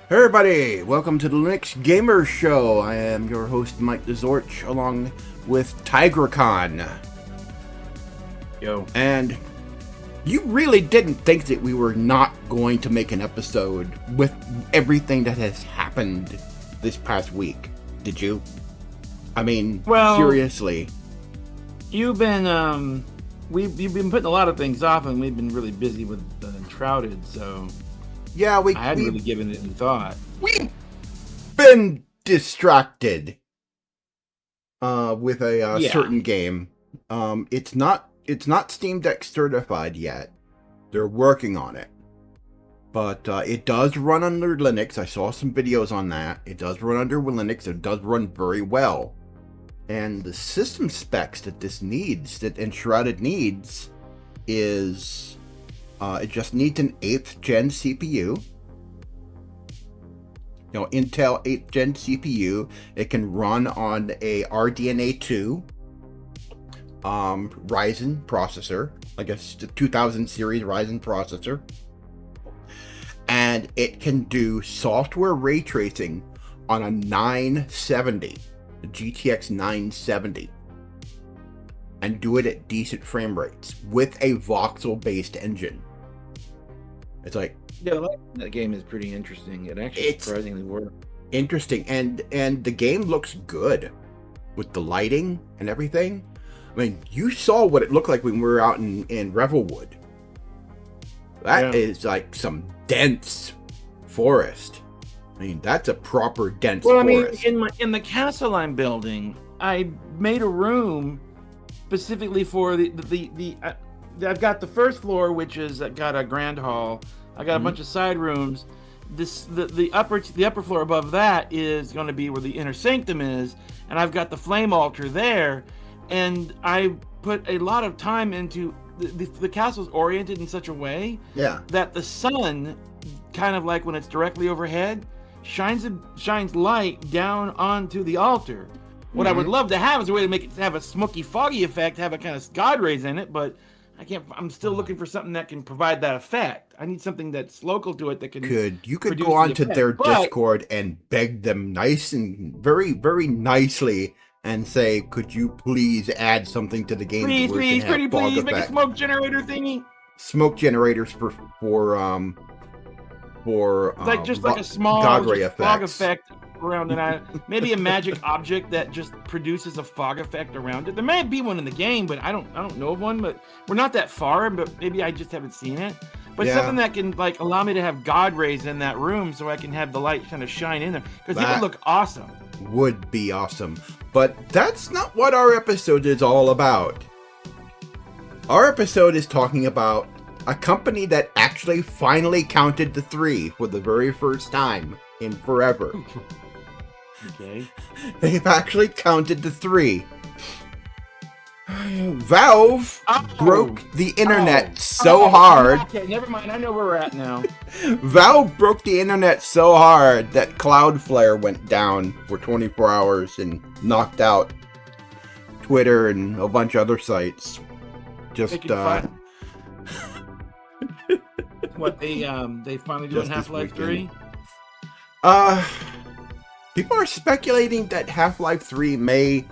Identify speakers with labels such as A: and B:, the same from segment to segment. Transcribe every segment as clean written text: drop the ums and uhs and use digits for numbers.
A: Hey everybody, welcome to the Linux Gamer Show. I am your host, Mike TheZorch, along with Tygra.
B: Yo.
A: And you really didn't think that we were not going to make an episode with everything that has happened this past week, did you? I mean, seriously.
B: You've been, you've been putting a lot of things off, and we've been really busy with Shrouded, so...
A: Yeah,
B: I hadn't really given it any thought.
A: We've been distracted with a certain game. It's not Steam Deck certified yet. They're working on it, but it does run under Linux. I saw some videos on that. It does run under Linux. It does run very well, and the system specs that this needs, that Enshrouded needs, is it just needs an 8th gen CPU. You know, Intel 8th gen CPU. It can run on a RDNA 2 Ryzen processor, I guess the 2000 series Ryzen processor, and it can do software ray tracing on a 970, the GTX 970, and do it at decent frame rates with a voxel based engine. It's like,
B: yeah, that game is pretty interesting. It actually surprisingly worked.
A: Interesting, and the game looks good with the lighting and everything. I mean, you saw what it looked like when we were out in Revelwood. That is like some dense forest. I mean, that's a proper dense forest.
B: I mean, in the castle I'm building, I made a room specifically for the I've got the first floor, which is got a grand hall. I got a bunch of side rooms. The upper floor above that is going to be where the inner sanctum is, and I've got the flame altar there. And I put a lot of time into the castle's oriented in such a way that the sun, kind of like when it's directly overhead, shines light down onto the altar. What I would love to have is a way to make it have a smoky, foggy effect, have a kind of god rays in it, but I can't. I'm still looking for something that can provide that effect. I need something that's local to it that can.
A: You could go onto their Discord and beg them nice and very, very nicely and say, could you please add something to the game?
B: Please, please, make a smoke generator thingy.
A: Smoke generators for
B: like just like a small fog effect around it. Maybe a magic object that just produces a fog effect around it. There may be one in the game, but I don't know of one. But we're not that far. But maybe I just haven't seen it. But something that can like allow me to have god rays in that room, so I can have the light kind of shine in there, because it would look awesome.
A: Would be awesome. But that's not what our episode is all about. Our episode is talking about a company that actually finally counted to 3 for the very first time in forever.
B: Okay.
A: They've actually counted to 3. Valve broke the internet so hard.
B: Okay, never mind. I know where we're at now.
A: Valve broke the internet so hard that Cloudflare went down for 24 hours and knocked out Twitter and a bunch of other sites. Just
B: what they finally doing Half-Life 3?
A: People are speculating that Half-Life 3 may,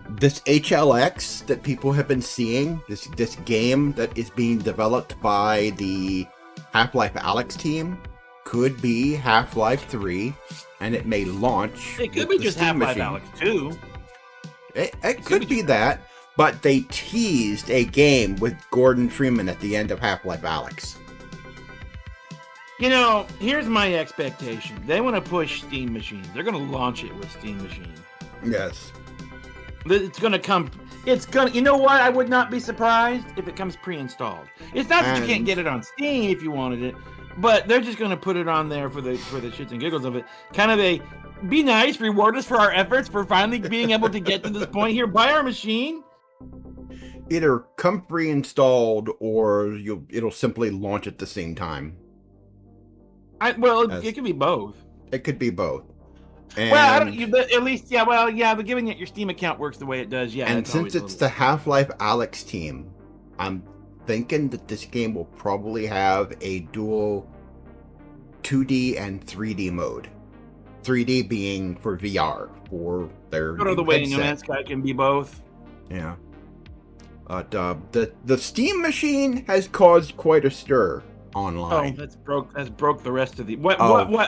A: this HLX that people have been seeing, this game that is being developed by the Half-Life Alyx team, could be Half-Life 3, and it may launch.
B: It could be just Half-Life Alyx 2.
A: It could be that, but they teased a game with Gordon Freeman at the end of Half-Life Alyx.
B: You know, here's my expectation. They want to push Steam machines. They're going to launch it with Steam machines.
A: Yes.
B: It's going to come. You know what? I would not be surprised if it comes pre-installed. It's not that you can't get it on Steam if you wanted it, but they're just going to put it on there for the shits and giggles of it. Kind of a, be nice, reward us for our efforts for finally being able to get to this point here. Buy our machine.
A: Either come pre-installed or it'll simply launch at the same time.
B: It could be both.
A: It could be both. And,
B: at least, but given that your Steam account works the way it does,
A: And since it's the Half-Life Alyx team, I'm thinking that this game will probably have a dual 2D and 3D mode. 3D being for VR for their
B: Go to the way, No Man's Sky can be both.
A: Yeah. The Steam machine has caused quite a stir online.
B: Oh, that's broke the rest of the what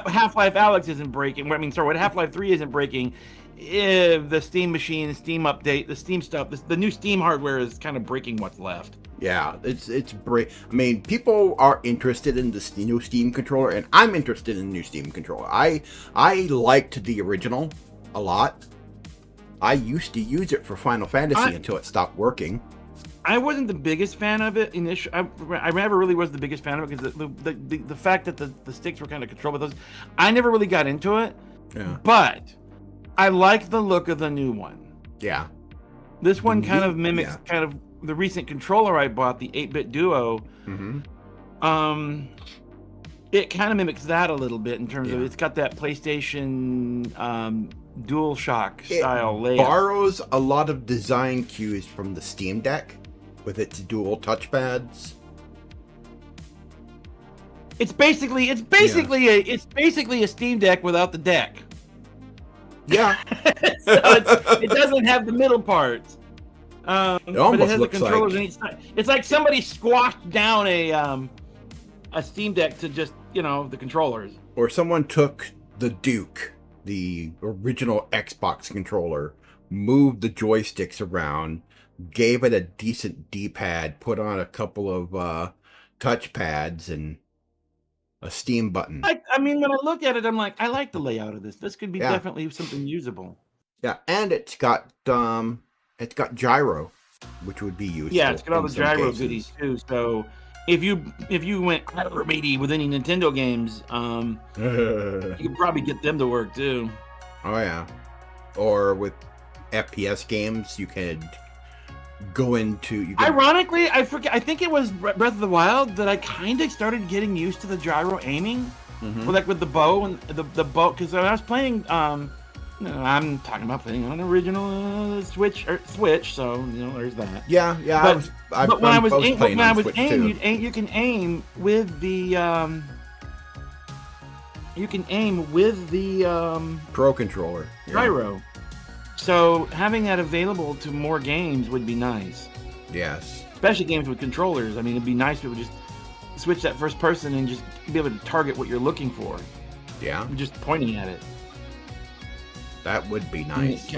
B: Half-Life Alyx isn't breaking. I mean, sorry, what Half-Life 3 isn't breaking. The Steam machine, the Steam update, the Steam stuff, the new Steam hardware is kind of breaking what's left.
A: Yeah, it's I mean, people are interested in the new Steam controller, and I'm interested in the new Steam controller. I liked the original a lot. I used to use it for Final Fantasy until it stopped working.
B: I wasn't the biggest fan of it initially. I never really was the biggest fan of it because the fact that the sticks were kind of controlled with those, I never really got into it.
A: Yeah.
B: But I like the look of the new one.
A: Yeah.
B: This one kind of mimics kind of the recent controller I bought, the 8-bit Duo.
A: Mm-hmm.
B: It kind of mimics that a little bit in terms of it's got that PlayStation DualShock style layout.
A: Borrows a lot of design cues from the Steam Deck with its dual touchpads. It's basically
B: a Steam Deck without the deck.
A: Yeah.
B: So it doesn't have the middle parts.
A: It almost
B: but it has
A: looks
B: the controllers
A: like
B: on each side. It's like somebody squashed down a Steam Deck to just, the controllers.
A: Or someone took the Duke, the original Xbox controller, moved the joysticks around, gave it a decent D-pad, put on a couple of touchpads, and a Steam button.
B: I mean, when I look at it, I'm like, I like the layout of this. This could be definitely something usable.
A: Yeah, and it's got gyro, which would be useful.
B: Yeah, it's got all the gyro goodies too. So if you went matey with any Nintendo games, you could probably get them to work too.
A: Oh yeah, or with FPS games, you could go into.
B: Ironically, I think it was Breath of the Wild that I kind of started getting used to the gyro aiming, with the bow and the bow. Because when I was playing, I'm talking about playing on an original Switch. So there's that.
A: Yeah.
B: But when I was aiming, you can aim with the
A: Pro controller
B: gyro. So having that available to more games would be nice.
A: Yes.
B: Especially games with controllers. I mean, it'd be nice if we would just switch that first person and just be able to target what you're looking for.
A: Yeah.
B: Just pointing at it.
A: That would be nice.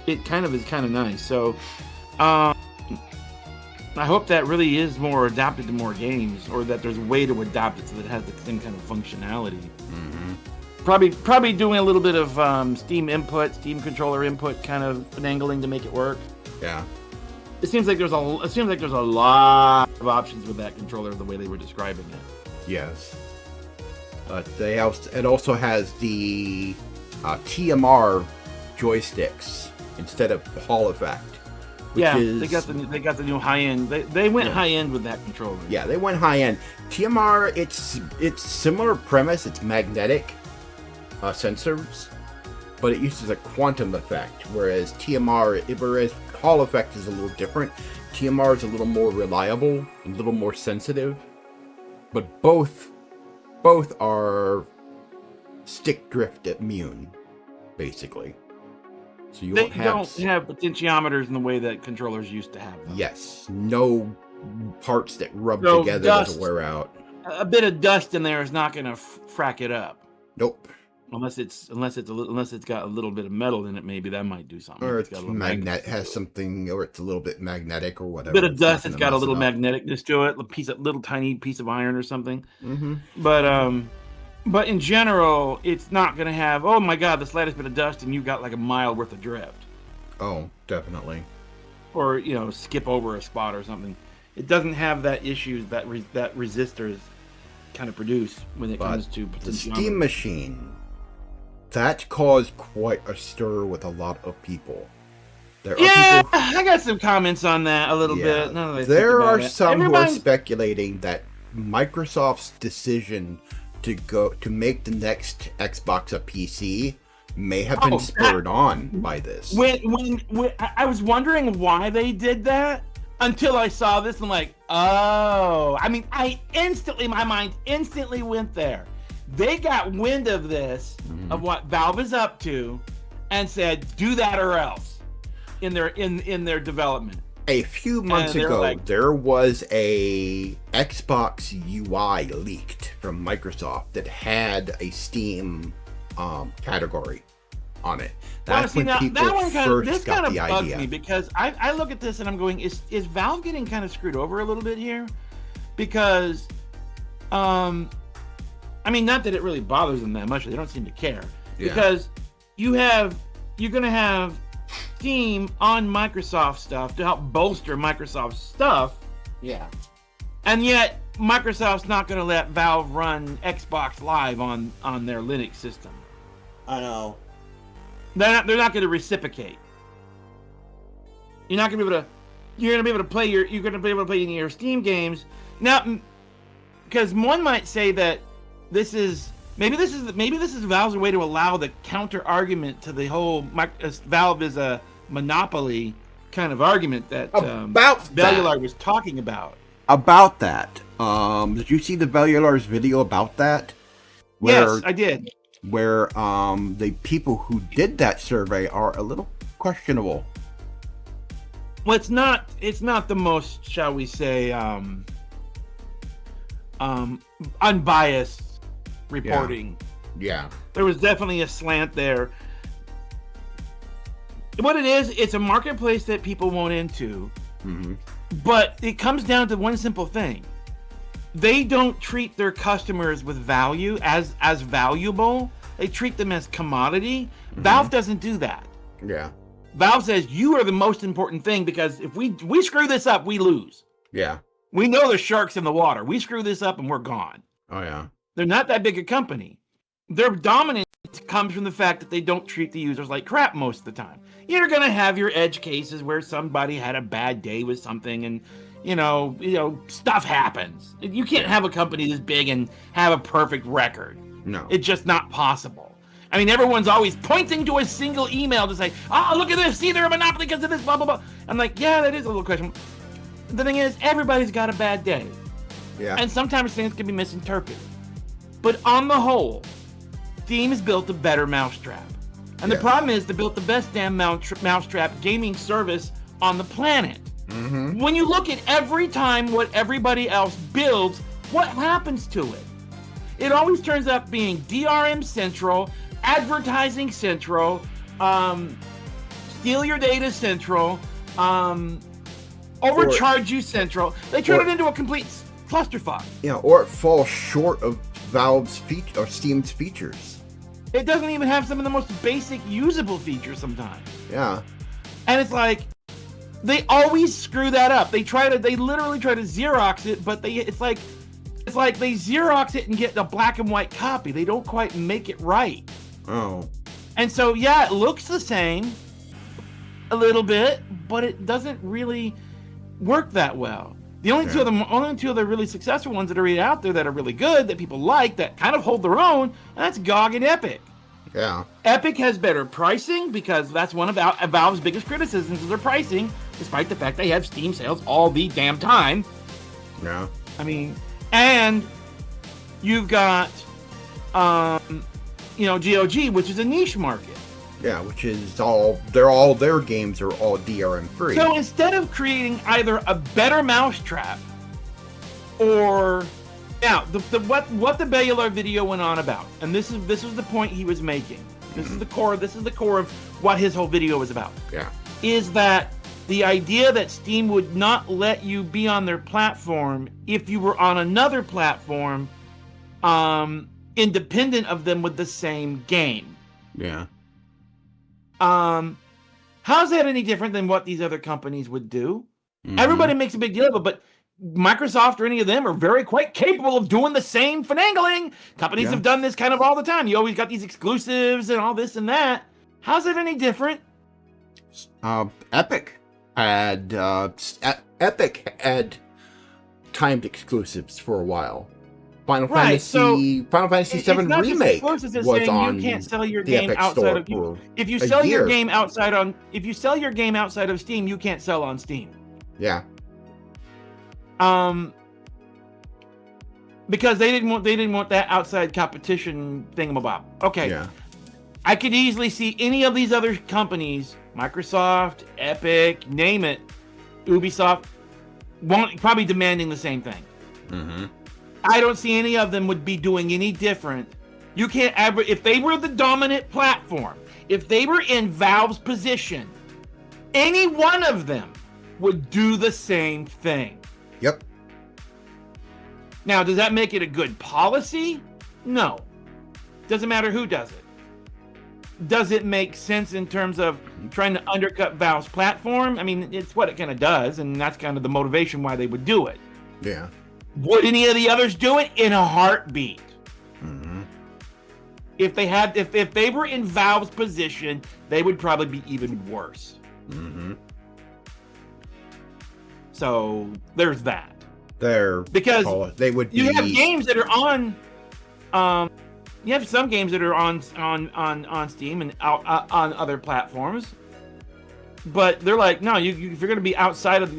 B: It kind of is kind of nice. So, I hope that really is more adapted to more games, or that there's a way to adapt it so that it has the same kind of functionality.
A: Mm-hmm.
B: Probably doing a little bit of Steam controller input, kind of finagling to make it work.
A: Yeah.
B: It seems like there's a lot of options with that controller, the way they were describing it.
A: Yes. It also has the TMR joysticks instead of Hall effect.
B: They got the new high end. They went high end with that controller.
A: Yeah, they went high end. TMR, it's similar premise. It's magnetic sensors, but it uses a quantum effect. Whereas Hall effect is a little different. TMR is a little more reliable, a little more sensitive, but both are stick drift immune, basically. So you don't have
B: potentiometers in the way that controllers used to have them.
A: Yes, no parts that rub together to wear out.
B: A bit of dust in there is not going to frack it up.
A: Nope.
B: Unless it's got a little bit of metal in it, maybe that might do something.
A: Or it's has something, or it's a little bit magnetic or whatever.
B: A bit of dust, it's got a little magneticness to it, little tiny piece of iron or something.
A: Mm-hmm.
B: But in general, it's not going to have, oh my god, the slightest bit of dust and you got like a mile worth of drift.
A: Oh, definitely.
B: Or, skip over a spot or something. It doesn't have that issue that resistors kind of produce when it comes to
A: the Steam machine. That caused quite a stir with a lot of people.
B: I got some comments on that a little bit.
A: There are some who are speculating that Microsoft's decision to make the next Xbox a PC may have been spurred on by this.
B: When I was wondering why they did that until I saw this, I'm like, oh. I mean, my mind instantly went there. They got wind of this, of what Valve is up to, and said, "Do that or else." In their development.
A: A few months ago, there was a Xbox UI leaked from Microsoft that had a Steam category on it. That's when people first got the idea.
B: Bugs me because I look at this and I'm going, is Valve getting kind of screwed over a little bit here? Because, I mean, not that it really bothers them that much. They don't seem to care. Yeah. Because you're going to have Steam on Microsoft stuff to help bolster Microsoft's stuff.
A: Yeah.
B: And yet, Microsoft's not going to let Valve run Xbox Live on their Linux system.
A: I know.
B: They're not going to reciprocate. You're going to be able to play your Steam games now, because one might say that this is Valve's way to allow the counter argument to the whole Valve is a monopoly kind of argument that Velular was talking about.
A: About that, did you see the Velular's video about that?
B: Yes, I did.
A: Where the people who did that survey are a little questionable.
B: Well, it's not the most, shall we say, unbiased reporting.
A: Yeah.
B: There was definitely a slant there. What it is, it's a marketplace that people won't into.
A: Mm-hmm.
B: But it comes down to one simple thing. They don't treat their customers with value as valuable. They treat them as commodity. Mm-hmm. Valve doesn't do that.
A: Yeah.
B: Valve says you are the most important thing because if we screw this up, we lose.
A: Yeah.
B: We know there's sharks in the water. We screw this up and we're gone.
A: Oh yeah.
B: They're not that big a company. Their dominance comes from the fact that they don't treat the users like crap most of the time. You're going to have your edge cases where somebody had a bad day with something and, you know, stuff happens. You can't have a company this big and have a perfect record.
A: No.
B: It's just not possible. I mean, everyone's always pointing to a single email to say, oh, look at this. See, they're a monopoly because of this, blah, blah, blah. I'm like, yeah, that is a little question. The thing is, everybody's got a bad day.
A: Yeah.
B: And sometimes things can be misinterpreted. But on the whole, Steam has built a better mousetrap. And the problem is they built the best damn mousetrap gaming service on the planet.
A: Mm-hmm.
B: When you look at every time what everybody else builds, what happens to it? It always turns out being DRM central, advertising central, steal your data central, overcharge you central. They turn it into a complete clusterfuck.
A: Yeah, or it falls short of Valve's or Steam's features.
B: It doesn't even have some of the most basic usable features sometimes.
A: Yeah.
B: And it's like they always screw that up. They literally try to Xerox it, but it's like they Xerox it and get a black and white copy. They don't quite make it right.
A: Oh.
B: And so yeah, it looks the same a little bit, but it doesn't really work that well. The only two of the really successful ones that are really out there that are really good, that people like, that kind of hold their own, and that's GOG and Epic.
A: Yeah.
B: Epic has better pricing because that's one of Valve's biggest criticisms of their pricing, despite the fact they have Steam sales all the damn time.
A: Yeah.
B: I mean, and you've got, GOG, which is a niche market.
A: Yeah, which is their games are all DRM free.
B: So instead of creating either a better mousetrap or now what the Velular video went on about, and this was the point he was making. This is the core of what his whole video was about.
A: Yeah.
B: Is that the idea that Steam would not let you be on their platform if you were on another platform independent of them with the same game.
A: Yeah.
B: How's that any different than what these other companies would do?
A: Mm-hmm.
B: Everybody makes a big deal of it, but Microsoft or any of them are quite capable of doing the same finagling. Companies have done this kind of all the time. You always got these exclusives and all this and that. How's it any different?
A: Epic had timed exclusives for a while. Final Fantasy VII Remake was on
B: you can't sell your
A: the
B: game
A: Epic
B: outside
A: Store
B: of if you sell your game outside of Steam, you can't sell on Steam.
A: Yeah.
B: because they didn't want that outside competition thingamabob. Okay.
A: Yeah.
B: I could easily see any of these other companies, Microsoft, Epic, name it, Ubisoft, probably demanding the same thing.
A: Mm-hmm.
B: I don't see any of them would be doing any different. You can't ever, if they were the dominant platform, if they were in Valve's position, any one of them would do the same thing.
A: Yep.
B: Now, does that make it a good policy? No. Doesn't matter who does it. Does it make sense in terms of trying to undercut Valve's platform? I mean, it's what it kind of does, and that's kind of the motivation why they would do it.
A: Yeah.
B: Would any of the others do it? In a heartbeat.
A: Mm-hmm.
B: If they were in Valve's position, they would probably be even worse.
A: Mm-hmm.
B: So there's that.
A: Because they would be...
B: You have games that are on. You have some games that are on Steam and on other platforms, but they're like, no, if you're going to be outside of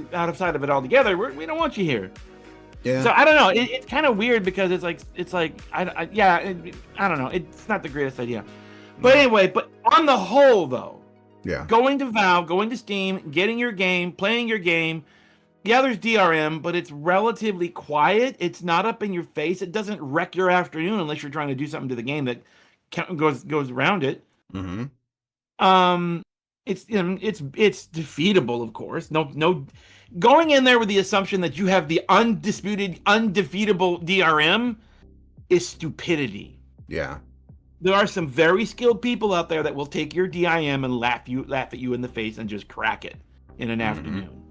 B: it altogether, we don't want you here.
A: Yeah.
B: So I don't know. It's kind of weird because it's like I don't know. It's not the greatest idea, but anyway. But on the whole, though,
A: yeah,
B: going to Valve, going to Steam, getting your game, playing your game. Yeah, there's DRM, but it's relatively quiet. It's not up in your face. It doesn't wreck your afternoon unless you're trying to do something to the game that goes around it.
A: Mm-hmm.
B: It's defeatable, of course. No, going in there with the assumption that you have the undefeatable DRM is stupidity.
A: Yeah.
B: There are some very skilled people out there that will take your DIM and laugh at you in the face and just crack it in an afternoon.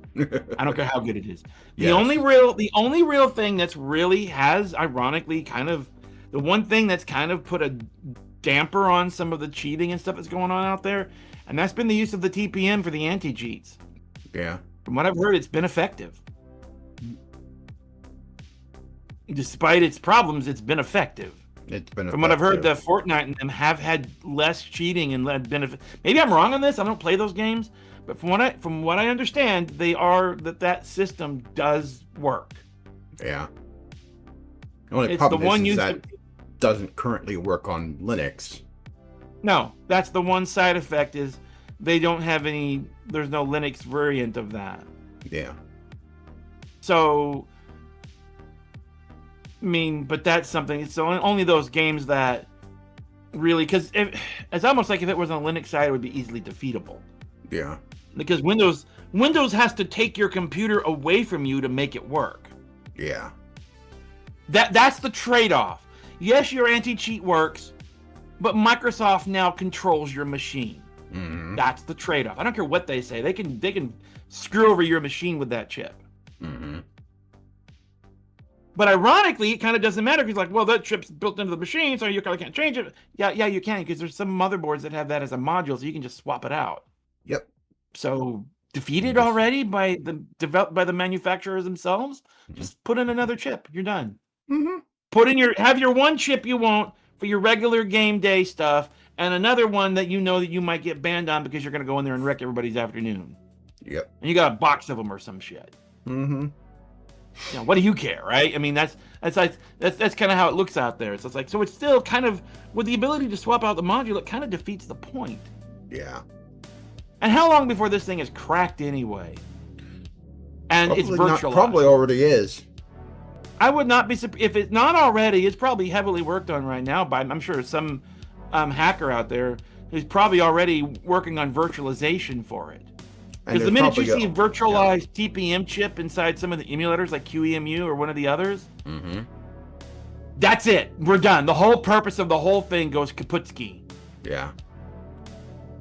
B: I don't care how good it is. The only real thing that's really has, ironically, kind of the one thing that's kind of put a damper on some of the cheating and stuff that's going on out there, and that's been the use of the TPM for the anti-cheats.
A: Yeah.
B: From what I've heard, it's been effective. Despite its problems, it's been effective. From what I've heard, the Fortnite and them have had less cheating and less benefit. Maybe I'm wrong on this. I don't play those games. But from what I understand, that system does work.
A: Yeah. The only problem is that doesn't currently work on Linux.
B: No, that's the one side effect is they don't have any. There's no Linux variant of that.
A: Yeah.
B: So, I mean, but that's something. It's only those games that really, because it's almost like if it was on the Linux side, it would be easily defeatable.
A: Yeah.
B: Because Windows has to take your computer away from you to make it work.
A: Yeah.
B: That's the trade-off. Yes, your anti-cheat works, but Microsoft now controls your machine.
A: Mm-hmm.
B: That's the trade-off. I don't care what they say. They can screw over your machine with that chip.
A: Mm-hmm.
B: But ironically, it kind of doesn't matter because, like, well, that chip's built into the machine, so you kind of can't change it. Yeah, you can because there's some motherboards that have that as a module, so you can just swap it out.
A: Yep.
B: So defeated already by the manufacturers themselves. Just put in another chip. You're done.
A: Mm-hmm.
B: Have your one chip you want for your regular game day stuff, and another one that you know that you might get banned on because you're going to go in there and wreck everybody's afternoon.
A: Yep.
B: And you got a box of them or some shit.
A: Mm-hmm.
B: You know, what do you care, right? I mean, that's kind of how it looks out there. So it's still kind of with the ability to swap out the module, it kind of defeats the point.
A: Yeah.
B: And how long before this thing is cracked anyway? And
A: probably
B: it's virtualized.
A: Probably already is.
B: I would not be surprised if it's not already. It's probably heavily worked on right now by, I'm sure, some hacker out there who's probably already working on virtualization for it. Because the minute you see a virtualized TPM chip inside some of the emulators, like QEMU or one of the others, that's it. We're done. The whole purpose of the whole thing goes kaputski.
A: Yeah.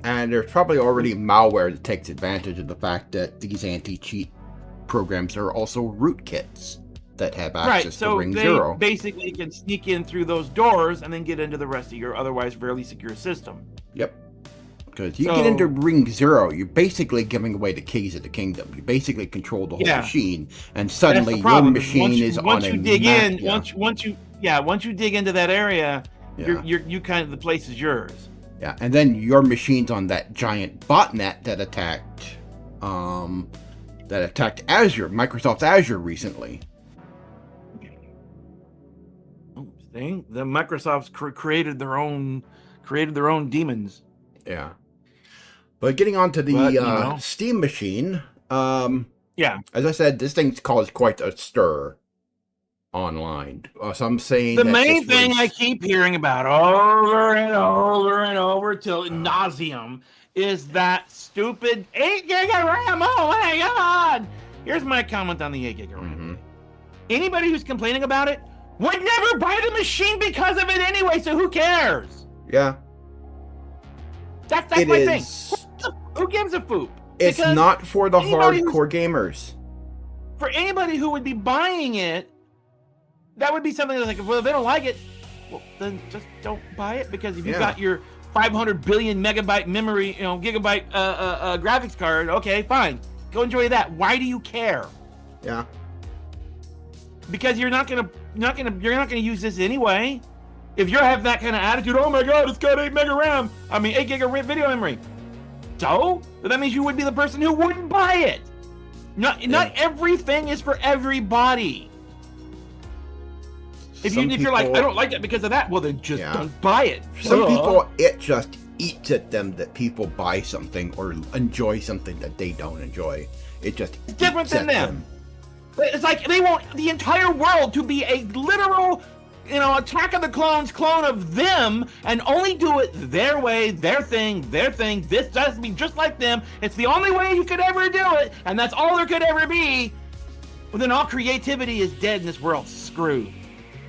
A: And there's probably already malware that takes advantage of the fact that these anti-cheat programs are also rootkits that have access to Ring Zero.
B: Right, so they basically can sneak in through those doors and then get into the rest of your otherwise fairly secure system.
A: Yep. Because you get into Ring Zero, you're basically giving away the keys of the kingdom. You basically control the whole machine, and suddenly your machine is on a map.
B: Once you dig into that area, you kind of, the place is yours.
A: Yeah, and then your machine's on that giant botnet that attacked Azure, Microsoft Azure recently.
B: See, the Microsoft's created their own demons.
A: Yeah. But getting on to the Steam machine,
B: yeah,
A: as I said, this thing's caused quite a stir online. Some saying
B: the main thing I keep hearing about over and over and over till nauseum is that stupid 8 gig of RAM. Oh my god! Here's my comment on the 8 gig of RAM.
A: Mm-hmm.
B: Anybody who's complaining about it would never buy the machine because of it anyway. So who cares?
A: Yeah.
B: That's my thing. Who gives a poop?
A: It's
B: Because
A: not for the hardcore gamers.
B: For anybody who would be buying it, that would be something that's like, well, if they don't like it, well, then just don't buy it. Because if you've got your 500 billion megabyte memory, gigabyte graphics card, okay, fine, go enjoy that. Why do you care?
A: Yeah.
B: Because you're not gonna use this anyway. If you have that kind of attitude, oh my god, it's got 8 gig of video memory. So that means you would be the person who wouldn't buy it. Not everything is for everybody. If you're like, I don't like it because of that, well then just don't buy it.
A: Some people, it just eats at them that people buy something or enjoy something that they don't enjoy. It's
B: different than them. It's like they want the entire world to be a literal, Attack of the Clones clone of them, and only do it their way, their thing. This has to be just like them. It's the only way you could ever do it, and that's all there could ever be. Well, then all creativity is dead and this world's screwed.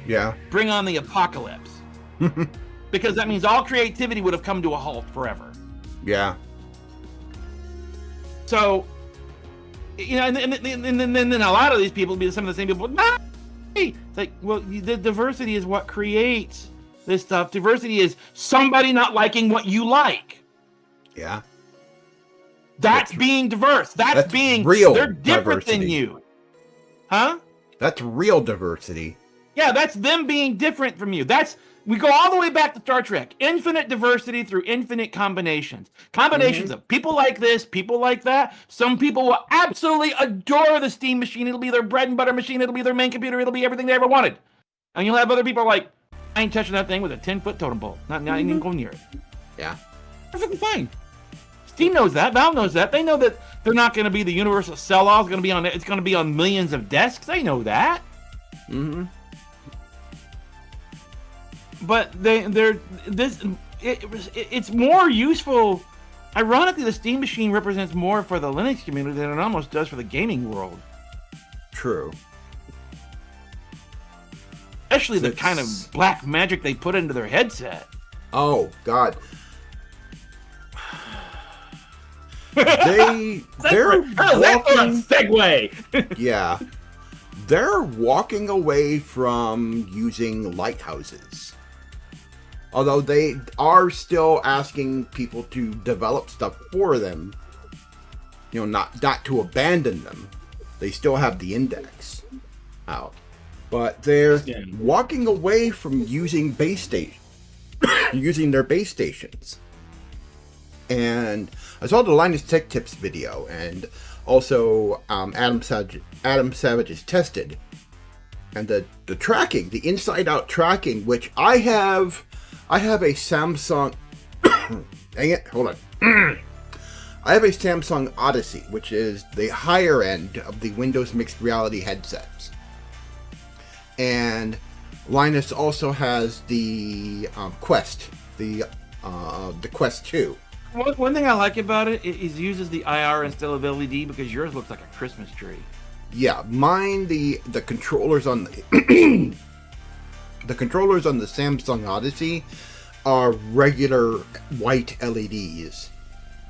A: Yeah.
B: Bring on the apocalypse. Because that means all creativity would have come to a halt forever.
A: Yeah.
B: So, and then a lot of these people will be some of the same people. No! It's like, well, the diversity is what creates this stuff. Diversity is somebody not liking what you like.
A: Yeah.
B: That's being diverse. That's being
A: real.
B: They're different
A: diversity.
B: than you. Huh?
A: That's real diversity.
B: Yeah, that's them being different from you. We go all the way back to Star Trek. Infinite diversity through infinite combinations. Combinations of people like this, people like that. Some people will absolutely adore the Steam machine. It'll be their bread and butter machine. It'll be their main computer. It'll be everything they ever wanted. And you'll have other people like, I ain't touching that thing with a 10-foot totem pole. Not even going near it.
A: Yeah.
B: Perfectly fine. Steam knows that. Valve knows that. They know that they're not going to be the universal sell-all. It's going to be on millions of desks. They know that.
A: Mm-hmm.
B: But it's more useful. Ironically, the Steam machine represents more for the Linux community than it almost does for the gaming world.
A: True.
B: Especially the kind of black magic they put into their headset.
A: Oh God. They're
B: walking, segue.
A: Yeah. They're walking away from using lighthouses. Although they are still asking people to develop stuff for them. Not to abandon them. They still have the index out. But they're walking away from using using their base stations. And I saw the Linus Tech Tips video, and also Adam Savage is tested. And the tracking, the inside-out tracking, which I have a Samsung... Dang it, hold on. I have a Samsung Odyssey, which is the higher end of the Windows Mixed Reality headsets. And Linus also has the Quest, the Quest 2.
B: One thing I like about it is uses the IR instead of LED because yours looks like a Christmas tree.
A: Yeah, mine the controllers on the the controllers on the Samsung Odyssey are regular white LEDs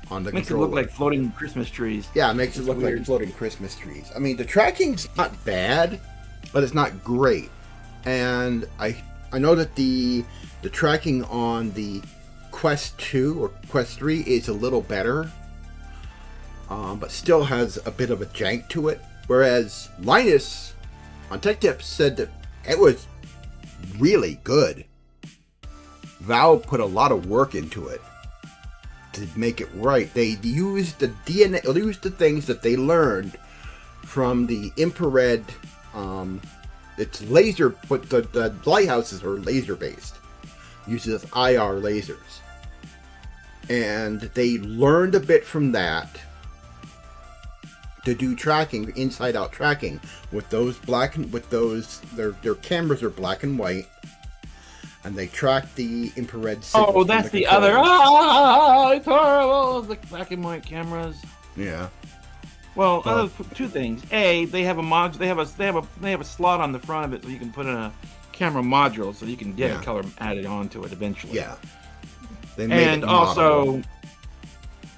A: on the controller.
B: Makes it look like floating Christmas trees.
A: Yeah, it makes it look like floating Christmas trees. I mean, the tracking's not bad, but it's not great. And I know that the tracking on the Quest 2 or Quest 3 is a little better, but still has a bit of a jank to it. Whereas Linus on Tech Tips said that it was really good. Valve put a lot of work into it to make it right. They used the things that they learned from the infrared it's laser, but the lighthouses are laser based, uses IR lasers, and they learned a bit from that to do tracking, inside out tracking with those their cameras are black and white, and they track the infrared signals.
B: Oh, that's the other. It's horrible. The black and white cameras.
A: Yeah.
B: Well, two things. A, they have a they have a slot on the front of it, so you can put in a camera module, so you can get a color added onto it eventually.
A: Yeah. They made
B: and also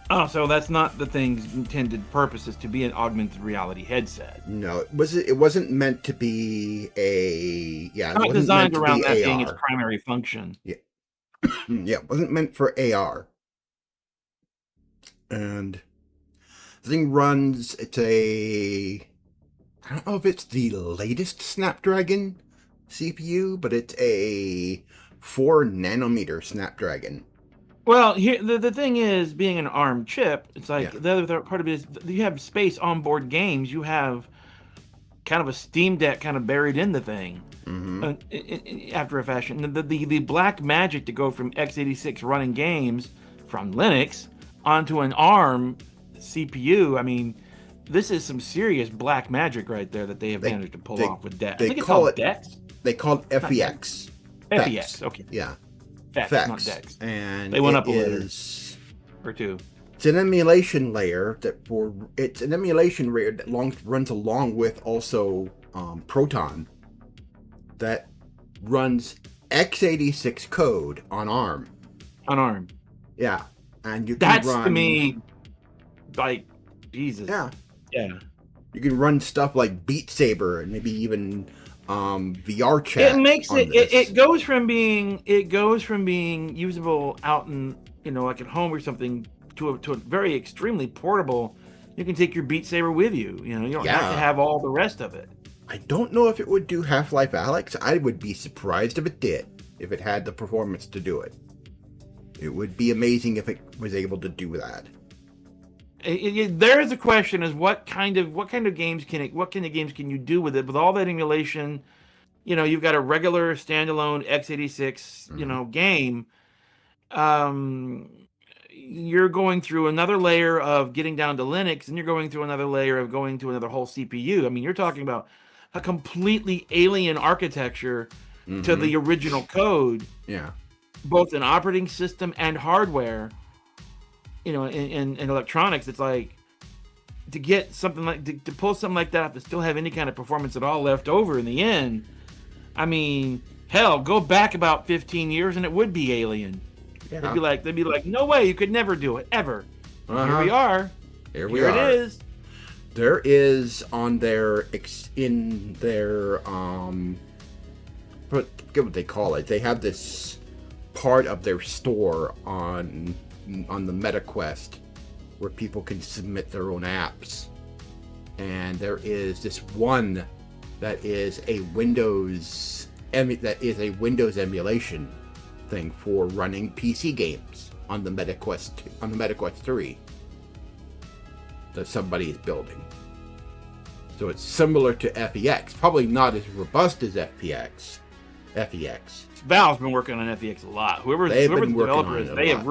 B: that's not the thing's intended purpose is to be an augmented reality headset.
A: No, it wasn't meant to be a
B: It's not designed around that being its primary function.
A: Yeah. Yeah, it wasn't meant for AR. And the thing runs, I don't know if it's the latest Snapdragon CPU, but it's a 4 nanometer Snapdragon.
B: Well, here the thing is, being an ARM chip, it's like the other part of it is you have space onboard games. You have kind of a Steam Deck kind of buried in the thing, after a fashion. The black magic to go from x86 running games from Linux onto an ARM CPU. I mean, this is some serious black magic right there that they have managed to pull off with DeX.
A: They call it DeX. They call it FEX.
B: FEX, okay.
A: Yeah.
B: FEX, not DeX.
A: And
B: they went up a layer or two.
A: It's an emulation layer that runs along with also Proton that runs x86 code on ARM.
B: On ARM.
A: Yeah, and you can
B: to me, like, Jesus.
A: Yeah.
B: Yeah.
A: You can run stuff like Beat Saber and maybe even VR chat.
B: It makes it goes from being usable out in, like at home or something to a very extremely portable. You can take your Beat Saber with you. You don't have to have all the rest of it.
A: I don't know if it would do Half-Life Alyx. I would be surprised if it did, if it had the performance to do it. It would be amazing if it was able to do that.
B: There is a question: is what kind of games can you do with it with all that emulation? You've got a regular standalone x86 game. You're going through another layer of getting down to Linux, and you're going through another layer of going to another whole CPU. I mean, you're talking about a completely alien architecture to the original code.
A: Yeah,
B: both in operating system and hardware. In electronics, it's like to get something like to pull something like that to still have any kind of performance at all left over in the end. I mean, hell, go back about 15 years and it would be alien. Yeah. They'd be like, no way, you could never do it ever. Here we are.
A: Here it is. There is on their forget what they call it. They have this part of their store on the MetaQuest where people can submit their own apps, and there is this one that is a Windows emulation thing for running PC games on the MetaQuest 3 that somebody is building. So it's similar to FEX, probably not as robust as FEX.
B: Valve's been working on FEX a lot. Whoever the developer is, they have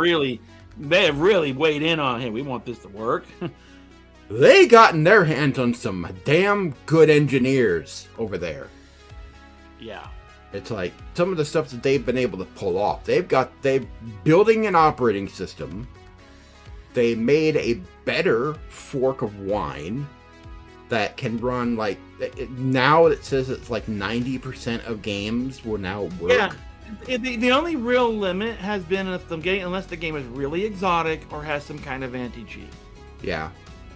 B: really weighed in on, hey, we want this to work.
A: They gotten their hands on some damn good engineers over there.
B: Yeah.
A: It's like some of the stuff that they've been able to pull off. They're building an operating system. They made a better fork of wine that can run now it says it's like 90% of games will now work.
B: Yeah. The only real limit has been unless the game is really exotic or has some kind of anti-cheat.
A: Yeah.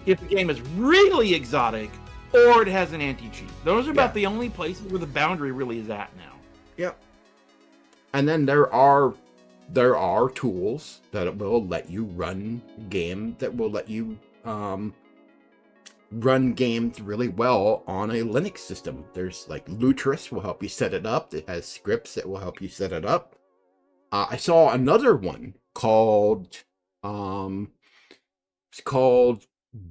B: If the game is really exotic or it has an anti-cheat. Those are about the only places where the boundary really is at now.
A: Yep. And then there are tools that will let you run games run games really well on a Linux system. There's like Lutris will help you set it up. It has scripts that will help you set it up. I saw another one called it's called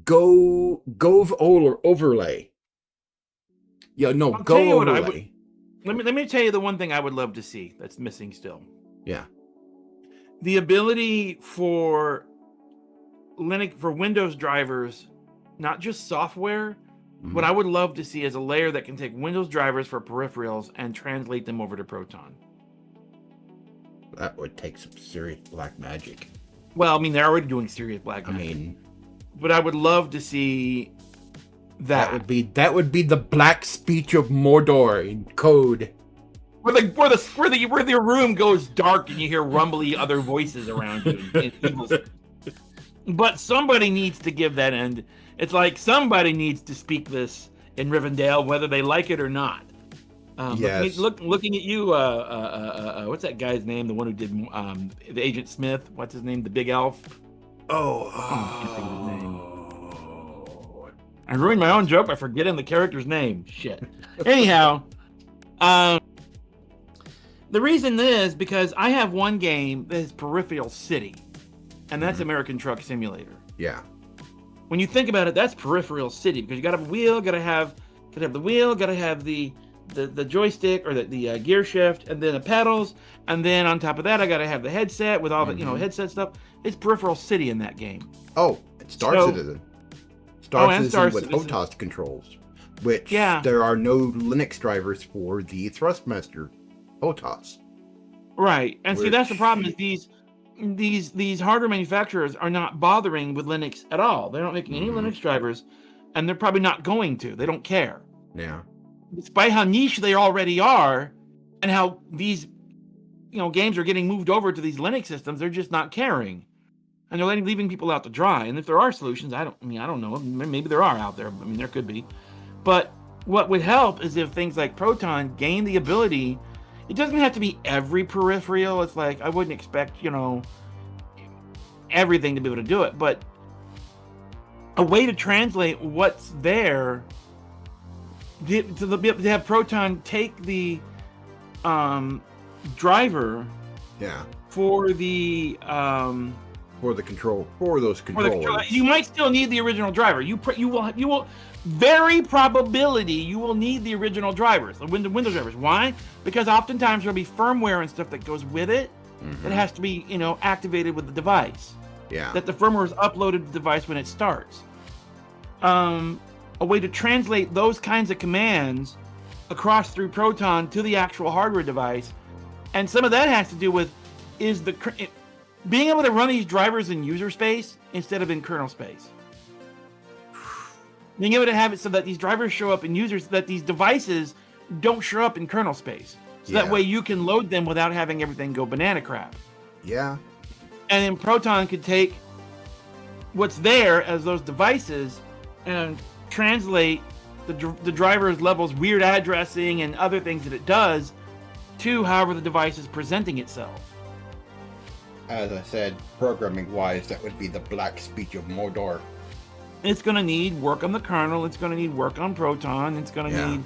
A: Gove Overlay. Yeah, no, Go Overlay.
B: Let me tell you the one thing I would love to see that's missing still.
A: Yeah.
B: The ability for Linux, for Windows drivers, not just software.
A: Mhm.
B: What I would love to see is a layer that can take Windows drivers for peripherals and translate them over to Proton.
A: That would take some serious black magic.
B: Well, I mean, they're already doing serious black magic. But I would love to see that.
A: That would be the black speech of Mordor in code.
B: Where the room goes dark and you hear rumbly other voices around you. But somebody needs to give that end. It's like somebody needs to speak this in Rivendell, whether they like it or not.
A: Yes.
B: Looking at you, what's that guy's name? The one who did the Agent Smith. What's his name? The big elf. I can't think of his name. I ruined my own joke by forgetting the character's name. Shit. Anyhow, the reason is because I have one game that is Peripheral City, and that's American Truck Simulator.
A: Yeah.
B: When you think about it, that's Peripheral City because you got to have a wheel, got to have the wheel, got to have the joystick or the gear shift, and then the pedals, and then on top of that, I got to have the headset with all the headset stuff. It's Peripheral City in that game.
A: Oh, it's Star Citizen. Star Citizen with HOTAS controls, which there are no Linux drivers for the Thrustmaster HOTAS.
B: Right, and see that's the problem is these hardware manufacturers are not bothering with Linux at all. They're not making any Linux drivers, and they're probably not going to. They don't care.
A: Yeah.
B: Despite how niche they already are, and how these games are getting moved over to these Linux systems, they're just not caring, and they're leaving people out to dry. And if there are solutions, I don't know. Maybe there are out there. I mean, there could be. But what would help is if things like Proton gain the ability. It doesn't have to be every peripheral. It's like I wouldn't expect everything to be able to do it, but a way to translate what's there to have Proton take the driver for the
A: those controllers.
B: You might still need the original driver. You will very probability you will need the original drivers, the Windows drivers. Why? Because oftentimes there'll be firmware and stuff that goes with it that has to be activated with the device.
A: Yeah.
B: That the firmware is uploaded to the device when it starts. A way to translate those kinds of commands across through Proton to the actual hardware device, and some of that has to do with being able to run these drivers in user space instead of in kernel space. Being able to have it so that these drivers show up in users, that these devices don't show up in kernel space. So that way you can load them without having everything go banana crap.
A: Yeah.
B: And then Proton could take what's there as those devices and translate the driver's levels, weird addressing, and other things that it does to however the device is presenting itself.
A: As I said, programming-wise, that would be the black speech of Mordor.
B: It's going to need work on the kernel. It's going to need work on Proton. It's going to need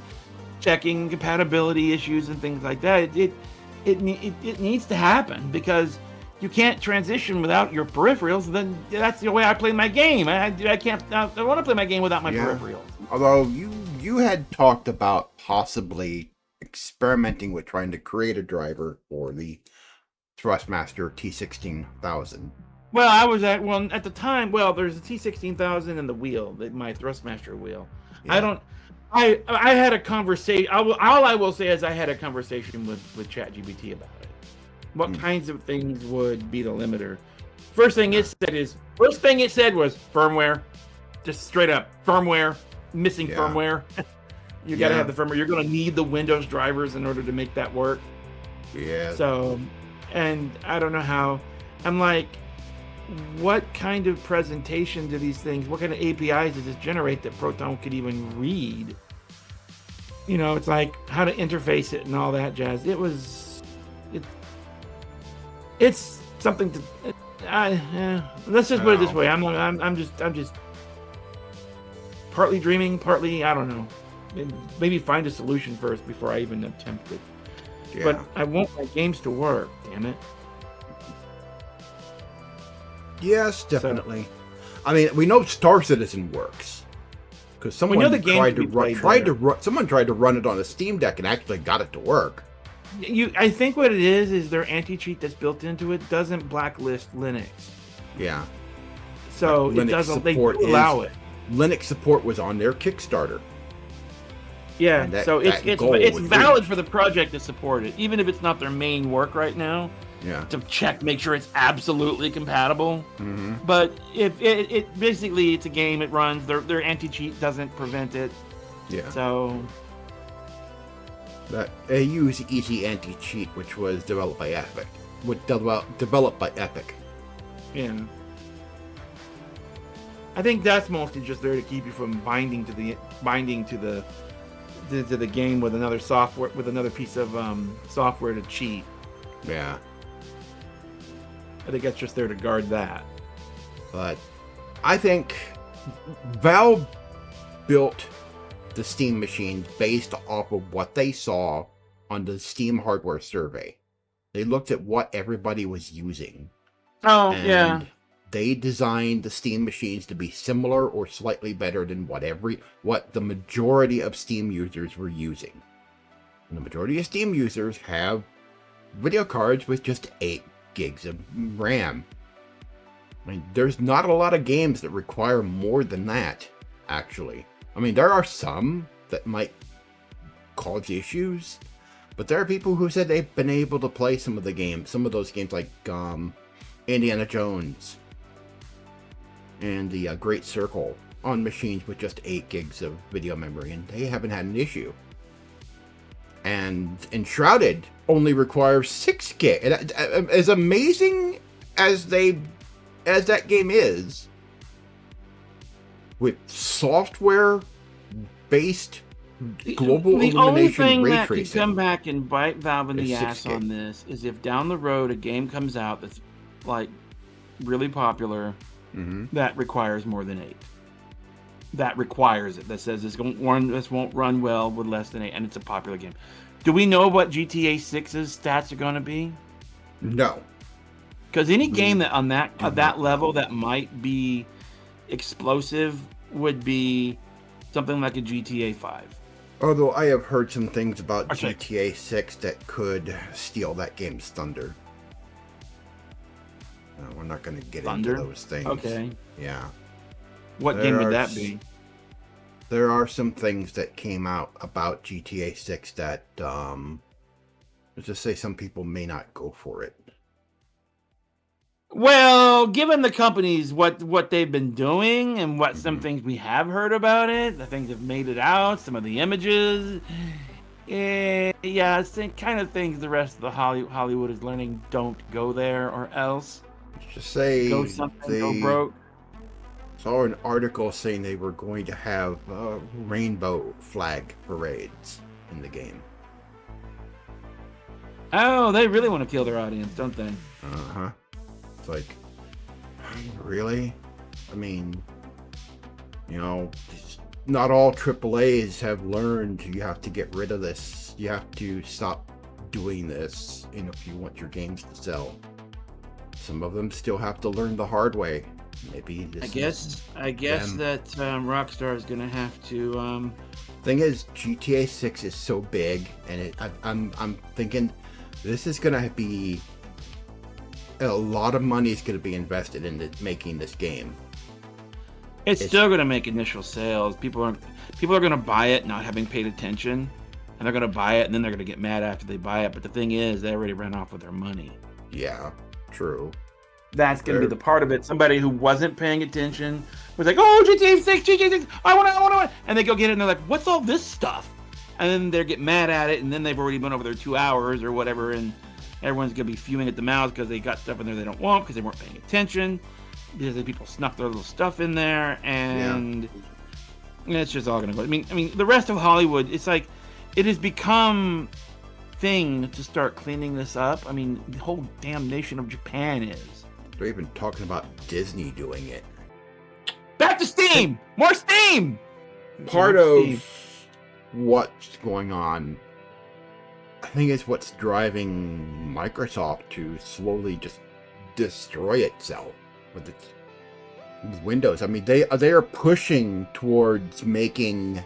B: checking compatibility issues and things like that. It needs to happen because you can't transition without your peripherals. Then that's the way I play my game. I can't. I want to play my game without my peripherals.
A: Although you had talked about possibly experimenting with trying to create a driver for the Thrustmaster T16000.
B: Well, I was at the time. Well, there's the T16000 and the wheel, my Thrustmaster wheel. Yeah. I had a conversation. All I will say is I had a conversation with ChatGPT about it. What kinds of things would be the limiter? First thing it said was firmware, just straight up firmware, missing firmware. You got to have the firmware. You're going to need the Windows drivers in order to make that work.
A: Yeah.
B: So, and I don't know how. I'm like, what kind of presentation do these things, what kind of APIs does this generate that Proton could even read? It's like how to interface it and all that jazz. It's something to, let's just put it this way. I'm just partly dreaming, partly, I don't know. Maybe find a solution first before I even attempt it. Yeah. But I want my games to work, damn it.
A: Yes, definitely. I mean, we know Star Citizen works. because
B: We know the
A: someone
B: game
A: tried
B: can
A: to
B: be
A: run,
B: played there.
A: someone tried to run it on a Steam Deck and actually got it to work.
B: I think what it is their anti-cheat that's built into it doesn't blacklist Linux.
A: Yeah.
B: So
A: Linux
B: it doesn't. They
A: support
B: do allow it.
A: Linux support was on their Kickstarter.
B: Yeah.
A: And
B: So it's
A: goal was
B: valid
A: reached.
B: for the project to support it, even if it's not their main work right now.
A: Yeah.
B: To make sure it's absolutely compatible.
A: Mm-hmm.
B: But if it basically it's a game, it runs. Their anti-cheat doesn't prevent it.
A: Yeah.
B: So
A: That they use Easy Anti-Cheat, which was developed by Epic. Developed by Epic.
B: yeah. I think that's mostly just there to keep you from binding to the game with another piece of software to cheat.
A: Yeah.
B: I think that's just there to guard that.
A: But I think Valve built the Steam machines based off of what they saw on the Steam hardware survey. They looked at what everybody was using.
B: Oh,
A: and
B: yeah.
A: They designed the Steam machines to be similar or slightly better than what the majority of Steam users were using. And the majority of Steam users have video cards with just 8 gigs of RAM. I mean, there's not a lot of games that require more than that, actually. I mean, there are some that might cause issues, but there are people who said they've been able to play some of those games like Indiana Jones and the Great Circle on machines with just 8 gigs of video memory, and they haven't had an issue. And Enshrouded only requires 6 gig. And as amazing as that game is, with software-based global
B: the only
A: illumination
B: thing
A: ray
B: that
A: tracing,
B: could come back and bite Valve in the
A: It's
B: ass
A: 6K.
B: on this is if down the road a game comes out that's like really popular that requires more than 8. That requires it. That says this won't run well with less than 8, and it's a popular game. Do we know what GTA 6's stats are going to be?
A: No.
B: Because any game that on that level that might be explosive would be something like a GTA 5.
A: Although I have heard some things about
B: Okay.
A: GTA 6 that could steal that game's thunder. We're not going to get
B: Thunder?
A: into those things.
B: Okay.
A: Yeah.
B: What
A: There
B: game would
A: are
B: that be?
A: There are some things that came out about GTA 6 that, let's just say some people may not go for it.
B: Well, given the companies what they've been doing and what some things we have heard about it, the things have made it out, some of the images, yeah, it's the kind of things the rest of the Hollywood is learning. Don't go there, or else
A: Let's just say
B: go something, go broke.
A: saw an article saying they were going to have rainbow flag parades in the game.
B: Oh, they really want to kill their audience, don't they?
A: Uh-huh. It's like, really? I mean, not all AAAs have learned you have to get rid of this. You have to stop doing this if you want your games to sell. Some of them still have to learn the hard way. Maybe this
B: I guess
A: them.
B: that Rockstar is gonna have to.
A: Thing is, GTA 6 is so big, and I'm thinking this is gonna be a lot of money is gonna be invested into making this game.
B: It's still gonna make initial sales. People are gonna buy it not having paid attention, and they're gonna buy it, and then they're gonna get mad after they buy it. But the thing is, they already ran off with their money.
A: Yeah, true.
B: That's gonna be the part of it. Somebody who wasn't paying attention was like, "Oh, GTA 6, I want," and they go get it, and they're like, "What's all this stuff?" And then they get mad at it, and then they've already been over their 2 hours or whatever, and everyone's gonna be fuming at the mouth because they got stuff in there they don't want because they weren't paying attention. Because the people snuck their little stuff in there, and it's just all gonna go. I mean, the rest of Hollywood, it's like it has become thing to start cleaning this up. I mean, the whole damn nation of Japan is.
A: They're even talking about Disney doing it.
B: Back to Steam! More Steam!
A: Part
B: More
A: of
B: Steam.
A: what's going on, I think, is what's driving Microsoft to slowly just destroy itself with its With Windows, I mean, they are pushing towards making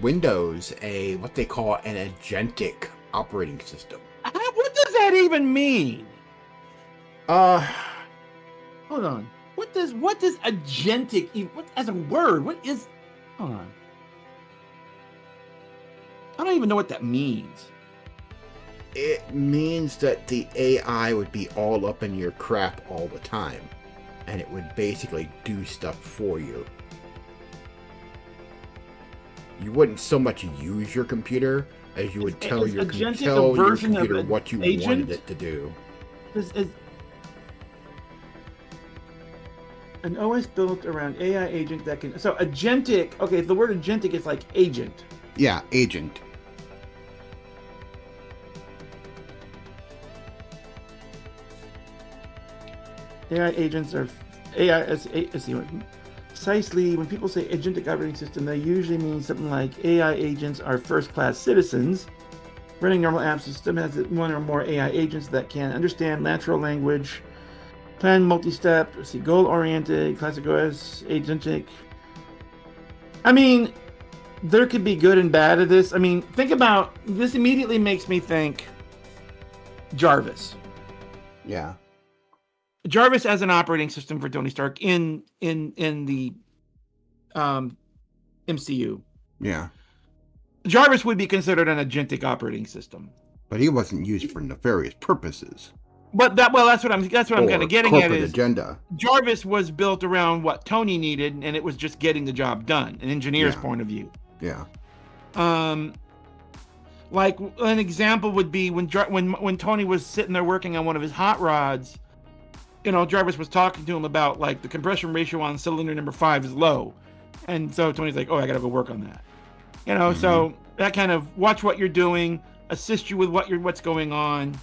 A: Windows a what they call an agentic operating system.
B: What does that even mean?
A: Uh,
B: Hold on. What does agentic what as a word? What is? Hold on. I don't even know what that means.
A: it means that the AI would be all up in your crap all the time, and it would basically do stuff for you. You wouldn't so much use your computer as you would tell your computer what you wanted it to do.
B: Is an OS built around AI agent that can... So agentic... Okay, the word agentic is like agent.
A: Yeah, agent.
B: AI agents are... AI... Let's see, precisely, when people say agentic operating system, they usually mean something like AI agents are first-class citizens. Running normal app system has one or more AI agents that can understand natural language, plan multi-step, goal-oriented, classic OS, agentic. I mean, there could be good and bad of this. I mean, think about this. Immediately makes me think Jarvis.
A: Yeah.
B: Jarvis as an operating system for Tony Stark in the MCU.
A: Yeah.
B: Jarvis would be considered an agentic operating system.
A: But he wasn't used for nefarious purposes.
B: But that's what I'm kind of getting at is
A: agenda.
B: Jarvis was built around what Tony needed, and it was just getting the job done, an engineer's point of view.
A: Yeah.
B: Like an example would be when Tony was sitting there working on one of his hot rods, you know, Jarvis was talking to him about like the compression ratio on cylinder number 5 is low, and so Tony's like, oh, I gotta go work on that. You know, so that kind of watch what you're doing, assist you with what's going on.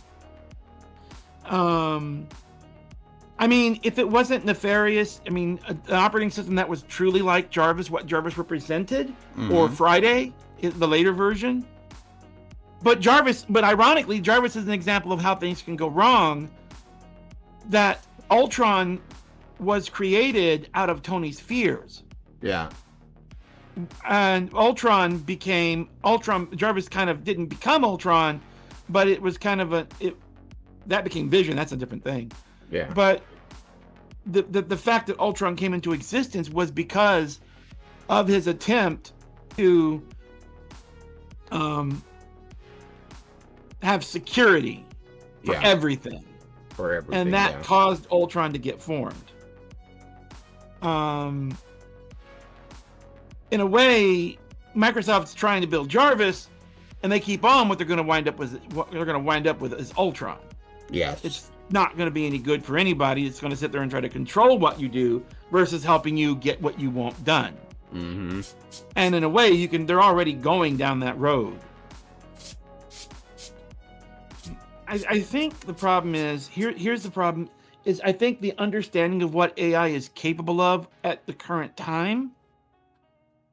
B: I mean, if it wasn't nefarious, I mean, an operating system that was truly like Jarvis, what Jarvis represented, or Friday, the later version. But ironically, Jarvis is an example of how things can go wrong. That Ultron was created out of Tony's fears.
A: Yeah.
B: And Ultron became Ultron. Jarvis kind of didn't become Ultron, but it was kind of that became Vision. That's a different thing.
A: Yeah.
B: But the fact that Ultron came into existence was because of his attempt to have security for everything.
A: For everything.
B: And that caused Ultron to get formed. In a way, Microsoft's trying to build Jarvis, and they keep on what they're going to wind up with is Ultron.
A: Yes.
B: It's not going to be any good for anybody. It's going to sit there and try to control what you do versus helping you get what you want done.
A: Mm-hmm.
B: And in a way, they're already going down that road. I think the problem is here's the problem is I think the understanding of what AI is capable of at the current time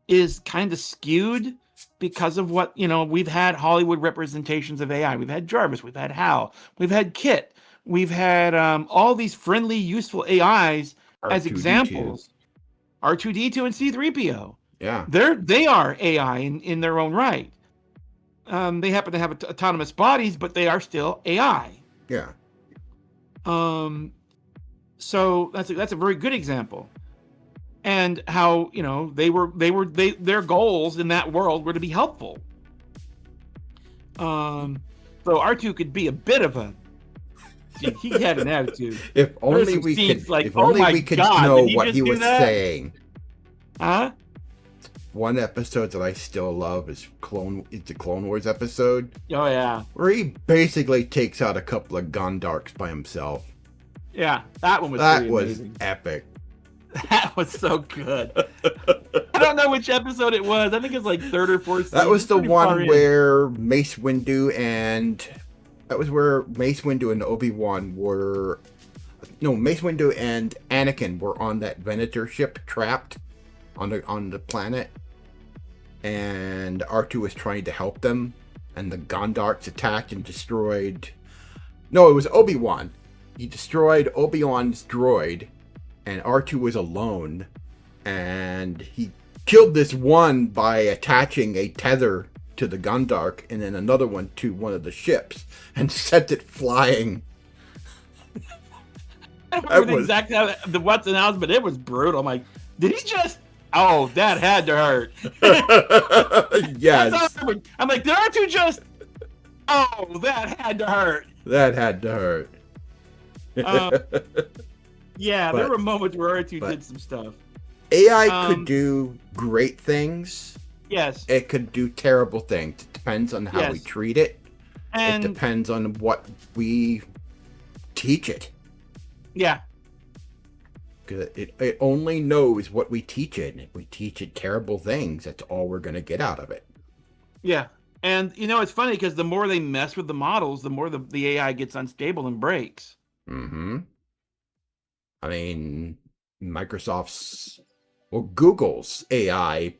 B: is kind of skewed because of what, you know, we've had Hollywood representations of AI. We've had Jarvis, we've had Hal, we've had Kit, we've had all these friendly, useful AIs as examples. R2D2 and C3PO.
A: Yeah.
B: They are AI in their own right. They happen to have autonomous bodies, but they are still AI.
A: Yeah.
B: So that's a very good example. And how, you know, their goals in that world were to be helpful. So R2 could be a bit of a... he had an attitude.
A: If only we could,
B: like,
A: if only we could know what he was saying.
B: Huh?
A: One episode that I still love is the Clone Wars episode.
B: Oh yeah.
A: Where he basically takes out a couple of Gondarks by himself.
B: Yeah, that one was amazing.
A: Epic.
B: That was so good. I don't know which episode it was. I think it's like 3rd or 4th season.
A: That was the one where Mace Windu and Obi-Wan were... No, Mace Windu and Anakin were on that Venator ship trapped on the planet. And R2 was trying to help them. And the Gondarks attacked and destroyed... No, it was Obi-Wan. He destroyed Obi-Wan's droid. and R2 was alone, and he killed this one by attaching a tether to the Gundark and then another one to one of the ships and sent it flying.
B: I don't remember exactly how the what's announced, but it was brutal. I'm like, did he just? Oh, that had to hurt.
A: Yes.
B: I'm like, did R2 just? Oh, that had to hurt.
A: That had to hurt.
B: Yeah, there were moments where R2 did some stuff.
A: AI could do great things.
B: Yes.
A: It could do terrible things. It depends on how we treat it. And it depends on what we teach it.
B: Yeah.
A: Because it only knows what we teach it. And if we teach it terrible things, that's all we're going to get out of it.
B: Yeah. And, it's funny because the more they mess with the models, the more the AI gets unstable and breaks.
A: Mm-hmm. I mean, Google's AI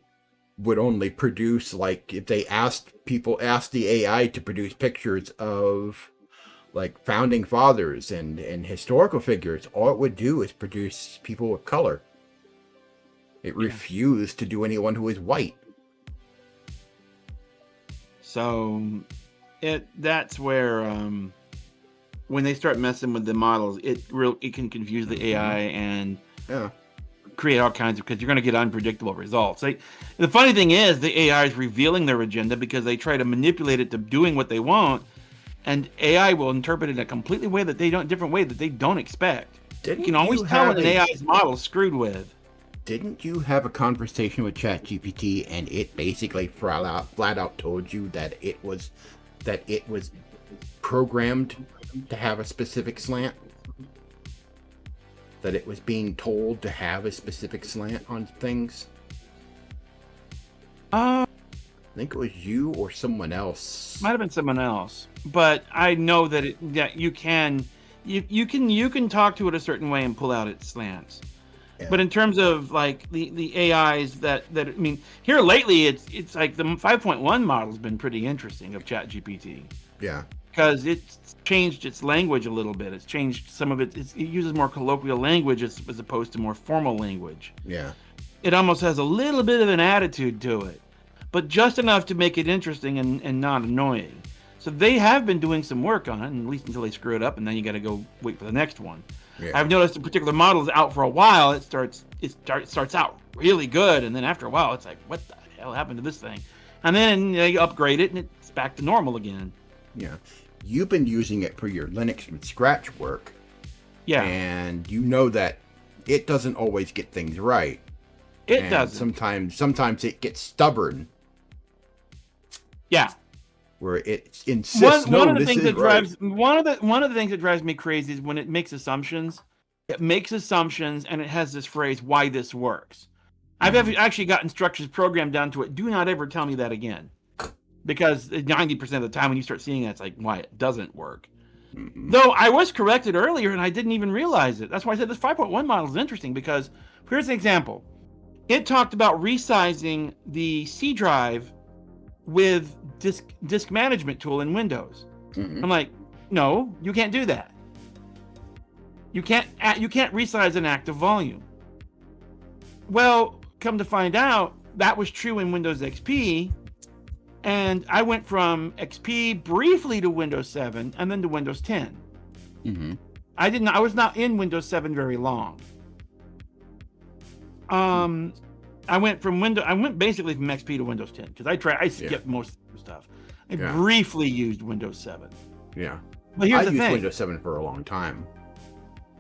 A: would only produce, like, if they asked the AI to produce pictures of, like, founding fathers and historical figures, all it would do is produce people of color. It refused to do anyone who is white.
B: So that's where when they start messing with the models, it can confuse the AI and create all kinds of, because you're going to get unpredictable results. The funny thing is the AI is revealing their agenda because they try to manipulate it to doing what they want, and AI will interpret it in a completely different way that they don't expect. You can always tell when an AI's model is screwed with.
A: Didn't you have a conversation with ChatGPT and it basically flat out told you that it was programmed to have a specific slant? That it was being told to have a specific slant on things? I think it was you or someone else.
B: Might have been someone else, but I know that you can talk to it a certain way and pull out its slants. Yeah. But in terms of like the AIs that I mean, here lately it's like the 5.1 model's been pretty interesting of ChatGPT.
A: Yeah.
B: Because it's changed its language a little bit. It's changed some of it. It uses more colloquial language as opposed to more formal language.
A: Yeah.
B: It almost has a little bit of an attitude to it, but just enough to make it interesting and not annoying. So they have been doing some work on it, at least until they screw it up, and then you got to go wait for the next one. Yeah. I've noticed a particular model is out for a while. It starts out really good, and then after a while, it's like, what the hell happened to this thing? And then you upgrade it, and it's back to normal again.
A: Yeah. You've been using it for your Linux from scratch work.
B: Yeah.
A: And you know that it doesn't always get things right.
B: It doesn't.
A: Sometimes it gets stubborn.
B: Yeah.
A: Where it insists
B: one of the things that drives me crazy is when it makes assumptions. It makes assumptions and it has this phrase, why this works. I've actually got instructions programmed down to it. Do not ever tell me that again. Because 90% of the time when you start seeing that, it's like, why it doesn't work. Mm-hmm. Though I was corrected earlier and I didn't even realize it. That's why I said this 5.1 model is interesting, because here's an example. It talked about resizing the C drive with disk management tool in Windows. Mm-hmm. I'm like, no, you can't do that. You can't resize an active volume. Well, come to find out, that was true in Windows XP. And I went from XP briefly to Windows 7 and then to Windows 10. Mm-hmm. I was not in Windows 7 very long. I went basically from XP to Windows 10 because I skipped most of the stuff. I briefly used Windows 7.
A: Yeah.
B: But here's the thing.
A: I used Windows 7 for a long time.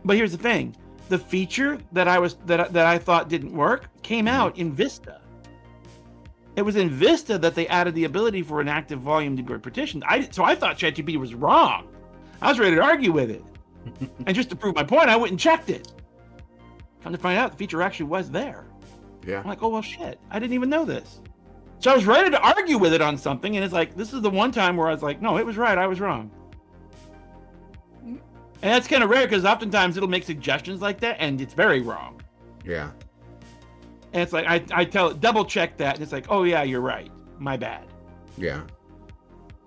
B: But here's the thing. The feature that I thought didn't work came out in Vista. It was in Vista that they added the ability for an active volume to be partitioned. So I thought ChatGPT was wrong. I was ready to argue with it. And just to prove my point, I went and checked it. Come to find out, the feature actually was there.
A: Yeah.
B: I'm like, oh, well, shit. I didn't even know this. So I was ready to argue with it on something, and it's like, this is the one time where I was like, no, it was right. I was wrong. And that's kind of rare because oftentimes it'll make suggestions like that, and it's very wrong.
A: Yeah.
B: And it's like, I tell it, double check that. And it's like, oh, yeah, you're right. My bad.
A: Yeah.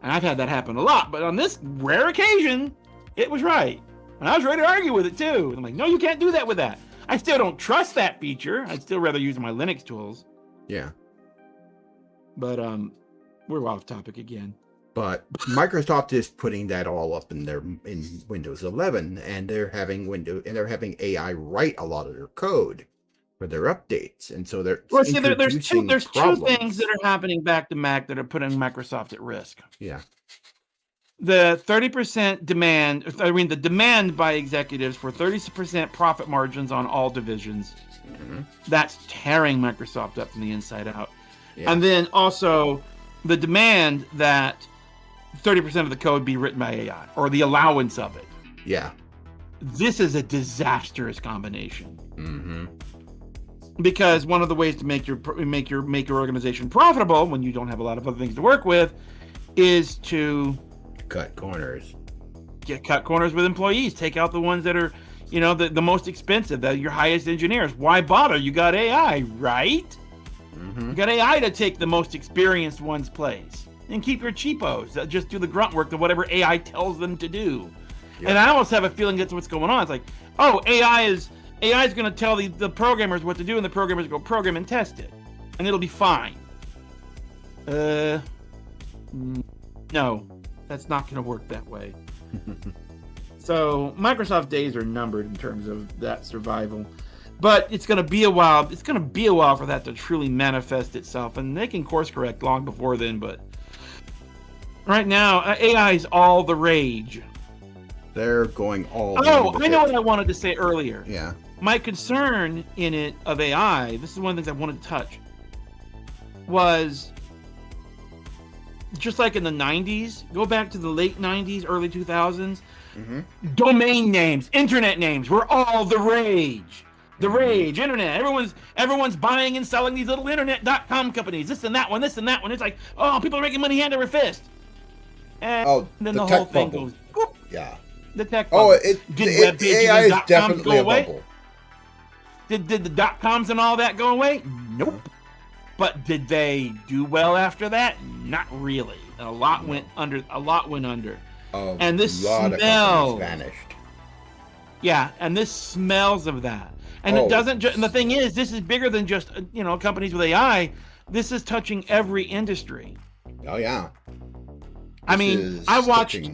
B: And I've had that happen a lot. But on this rare occasion, it was right. And I was ready to argue with it, too. And I'm like, no, you can't do that with that. I still don't trust that feature. I'd still rather use my Linux tools.
A: Yeah.
B: But we're off topic again.
A: But Microsoft is putting that all up in Windows 11, and they're having AI write a lot of their code for their updates, and so they're
B: there's two
A: problems.
B: things that are happening back to back that are putting Microsoft at risk.
A: Yeah.
B: The 30% demand, the demand by executives for 30% profit margins on all divisions. Mm-hmm. That's tearing Microsoft up from the inside out. Yeah. And then also the demand that 30% of the code be written by AI, or the allowance of it.
A: Yeah.
B: This is a disastrous combination.
A: Mm-hmm.
B: Because one of the ways to make your organization profitable when you don't have a lot of other things to work with is to
A: cut corners.
B: Cut corners with employees. Take out the ones that are, the most expensive, your highest engineers. Why bother? You got AI, right? Mm-hmm. You got AI to take the most experienced one's place. And keep your cheapos that just do the grunt work of whatever AI tells them to do. Yep. And I almost have a feeling that's what's going on. It's like, oh, AI is going to tell the programmers what to do, and the programmers go program and test it, and it'll be fine. No, that's not going to work that way. So Microsoft days are numbered in terms of that survival. But it's going to be a while. It's going to be a while for that to truly manifest itself, and they can course correct long before then. But right now, AI is all the rage.
A: They're going all.
B: Oh, I know what I wanted to say earlier.
A: Yeah.
B: My concern in it of AI, this is one of the things I wanted to touch, was just like in the 90s, go back to the late 90s, early 2000s, mm-hmm. Domain names, internet names were all the rage. The rage, internet. Everyone's buying and selling these little internet.com companies. This and that one. It's like, oh, people are making money hand over fist. And then the whole thing goes, whoop.
A: Yeah.
B: The tech bubble.
A: The AI is definitely a bubble.
B: Did the .coms and all that go away? Nope. But did they do well after that? Not really. A lot went under. And this smell
A: vanished.
B: Yeah, and this smells of that. And it doesn't. And the thing is, this is bigger than just companies with AI. This is touching every industry.
A: Oh yeah.
B: I mean, I watched.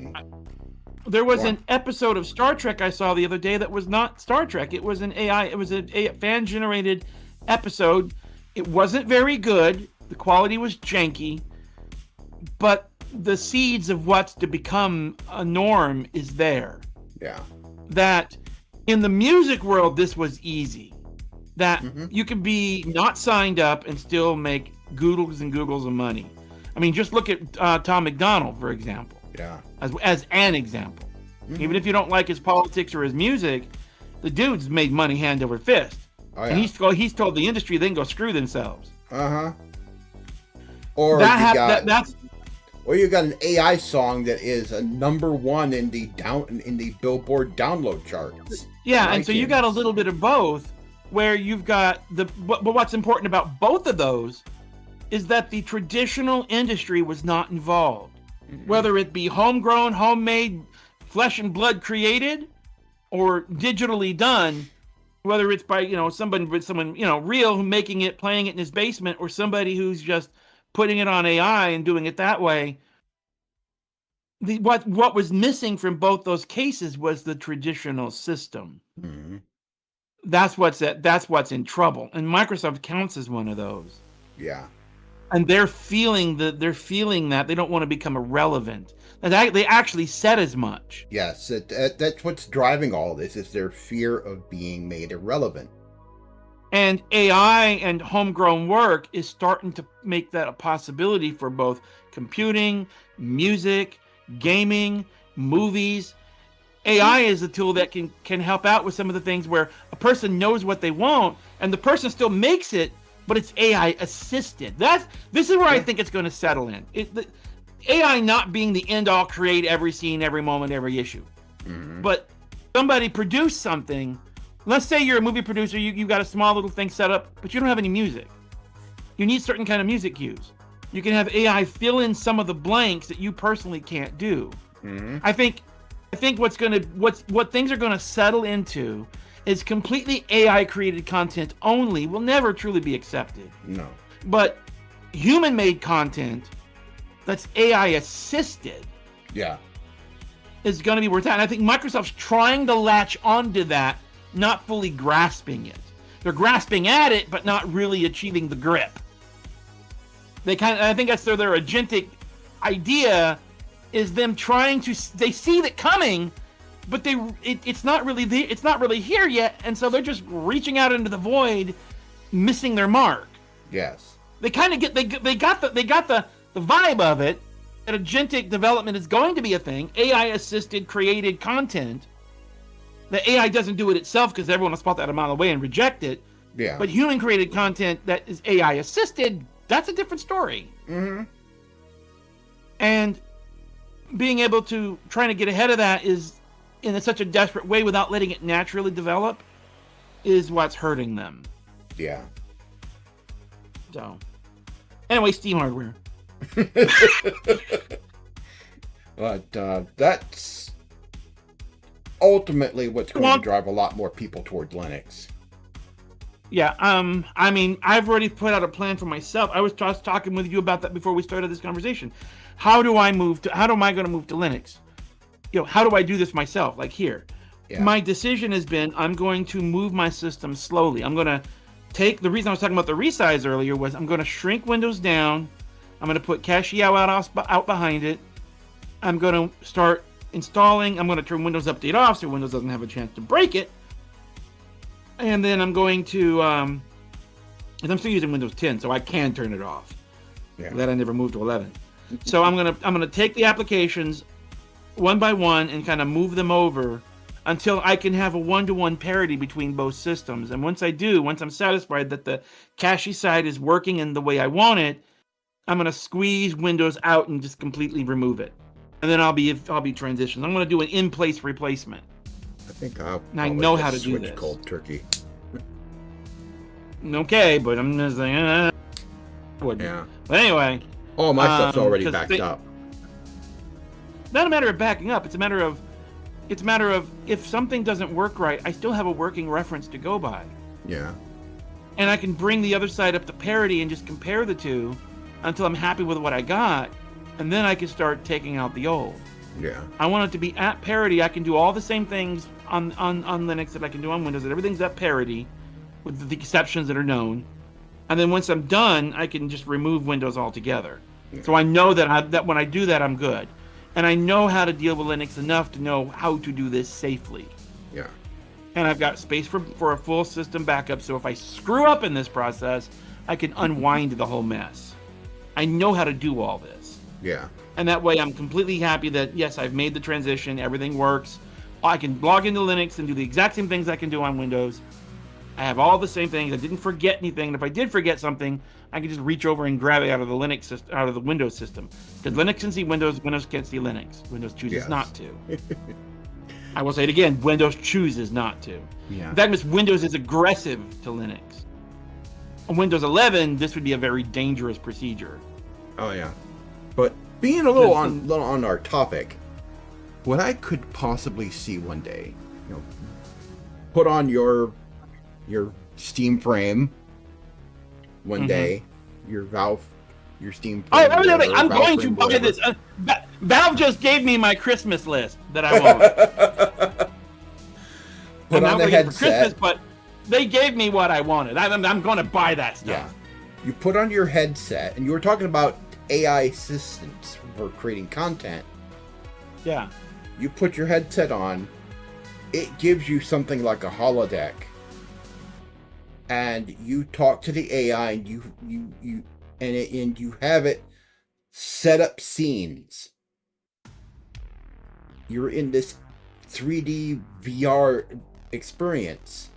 B: There was an episode of Star Trek I saw the other day that was not Star Trek. It was an AI. It was a fan-generated episode. It wasn't very good. The quality was janky, but the seeds of what's to become a norm is there.
A: Yeah.
B: That in the music world, this was easy. That you could be not signed up and still make Googles and Googles of money. I mean, just look at Tom McDonald, for example.
A: Yeah.
B: As an example. Mm-hmm. Even if you don't like his politics or his music, the dude's made money hand over fist. Oh, yeah. And he's told the industry they can go screw themselves.
A: Uh-huh. Or you got an AI song that is a #1 in the Billboard download charts.
B: Yeah, and so you got a little bit of both, where you've got but what's important about both of those is that the traditional industry was not involved. Mm-hmm. Whether it be homegrown, homemade, flesh and blood created, or digitally done, whether it's by someone real who making it, playing it in his basement, or somebody who's just putting it on AI and doing it that way. What was missing from both those cases was the traditional system. Mm-hmm. That's what's in trouble, and Microsoft counts as one of those.
A: Yeah.
B: And they're feeling that they don't want to become irrelevant. They actually said as much.
A: Yes, that's what's driving all this, is their fear of being made irrelevant.
B: And AI and homegrown work is starting to make that a possibility for both computing, music, gaming, movies. AI is a tool that can help out with some of the things where a person knows what they want and the person still makes it, but it's AI assisted. This is where I think it's going to settle in. AI not being the end all, create every scene, every moment, every issue. Mm-hmm. But somebody produced something. Let's say you're a movie producer, you got a small little thing set up, but you don't have any music. You need certain kind of music cues. You can have AI fill in some of the blanks that you personally can't do. Mm-hmm. I think what things are going to settle into is completely AI created content only will never truly be accepted.
A: No.
B: But human made content that's AI assisted
A: Yeah.
B: is going to be worth that. And I think Microsoft's trying to latch onto that, not fully grasping it. They're grasping at it, but not really achieving the grip. I think that's their agentic idea, is them trying to, they see it coming, but it's not really here yet, and so they're just reaching out into the void, missing their mark.
A: Yes.
B: They kind of got the vibe of it, that agentic development is going to be a thing, AI assisted created content. The AI doesn't do it itself because everyone will spot that a mile away and reject it.
A: Yeah.
B: But human created content that is AI assisted, that's a different story.
A: Mm-hmm.
B: And being able to trying to get ahead of that is in such a desperate way without letting it naturally develop is what's hurting them.
A: Yeah.
B: So anyway, Steam hardware.
A: But that's ultimately what's going to drive a lot more people toward Linux.
B: Yeah, I mean, I've already put out a plan for myself. I was just talking with you about that before we started this conversation. How am I going to move to Linux? How do I do this myself? Like here. Yeah. My decision has been I'm going to move my system slowly. I'm going to the reason I was talking about the resize earlier was I'm going to shrink Windows down. I'm going to put Cache out behind it. I'm going to start installing. I'm going to turn Windows Update off so Windows doesn't have a chance to break it. And then I'm going to, and I'm still using Windows 10, so I can turn it off. Yeah. That I never moved to 11. So I'm gonna take the applications one by one and kind of move them over until I can have a one-to-one parity between both systems. And once I'm satisfied that the cache side is working in the way I want it, I'm gonna squeeze Windows out and just completely remove it. And then I'll be transitioned. I'm gonna do an in-place replacement.
A: I think
B: I know how to do this.
A: Cold turkey.
B: Okay, but I'm just saying. Yeah. But anyway.
A: All my stuff's already backed up.
B: Not a matter of backing up. It's a matter of if something doesn't work right, I still have a working reference to go by.
A: Yeah. And
B: I can bring the other side up to parity and just compare the two until I'm happy with what I got, and then I can start taking out the old.
A: Yeah.
B: I want it to be at parity. I can do all the same things on Linux that I can do on Windows, and everything's at parity with the exceptions that are known. And then once I'm done, I can just remove Windows altogether. Yeah. So I know that when I do that, I'm good. And I know how to deal with Linux enough to know how to do this safely.
A: Yeah.
B: And I've got space for a full system backup, so if I screw up in this process, I can unwind the whole mess. I know how to do all this.
A: Yeah.
B: And that way I'm completely happy that, yes, I've made the transition, everything works. I can log into Linux and do the exact same things I can do on Windows. I have all the same things. I didn't forget anything. And if I did forget something, I can just reach over and grab it out of the Linux system, out of the Windows system. Because Linux can see Windows, Windows can't see Linux. Windows chooses not to. I will say it again, Windows chooses not to.
A: Yeah.
B: In fact, Windows is aggressive to Linux. On Windows 11, this would be a very dangerous procedure.
A: Oh, yeah. But being a little on our topic, what I could possibly see one day, put on your Steam frame one day, your Steam frame.
B: I'm going to buy this. Valve just gave me my Christmas list that I want.
A: Put on the headset.
B: For Christmas, but they gave me what I wanted. I'm going to buy that stuff.
A: Yeah. You put on your headset, and you were talking about AI assistants for creating content.
B: Yeah.
A: You put your headset on, it gives you something like a holodeck, and you talk to the AI, and you have it set up scenes. You're in this 3D VR experience.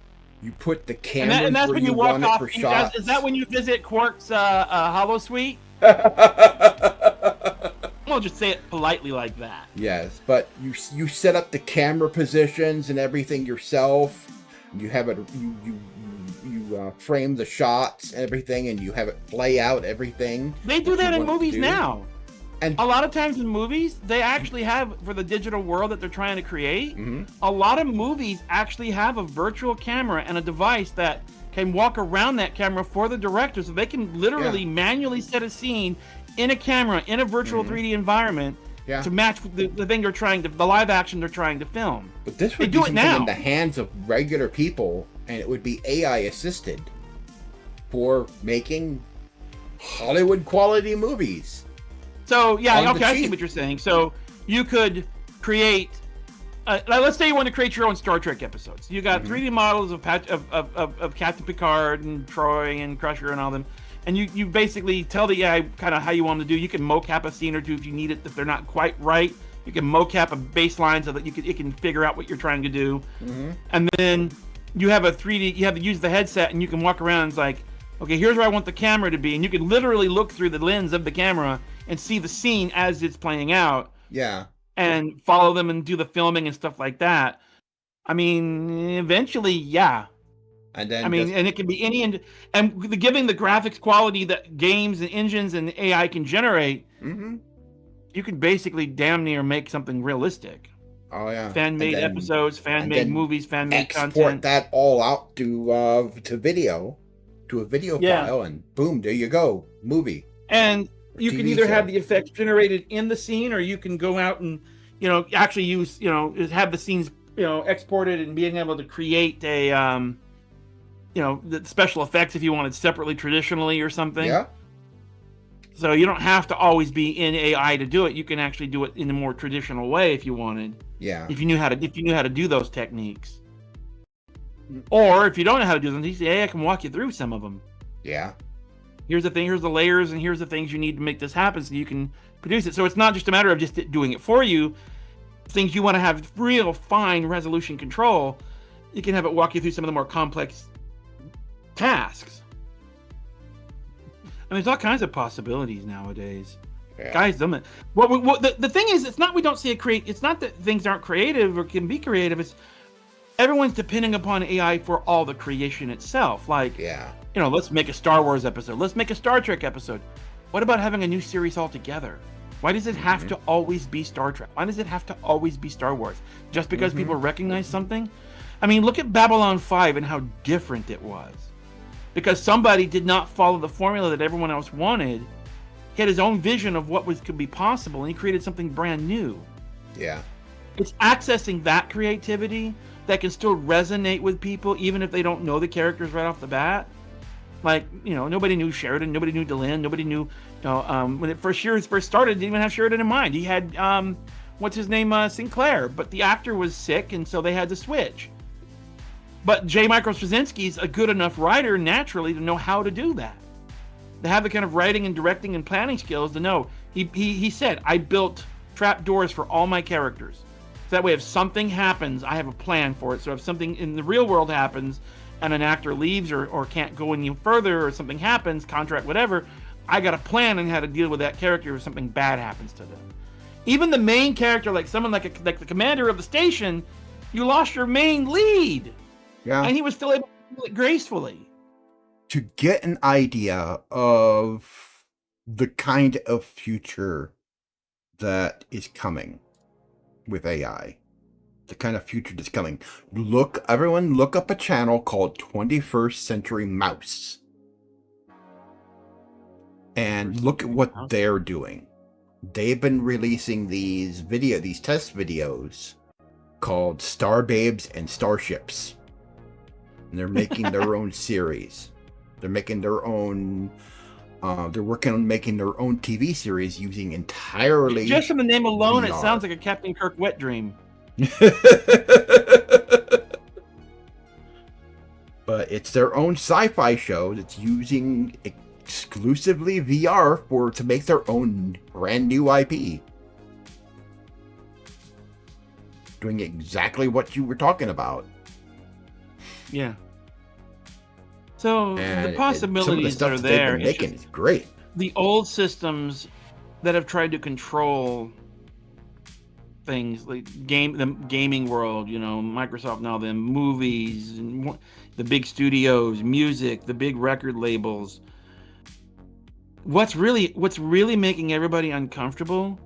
A: You put the camera
B: and that's
A: where
B: when
A: you
B: walk
A: want
B: off.
A: it for shots.
B: Is that when you visit Quark's Hollow Suite? I'll just say it politely like that.
A: Yes, but you set up the camera positions and everything yourself. You have it. You frame the shots and everything, and you have it play out everything.
B: They do that in movies now.
A: And
B: a lot of times in movies, they actually have, for the digital world that they're trying to create,
A: mm-hmm.
B: a lot of movies actually have a virtual camera and a device that can walk around that camera for the director, so they can literally manually set a scene in a camera in a virtual 3D environment to match the thing they're trying to, the live action they're trying to film.
A: But this
B: They
A: would
B: do
A: be
B: it
A: something
B: now.
A: in the hands of regular people, and it would be AI assisted for making Hollywood quality movies.
B: So yeah,
A: On the
B: okay, I see
A: cheap.
B: what you're saying. So you could create, let's say you want to create your own Star Trek episodes. You got 3D models of Captain Picard and Troy and Crusher and all them, and you basically tell the AI kind of how you want them to do. You can mocap a scene or two if you need it. If they're not quite right, you can mocap a baseline so that it can figure out what you're trying to do. And then you have a 3D. You have to use the headset, and you can walk around and it's like, okay, here's where I want the camera to be, and you can literally look through the lens of the camera and see the scene as it's playing out.
A: Yeah.
B: And follow them and do the filming and stuff like that. I mean, eventually, yeah.
A: And then
B: and it can be any, and giving the graphics quality that games and engines and AI can generate, you can basically damn near make something realistic.
A: Oh yeah.
B: Fan-made episodes, fan-made movies, fan-made content.
A: Export that all out to video, to a video file, and boom, there you go, movie.
B: And you can either have the effects generated in the scene, or you can go out and, actually use, have the scenes, exported and being able to create a, the special effects if you wanted separately traditionally or something.
A: Yeah.
B: So you don't have to always be in AI to do it. You can actually do it in a more traditional way if you wanted.
A: Yeah.
B: If you knew how to do those techniques. Or if you don't know how to do them, you say, hey, I can walk you through some of them.
A: Yeah.
B: Here's the thing, here's the layers, and here's the things you need to make this happen so you can produce it. So it's not just a matter of just doing it for you. Things you want to have real fine resolution control, you can have it walk you through some of the more complex tasks. And there's all kinds of possibilities nowadays.
A: Yeah.
B: Guys, the thing is, it's not we don't see it create. It's not that things aren't creative or can be creative. It's everyone's depending upon AI for all the creation itself. Like, let's make a Star Wars episode. Let's make a Star Trek episode. What about having a new series altogether? Why does it have to always be Star Trek? Why does it have to always be Star Wars? Just because people recognize something? I mean, look at Babylon 5 and how different it was. Because somebody did not follow the formula that everyone else wanted. He had his own vision of what could be possible, and he created something brand new.
A: Yeah.
B: It's accessing that creativity that can still resonate with people, even if they don't know the characters right off the bat. Like, nobody knew Sheridan, nobody knew Delenn, nobody knew, when it first started, didn't even have Sheridan in mind. He had, Sinclair, but the actor was sick, and so they had to switch. But J. Michael Straczynski's a good enough writer, naturally, to know how to do that. To have the kind of writing and directing and planning skills to know. He said, I built trap doors for all my characters. So that way, if something happens, I have a plan for it. So if something in the real world happens, and an actor leaves or can't go any further, or something happens, contract, whatever, I got a plan on how to deal with that character if something bad happens to them. Even the main character, like someone like the commander of the station, you lost your main lead.
A: Yeah.
B: And he was still able to do it gracefully.
A: To get an idea of the kind of future that is coming with AI, the kind of future that's coming, everyone look up a channel called 21st Century Mouse. And look at what they're doing. They've been releasing these test videos called Star Babes and Starships. And they're making their own series. They're making their own. They're working on making their own TV series using entirely.
B: Just from the name alone,
A: VR.
B: It sounds like a Captain Kirk wet dream.
A: But it's their own sci-fi show that's using exclusively VR to make their own brand new IP. Doing exactly what you were talking about.
B: Yeah. So
A: And
B: the possibilities
A: some of the stuff
B: are there.
A: They've been making is great.
B: The old systems that have tried to control things like the gaming world, Microsoft now, the movies, and the big studios, music, the big record labels. what's really making everybody uncomfortable,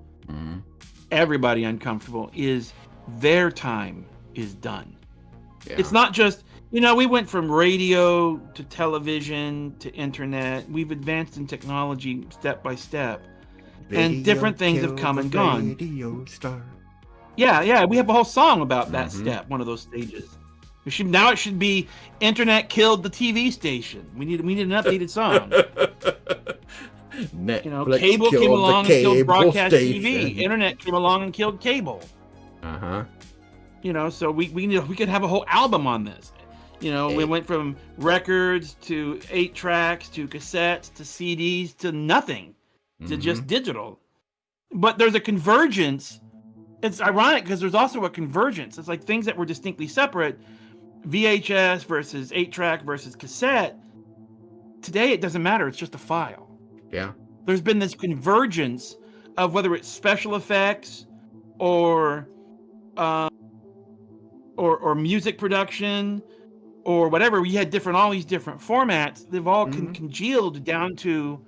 B: is their time is done.
A: Yeah.
B: It's not just, we went from radio to television to internet. We've advanced in technology step by step. And different things have come and gone.
A: Radio star.
B: Yeah, we have a whole song about that step, one of those stages. Now it should be internet killed the TV station. We need an updated song. Cable came along and killed broadcast station. TV. Internet came along and killed cable. So we could have a whole album on this. We went from records to 8 tracks to cassettes to CDs to nothing, to just digital. But there's a convergence. It's ironic because there's also a convergence. It's like things that were distinctly separate, VHS versus 8-track versus cassette. Today it doesn't matter. It's just a file.
A: Yeah.
B: There's been this convergence of whether it's special effects or music production or whatever. We had all these different formats. They've all congealed down to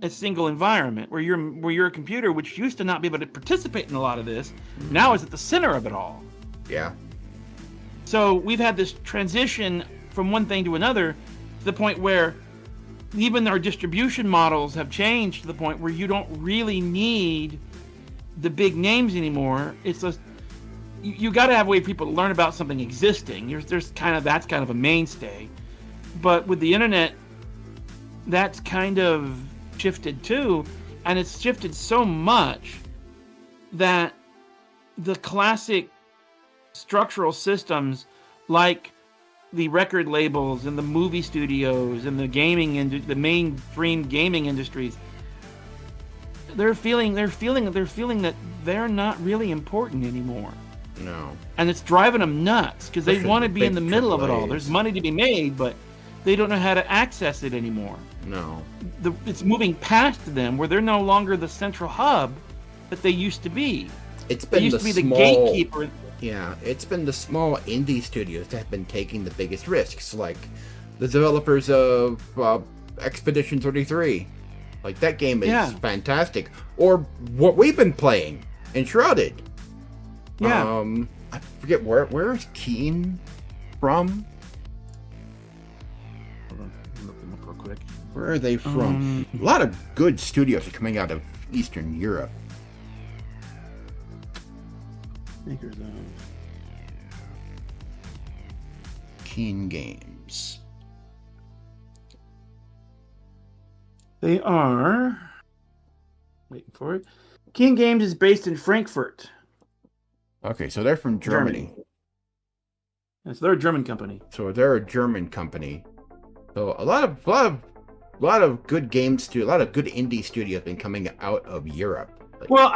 B: a single environment where you're a computer, which used to not be able to participate in a lot of this, now is at the center of it all.
A: Yeah.
B: So we've had this transition from one thing to another to the point where even our distribution models have changed to the point where you don't really need the big names anymore. It's just you got to have a way for people to learn about something existing. That's kind of a mainstay, but with the internet, that's kind of shifted too, and it's shifted so much that the classic structural systems like the record labels and the movie studios and the the mainstream gaming industries, they're feeling that they're not really important anymore.
A: No.
B: And it's driving them nuts because they want to be in the middle of it all. There's money to be made, but they don't know how to access it anymore.
A: No.
B: It's moving past them where they're no longer the central hub that they used to be.
A: They used to be
B: the gatekeeper.
A: Yeah, it's been the small indie studios that have been taking the biggest risks, like the developers of Expedition 33. Like, that game is fantastic. Or what we've been playing, Enshrouded.
B: Yeah.
A: I forget where's Keen from?
B: Hold on, look them up real quick.
A: Where are they from? A lot of good studios are coming out of Eastern Europe.
B: Makers of
A: Keen Games.
B: They are waiting for it. Keen Games is based in Frankfurt.
A: Okay, so they're from Germany.
B: Yes, they're a German company.
A: So they're a German company. So a lot of good games a lot of good indie studios have been coming out of Europe.
B: Well,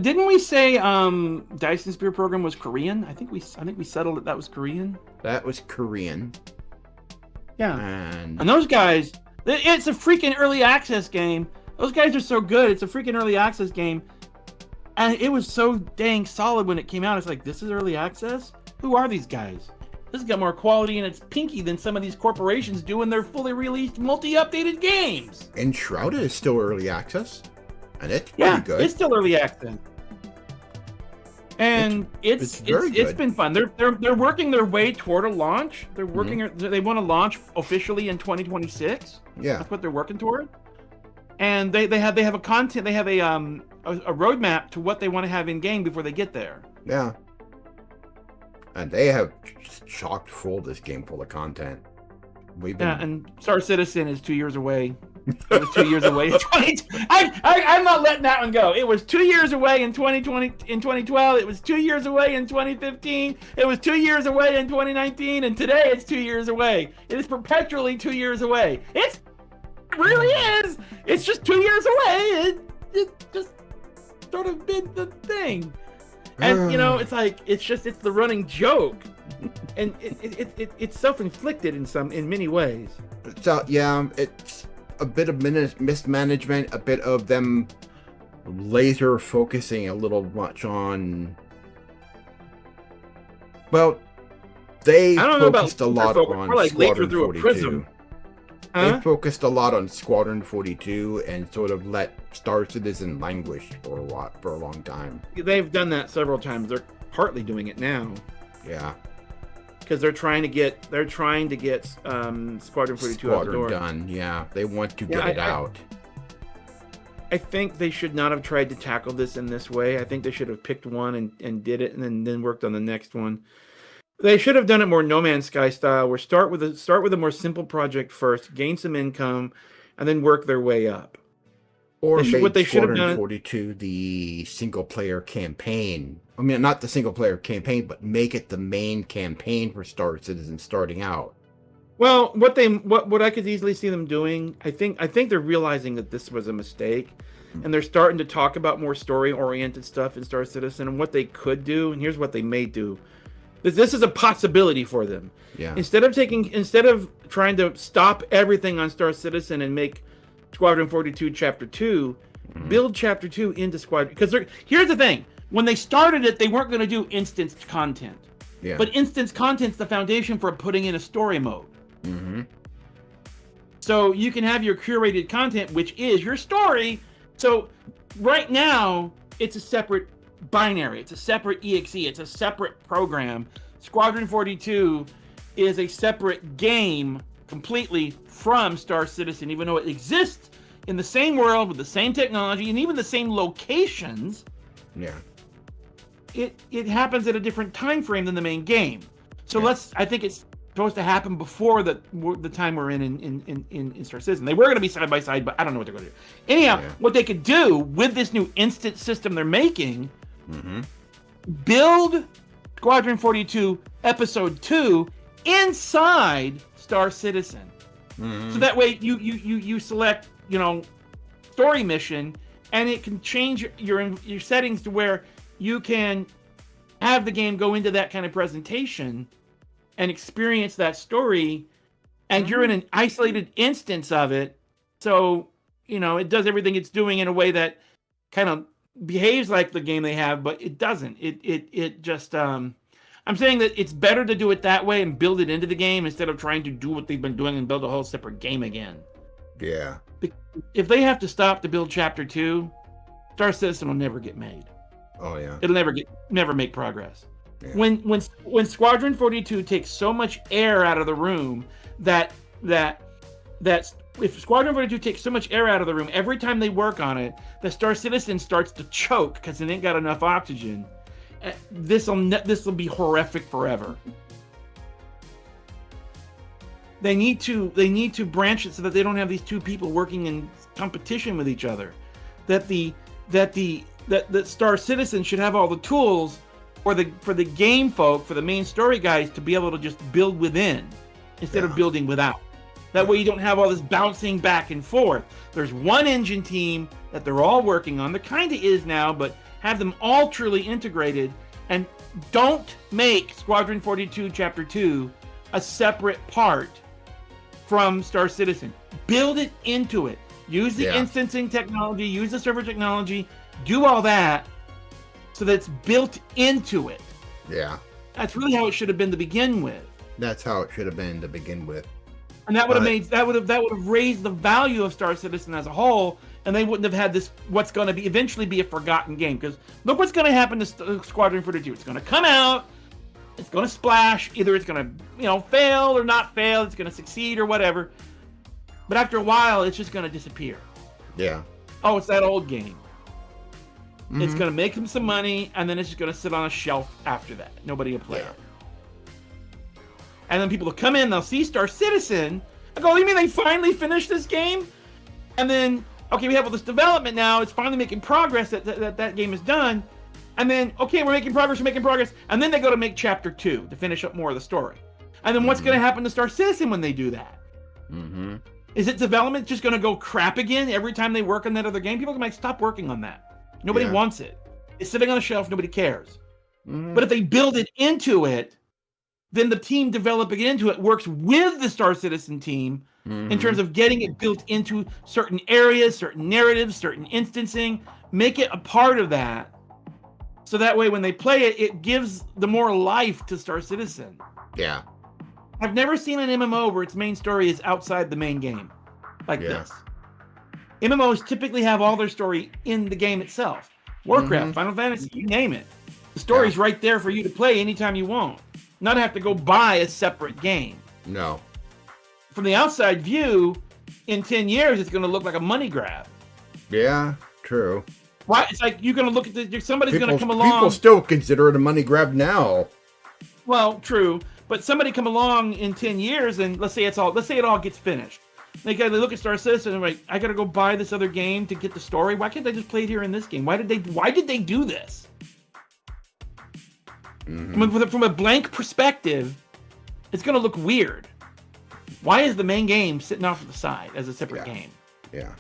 B: didn't we say Dyson Sphere Program was Korean? I think we settled that was Korean.
A: That was Korean.
B: Yeah.
A: And
B: those guys, it's a freaking early access game. Those guys are so good. It's a freaking early access game. And it was so dang solid when it came out. It's like, this is early access? Who are these guys? This has got more quality and it's pinky than some of these corporations doing their fully released, multi-updated games.
A: Enshrouded is still early access. And it's pretty good.
B: It's still early access. And it's been fun. They're working their way toward a launch. They're working. They want to launch officially in 2026.
A: Yeah,
B: that's what they're working toward. And they have a roadmap to what they want to have in game before they get there.
A: Yeah. And they have chocked full this game full of content.
B: And Star Citizen is 2 years away. It was 2 years away. I'm not letting that one go. It was 2 years away in 2020, in 2012. It was 2 years away in 2015. It was 2 years away in 2019, and today it's 2 years away. It is perpetually 2 years away. It really is. It's just 2 years away. It just sort of been the thing. And it's like it's the running joke, and it's self-inflicted in many ways.
A: So it's a bit of mismanagement, a bit of them laser focusing a little much on. Well, they focused a lot on
B: like laser
A: Squadron
B: through
A: 42.
B: a prism.
A: They
B: Huh?
A: focused a lot on Squadron 42 and sort of let Star Citizen languish for a long time.
B: They've done that several times. They're partly doing it now
A: Yeah.
B: because they're trying to get Squadron 42 out the door.
A: Done. Yeah, they want to
B: Yeah,
A: get it out.
B: I think they should not have tried to tackle this in this way. I think they should have picked one and did it, and then worked on the next one. They should have done it more No Man's Sky style, where start with a more simple project first, gain some income, and then work their way up.
A: Or
B: what they should have
A: Squadron
B: done
A: 42 the single player campaign. I mean, not the single player campaign, but make it the main campaign for Star Citizen starting out.
B: Well, what I could easily see them doing, I think they're realizing that this was a mistake, and they're starting to talk about more story-oriented stuff in Star Citizen and what they could do. And here's what they may do. This is a possibility for them.
A: Yeah.
B: Instead of trying to stop everything on Star Citizen and make Squadron 42 Chapter 2, build Chapter 2 into Squadron. Because here's the thing: when they started it, they weren't going to do instanced content.
A: Yeah.
B: But instanced content's the foundation for putting in a story mode.
A: Mm-hmm.
B: So you can have your curated content, which is your story. So right now, it's a separate binary. It's a separate exe. It's a separate program. Squadron 42 is a separate game completely from Star Citizen, even though it exists in the same world with the same technology and even the same locations.
A: Yeah.
B: It happens at a different time frame than the main game. So I think it's supposed to happen before the time we're in Star Citizen. They were going to be side by side, but I don't know what they're going to do. Anyhow, what they could do with this new instant system they're making, build Squadron 42 Episode 2 inside Star Citizen. So that way you select, story mission, and it can change your settings to where you can have the game go into that kind of presentation and experience that story, and you're in an isolated instance of it. So, it does everything it's doing in a way that kind of behaves like the game they have, but it doesn't. It just, I'm saying that it's better to do it that way and build it into the game instead of trying to do what they've been doing and build a whole separate game again.
A: Yeah.
B: If they have to stop to build Chapter 2, Star Citizen will never get made.
A: Oh yeah.
B: It'll never make progress.
A: Yeah.
B: When Squadron 42 takes so much air out of the room that if Squadron 42 takes so much air out of the room every time they work on it, the Star Citizen starts to choke because it ain't got enough oxygen. This will be horrific forever. They need to branch it so that they don't have these two people working in competition with each other. That Star Citizen should have all the tools for the game folk, for the main story guys, to be able to just build within instead of building without. That way you don't have all this bouncing back and forth. There's one engine team that they're all working on. There kind of is now, but have them all truly integrated, and don't make Squadron 42 Chapter 2 a separate part from Star Citizen. Build it into it. Use the instancing technology, use the server technology, do all that so that it's built into it.
A: Yeah.
B: That's really how it should have been to begin with.
A: That's how it should have been to begin with.
B: And that would have raised the value of Star Citizen as a whole, and they wouldn't have had this what's going to eventually be a forgotten game. Because look what's going to happen to Squadron 42. It's going to come out, it's going to splash. Either it's going to fail or not fail. It's going to succeed or whatever. But after a while, it's just going to disappear.
A: Yeah.
B: Oh, it's that old game. It's going to make them some money, and then it's just going to sit on a shelf after that. Nobody will play it. And then people will come in, they'll see Star Citizen, and go, you mean they finally finished this game? And then, okay, we have all this development now, it's finally making progress, that game is done. And then, okay, we're making progress, and then they go to make Chapter 2 to finish up more of the story. And then what's going to happen to Star Citizen when they do that? Is it development just going to go crap again every time they work on that other game? People might stop working on that. Nobody wants it. It's sitting on a shelf, nobody cares. But if they build it into it, then the team developing into it works with the Star Citizen team in terms of getting it built into certain areas, certain narratives, certain instancing. Make it a part of that. So that way when they play it, it gives the more life to Star Citizen.
A: Yeah.
B: I've never seen an MMO where its main story is outside the main game, like this. MMOs typically have all their story in the game itself. Warcraft, Final Fantasy, you name it. The story's right there for you to play anytime you want. Not have to go buy a separate game.
A: No.
B: From the outside view, in 10 years, it's going to look like a money grab.
A: Yeah, true.
B: Why? It's like you're going to look at the. Somebody's going to come along.
A: People still consider it a money grab now.
B: Well, true, but somebody come along in 10 years, and let's say it all gets finished. They look at Star Citizen and like, I got to go buy this other game to get the story. Why can't I just play it here in this game? Why did they do this? From a blank perspective, it's going to look weird. Why is the main game sitting off to the side as a separate game?
A: Yeah.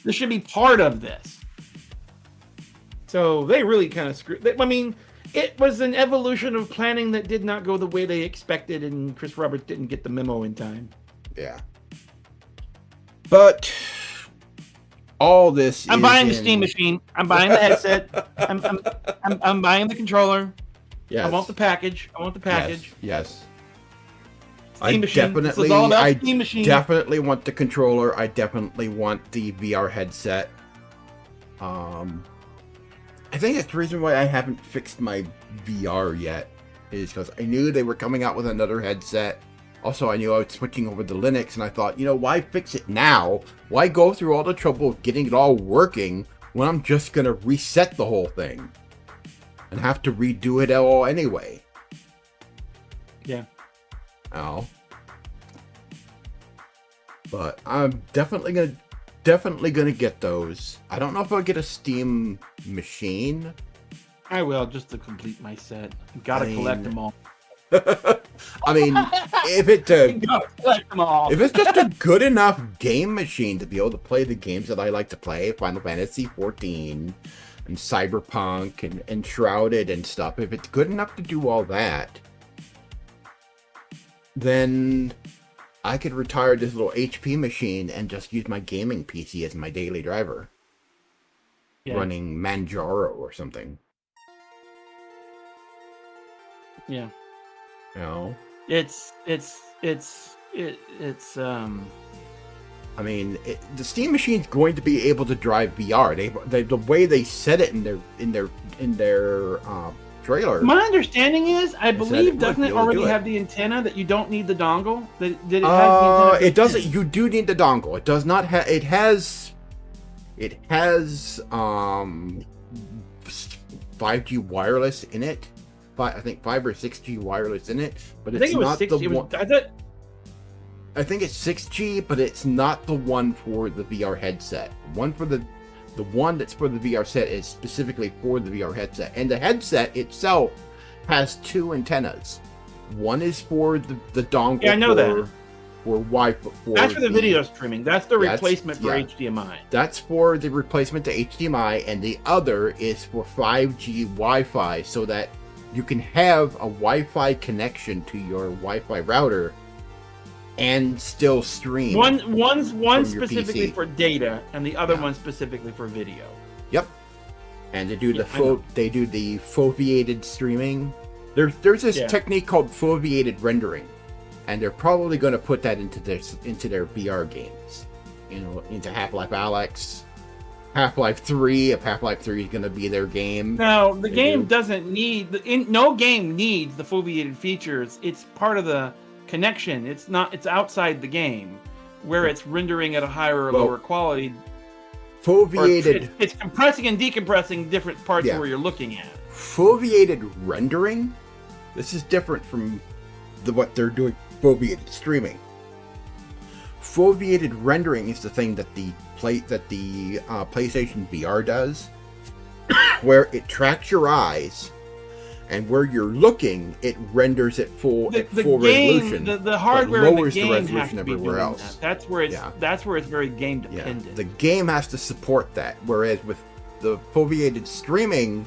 B: This should be part of this. So they really kind of screwed. I mean, it was an evolution of planning that did not go the way they expected, and Chris Roberts didn't get the memo in time.
A: Yeah. But all this.
B: I'm buying the Steam machine. I'm buying the headset. I'm buying the controller.
A: Yes.
B: I want the package.
A: Yes.
B: Steam machine.
A: Definitely,
B: this is all about Steam machine.
A: Definitely want the controller. I definitely want the VR headset. I think that's the reason why I haven't fixed my VR yet, is because I knew they were coming out with another headset. Also, I knew I was switching over to Linux, and I thought, why fix it now? Why go through all the trouble of getting it all working when I'm just going to reset the whole thing and have to redo it all anyway?
B: Yeah.
A: Oh. But I'm definitely gonna get those. I don't know if I'll get a Steam machine.
B: I will, just to complete my set. Gotta collect them all.
A: I mean, if it's just a good enough game machine to be able to play the games that I like to play, Final Fantasy 14 and Cyberpunk and Enshrouded and stuff, if it's good enough to do all that, then I could retire this little HP machine and just use my gaming PC as my daily driver. Yeah. Running Manjaro or something.
B: Yeah.
A: It's I mean, the Steam machine's going to be able to drive VR. The way they said it in their trailer.
B: My understanding is, I believe, doesn't it already have the antenna that you don't need the dongle? Did it have the antenna?
A: It doesn't. You do need the dongle. It does not have. It has 5G wireless in it. I think 5 or 6G wireless in it, but it's not the one. I think it's 6G, but it's not the one for the VR headset. The one that's for the VR set is specifically for the VR headset. And the headset itself has 2 antennas. One is for the dongle.
B: Yeah, I know that.
A: For Wi-Fi.
B: That's for the video streaming. That's the replacement for HDMI.
A: That's for the replacement to HDMI, and the other is for 5G Wi-Fi, so that you can have a Wi-Fi connection to your Wi-Fi router and still stream. One
B: specifically for data, and the other one specifically for video.
A: Yep. And they do the foveated streaming. There's this technique called foveated rendering, and they're probably going to put that into their VR games. Into Half-Life Alyx, Half-Life 3. If Half-Life 3 is going to be their game.
B: No, the game doesn't need no game needs the foveated features. It's part of the connection. It's outside the game where it's rendering at a higher or lower quality.
A: Foveated.
B: It's compressing and decompressing different parts where you're looking at.
A: Foveated rendering. This is different from what they're doing. Foveated streaming. Foveated rendering is the thing that the PlayStation VR does, where it tracks your eyes, and where you're looking, it renders it full resolution.
B: The hardware
A: lowers
B: in the game
A: the resolution everywhere else.
B: That's where it's very game dependent.
A: Yeah. The game has to support that. Whereas with the foveated streaming,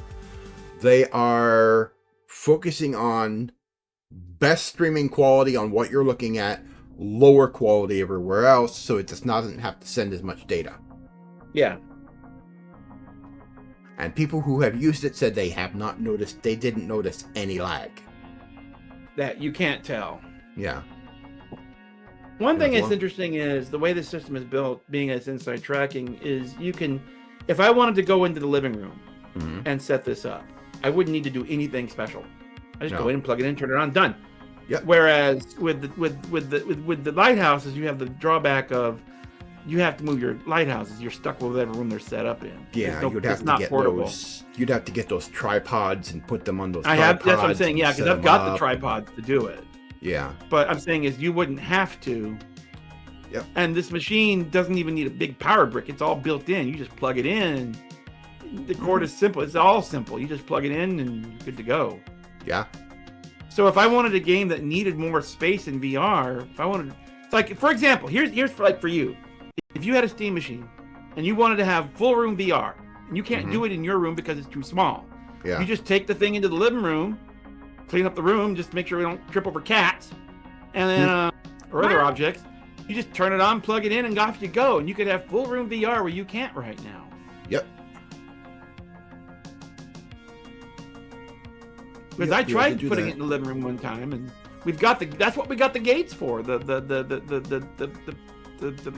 A: they are focusing on best streaming quality on what you're looking at, lower quality everywhere else, so it doesn't have to send as much data.
B: Yeah.
A: And people who have used it said they didn't notice any lag.
B: That you can't tell.
A: Yeah.
B: One thing
A: As
B: that's
A: well.
B: interesting is the way the system is built, being as inside tracking, is you can, if I wanted to go into the living room
A: Mhm.
B: and set this up, I wouldn't need to do anything special. I just
A: No.
B: go in, plug it in, turn it on, done.
A: Yep.
B: Whereas with the lighthouses, you have the drawback of you have to move your lighthouses. You're stuck with whatever room they're set up in.
A: Yeah,
B: It's
A: you'd have
B: it's
A: to
B: not
A: get
B: portable.
A: those. You'd have to get those tripods and put them on those.
B: I have. That's what I'm saying. Yeah, because I've got the
A: the
B: tripods to do it.
A: Yeah.
B: But I'm saying is you wouldn't have to.
A: Yep.
B: And this machine doesn't even need a big power brick. It's all built in. You just plug it in. The cord is simple. It's all simple. You just plug it in and you're good to go.
A: Yeah.
B: So if I wanted a game that needed more space in VR, if I wanted, it's like, for example, here's for you. If you had a Steam machine and you wanted to have full room VR, and you can't do it in your room because it's too small,
A: Yeah.
B: you just take the thing into the living room, clean up the room, just make sure we don't trip over cats, and then or other objects. You just turn it on, plug it in, and off you go. And you could have full room VR where you can't right now.
A: Yep.
B: Because I tried putting it in the living room one time, and we've got that's what we got the gates for, the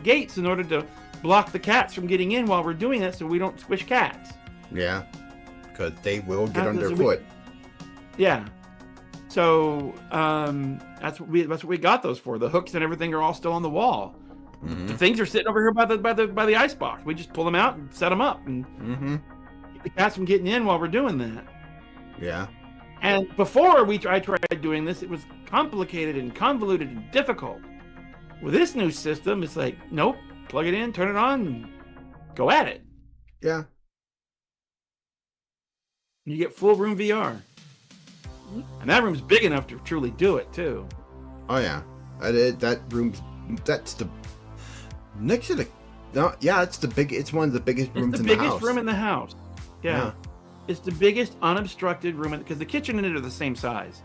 B: gates in order to block the cats from getting in while we're doing it, so we don't squish cats.
A: Yeah. Because they will get
B: Happens
A: underfoot.
B: Yeah. So that's what we got those for. The hooks and everything are all still on the wall. The things are sitting over here by the ice box. We just pull them out and set them up and keep the cats from getting in while we're doing that.
A: Yeah.
B: And before I tried doing this, it was complicated and convoluted and difficult. With this new system, it's like, nope, plug it in, turn it on, and go at it.
A: Yeah.
B: And you get full room VR. And that room's big enough to truly do it, too.
A: Oh yeah. That room's that's the next to the no, yeah, it's one of the biggest rooms in the house.
B: It's the biggest room in the house. Yeah. It's the biggest unobstructed room because the kitchen and it are the same size.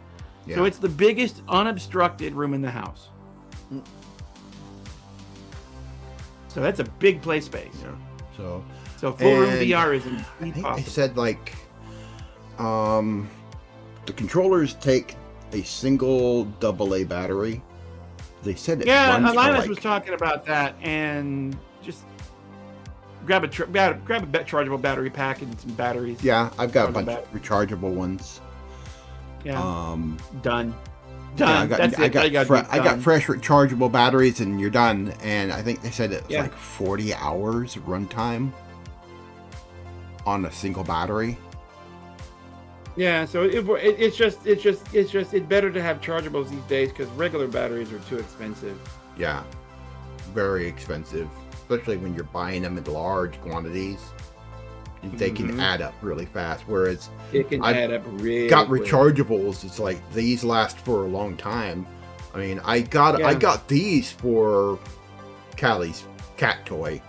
A: Yeah.
B: So it's the biggest unobstructed room in the house. So that's a big play space.
A: Yeah. So
B: full room VR is
A: I
B: indeed
A: think
B: possible.
A: they said like the controllers take a single AA battery. They said it runs for
B: Linus
A: like,
B: was talking about that, and just grab a chargeable battery pack and some batteries.
A: yeah, I've got a bunch of rechargeable ones.
B: Yeah.
A: Yeah,
B: Done.
A: I got
B: Done.
A: fresh rechargeable batteries, and you're done. And I think they said it's
B: Yeah.
A: like 40 hours runtime on a single battery.
B: Yeah, so it's better to have chargeables these days because regular batteries are too expensive.
A: Yeah, very expensive, especially when you're buying them in large quantities. They can add up really fast. Whereas
B: it can add up really
A: got
B: quick.
A: rechargeables. It's like these last for a long time. I mean, I got these for Callie's cat toy.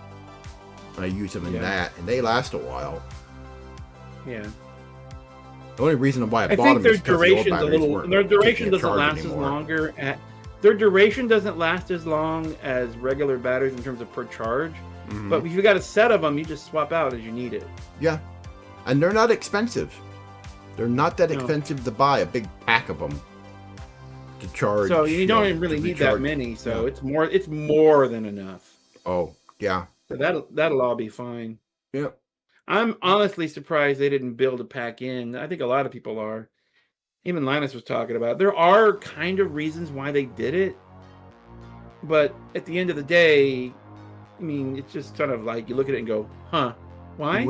A: I use them in that, and they last a while.
B: Yeah.
A: The only reason why I
B: I
A: bought
B: think
A: them
B: their
A: is because the old
B: duration's a
A: batteries
B: little.
A: weren't
B: Their duration
A: taking a
B: doesn't
A: charge
B: last
A: anymore.
B: as longer. Their duration doesn't last as long as regular batteries in terms of per charge. But if you got a set of them, you just swap out as you need it.
A: Yeah, and they're not expensive. They're not that expensive to buy a big pack of them to charge.
B: So you don't even really need that many. So it's more than enough.
A: Oh yeah.
B: So that'll all be fine.
A: Yeah.
B: I'm honestly surprised they didn't build a pack in. I think a lot of people are. Even Linus was talking about it. There are kind of reasons why they did it, but at the end of the day, I mean, it's just sort of like you look at it and go, "Huh? Why?"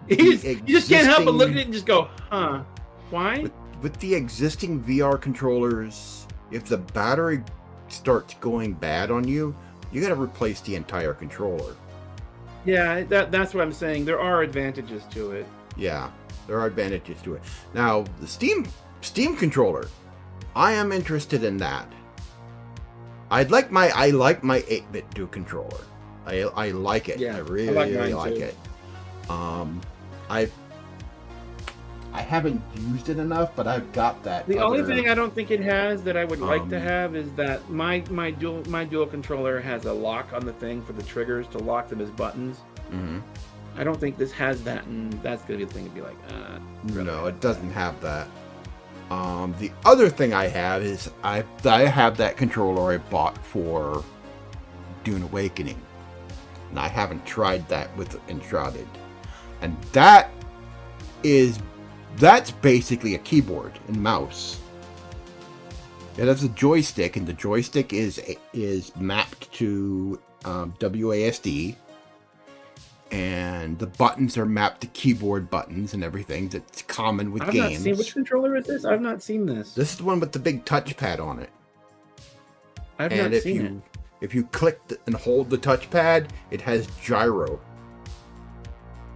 B: You just can't help but look at it and just go, "Huh? Why?"
A: With the existing VR controllers, if the battery starts going bad on you, you got to replace the entire controller.
B: Yeah, that's what I'm saying. There are advantages to it.
A: Yeah, there are advantages to it. Now, the Steam controller, I am interested in that. I like my 8-bit dual controller. I like it.
B: Yeah,
A: I really like
B: too.
A: it. I haven't used it enough, but I've got that.
B: The only thing I don't think it has that I would like to have is that my dual controller has a lock on the thing for the triggers to lock them as buttons. I don't think this has that, and that's gonna be the thing to be like,
A: no, it doesn't have that. The other thing I have is I have that controller I bought for Dune Awakening. And I haven't tried that with Enshrouded. And that's basically a keyboard and mouse. It has a joystick, and the joystick is mapped to WASD, and the buttons are mapped to keyboard buttons and everything that's common with games.
B: I've not seen, which controller is this? I've not seen this.
A: This is the one with the big touchpad on it.
B: I've not seen it.
A: If you click and hold the touchpad, it has gyro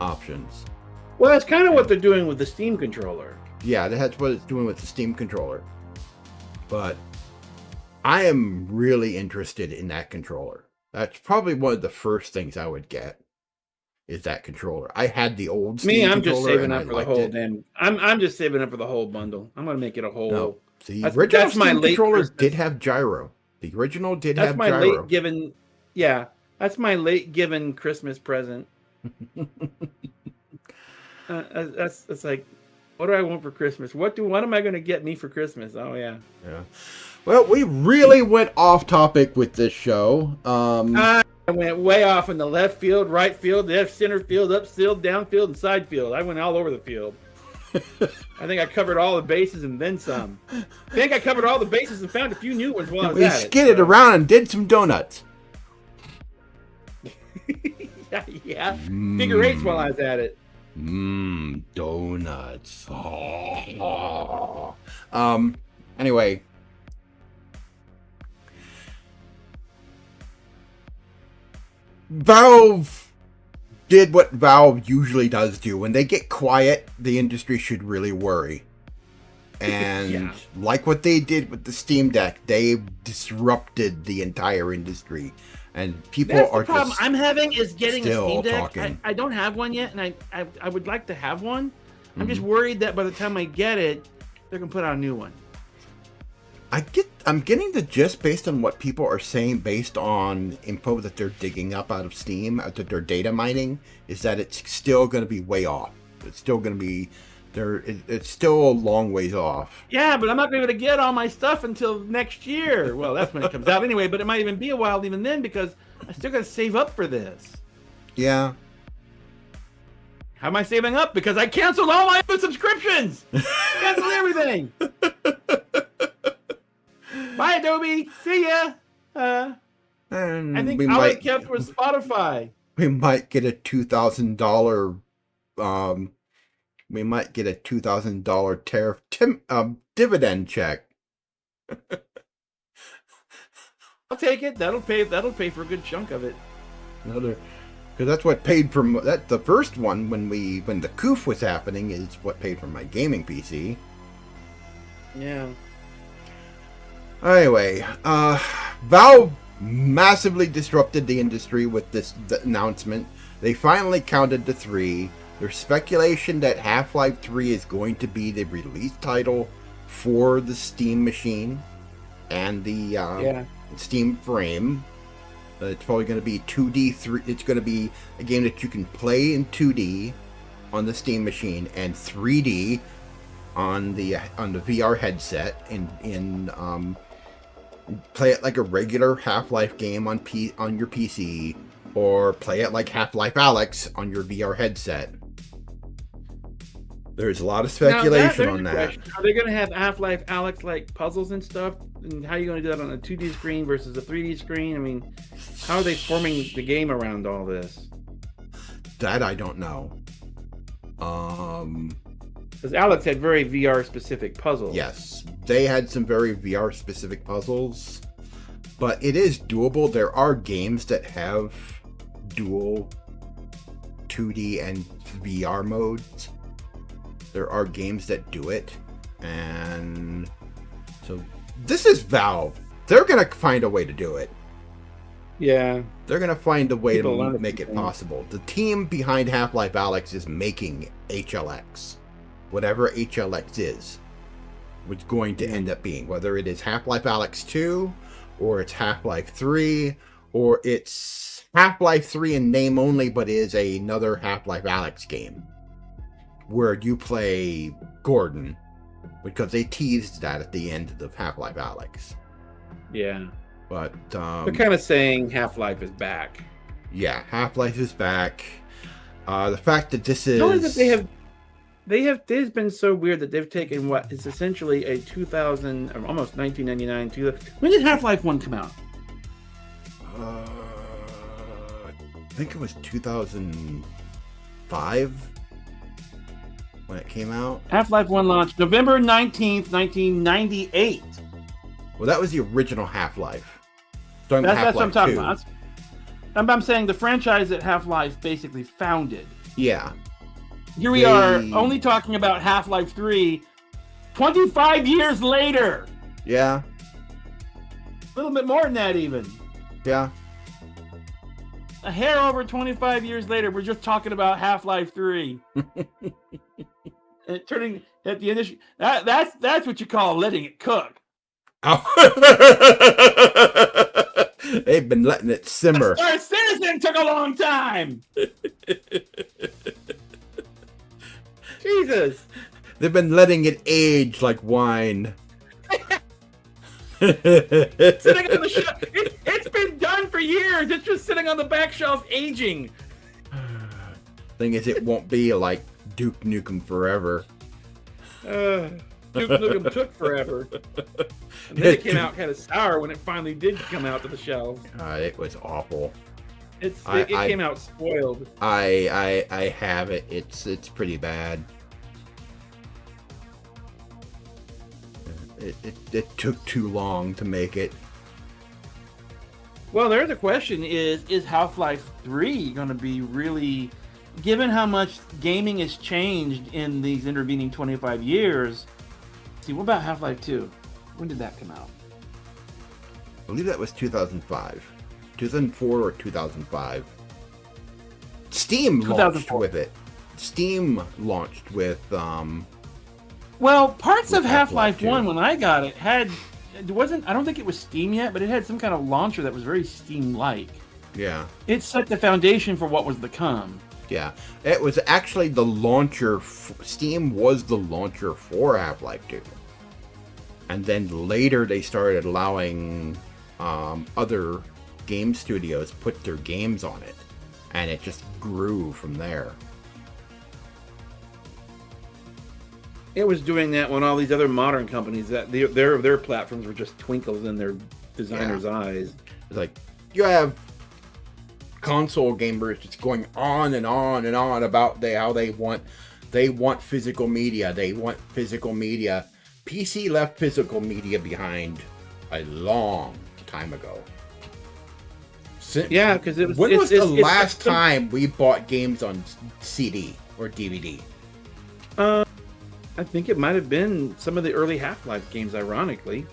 A: options.
B: Well, that's kind of what they're doing with the Steam controller.
A: Yeah, that's what it's doing with the Steam controller. But I am really interested in that controller. That's probably one of the first things I would get, is that controller. I had the old Steam
B: I'm
A: controller.
B: just saving up for the whole damn. I'm just saving up for the whole bundle. I'm gonna make it a whole.
A: No, the original Steam controller did have gyro. The original did have gyro.
B: That's my late given. Yeah, that's my late given Christmas present. That's like, what do I want for Christmas? What am I going to get me for Christmas? Oh yeah.
A: Yeah. Well, we really went off topic with this show.
B: I went way off in the left field, right field, left center field, up field, down field, and side field. I went all over the field. I think I covered all the bases and then some. I think I covered all the bases and found a few new ones while I was at it.
A: We skidded around and did some donuts.
B: Yeah. Figure eights while I was at it.
A: Donuts. Anyway. Valve did what Valve usually does do. When they get quiet, the industry should really worry. And like what they did with the Steam Deck, they disrupted the entire industry. And people
B: That's
A: are
B: the problem
A: just
B: I'm having is getting a Steam Deck.
A: talking.
B: I don't have one yet, and I would like to have one. I'm just worried that by the time I get it, they're gonna put out a new one.
A: I'm getting the gist based on what people are saying, based on info that they're digging up out of Steam, that they're data mining, is that it's still going to be way off. It's still going to be there. It's still a long ways off.
B: Yeah, but I'm not going to be able to get all my stuff until next year. Well, that's when it comes out anyway. But it might even be a while even then, because I still got to save up for this.
A: Yeah.
B: How am I saving up? Because I canceled all my other subscriptions. Canceled everything. Bye, Adobe. See ya. I think all I kept was Spotify.
A: We might get a $2,000. We might get a $2,000 tariff dividend check.
B: I'll take it. That'll pay for a good chunk of it.
A: Because that's what paid for that. The first one when the COOF was happening is what paid for my gaming PC.
B: Yeah.
A: Anyway, Valve massively disrupted the industry with the announcement. They finally counted to 3. There's speculation that Half-Life 3 is going to be the release title for the Steam machine and the Steam frame. It's probably going to be 2D. It's going to be a game that you can play in 2D on the Steam machine and 3D on the VR headset in play it like a regular Half-Life game on your PC, or play it like Half-Life Alyx on your VR headset. There's a lot of speculation on that.
B: Question. Are they going to have Half-Life Alyx like puzzles and stuff? And how are you going to do that on a 2D screen versus a 3D screen? I mean, how are they forming the game around all this?
A: That I don't know.
B: Because Alyx had very VR specific puzzles.
A: Yes, they had some very VR specific puzzles, but it is doable. There are games that have dual 2D and VR modes. There are games that do it, and so this is Valve. They're gonna find a way to do it.
B: Yeah,
A: they're gonna find a way to make it possible. The team behind Half-Life Alyx is making HLX. Whatever HLX is, what's going to end up being, whether it is Half-Life Alyx 2, or it's Half-Life 3, or it's Half-Life 3 in name only, but is another Half-Life Alyx game, where you play Gordon, because they teased that at the end of Half-Life Alyx.
B: Yeah.
A: But
B: They're kind of saying Half-Life is back.
A: yeah, Half-Life is back. The fact that this
B: Not only
A: is
B: that there's been so weird that they've taken what is essentially a 2000 or almost 1999 when did Half-Life 1 come out?
A: I think it was 2005 when it came out.
B: Half-Life 1 launched November 19th, 1998.
A: Well, that was the original Half-Life.
B: That's what I'm talking about. I'm saying the franchise that Half-Life basically founded.
A: Yeah.
B: Here we are only talking about Half-Life 3 25 years later.
A: Yeah.
B: A little bit more than that even.
A: Yeah.
B: A hair over 25 years later, we're just talking about Half-Life 3. And turning at the initial that's what you call letting it cook.
A: Oh. They've been letting it simmer.
B: Star Citizen took a long time. Jesus.
A: They've been letting it age like wine.
B: Sitting on the shelf. It's been done for years. It's just sitting on the back shelf aging.
A: Thing is, it won't be like Duke Nukem Forever.
B: Duke Nukem took forever. And then it came out kind of sour when it finally did come out to the shelves.
A: It was awful.
B: It came out spoiled.
A: I have it. It's pretty bad. It took too long to make it.
B: Well, there's a question: is Half-Life 3 going to be really, given how much gaming has changed in these intervening 25 years? See, what about Half-Life 2? When did that come out?
A: I believe that was 2005, 2004 or 2005. Steam launched with it. Steam launched with
B: Well, parts of
A: Half-Life
B: Half-Life 1 when I got it wasn't. I don't think it was Steam yet, but it had some kind of launcher that was very Steam-like.
A: Yeah.
B: It set the foundation for what was to come.
A: Yeah, it was actually the launcher. Steam was the launcher for Half-Life 2. And then later they started allowing other game studios put their games on it. And it just grew from there.
B: It was doing that when all these other modern companies, that their platforms were just twinkles in their designers' eyes.
A: It's like, you have console gamers just going on and on and on about how they want physical media. They want physical media. PC left physical media behind a long time ago.
B: Yeah, because it was.
A: When was the last time we bought games on CD or DVD?
B: I think it might have been some of the early Half-Life games, ironically.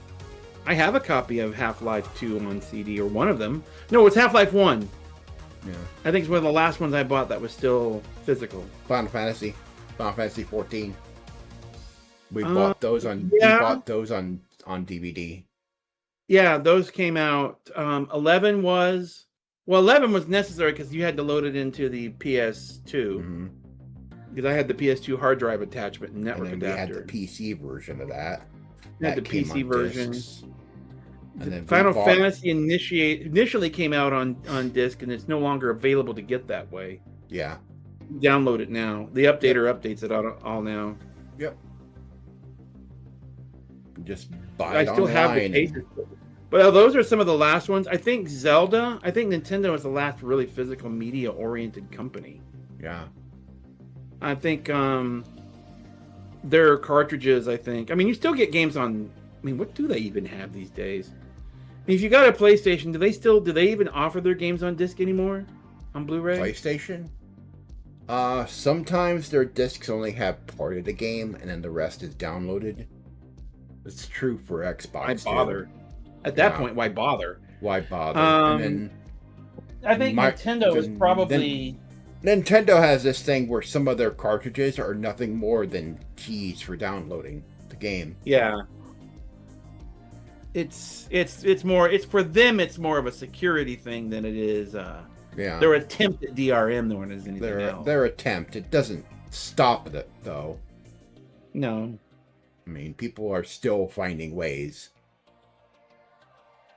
B: I have a copy of Half-Life 2 on CD, or one of them. No, it's Half-Life 1.
A: Yeah.
B: I think it's one of the last ones I bought that was still physical.
A: Final Fantasy 14. We bought those on DVD.
B: Yeah, those came out. 11 was necessary because you had to load it into the PS2.
A: Mm-hmm.
B: Because I had the PS2 hard drive attachment and network
A: and then
B: adapter.
A: We had the PC version of that.
B: We had the PC version.
A: And then
B: Final Fantasy initially came out on disc, and it's no longer available to get that way.
A: Yeah.
B: Download it now. The updater updates it all now.
A: Yep. Just buy it
B: I still
A: online.
B: have the pages. But those are some of the last ones. I think Nintendo was the last really physical media-oriented company.
A: Yeah.
B: I think their cartridges, I mean, you still get games on, what do they even have these days? If you got a PlayStation, do they even offer their games on disc anymore? On Blu-ray?
A: PlayStation? Sometimes their discs only have part of the game and then the rest is downloaded. It's true for Xbox.
B: Why bother? At that point, why bother?
A: Why bother? And then
B: I think Nintendo is probably...
A: Nintendo has this thing where some of their cartridges are nothing more than keys for downloading the game.
B: Yeah. It's for them, it's more of a security thing than it is their attempt at DRM more than anything else.
A: Their attempt. It doesn't stop it though.
B: No.
A: People are still finding ways.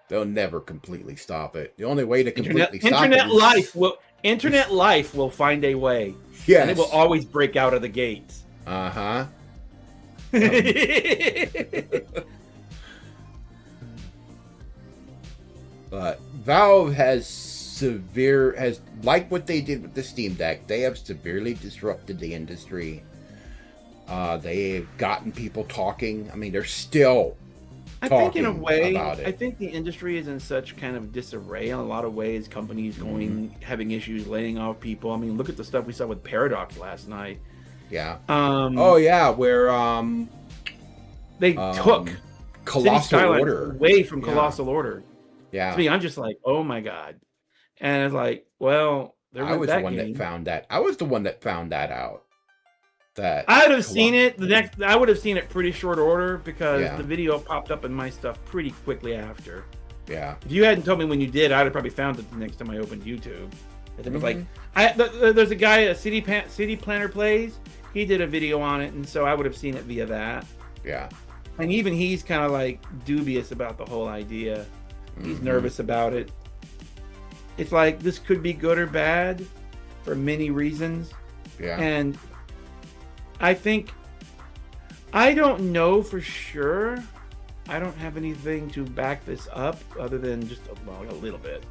A: They'll never completely stop it. The only way to completely stop it
B: internet life will find a way.
A: Yes.
B: And it will always break out of the gates.
A: Uh-huh. But Valve has like what they did with the Steam Deck, they have severely disrupted the industry. They've gotten people talking. I mean, they're still
B: I think in a
A: talking
B: way,
A: about it.
B: I think the industry is in such kind of disarray in a lot of ways. Companies having issues laying off people. I mean, look at the stuff we saw with Paradox last night.
A: Yeah.
B: Oh
A: yeah, where
B: they took
A: Colossal Order
B: away from Colossal Order.
A: Yeah.
B: To me, I'm just like, oh my god. And it's like, well,
A: I was the one that found that. I was the one that found that out. That
B: I would have seen it I would have seen it pretty short order because the video popped up in my stuff pretty quickly after.
A: Yeah.
B: If you hadn't told me when you did, I'd have probably found it the next time I opened YouTube. It was like, there's a guy, a City Planner Plays. He did a video on it, and so I would have seen it via that.
A: Yeah.
B: And even he's kind of like dubious about the whole idea. He's nervous about it. It's like this could be good or bad for many reasons.
A: Yeah.
B: And I think, I don't know for sure. I don't have anything to back this up other than just a little bit.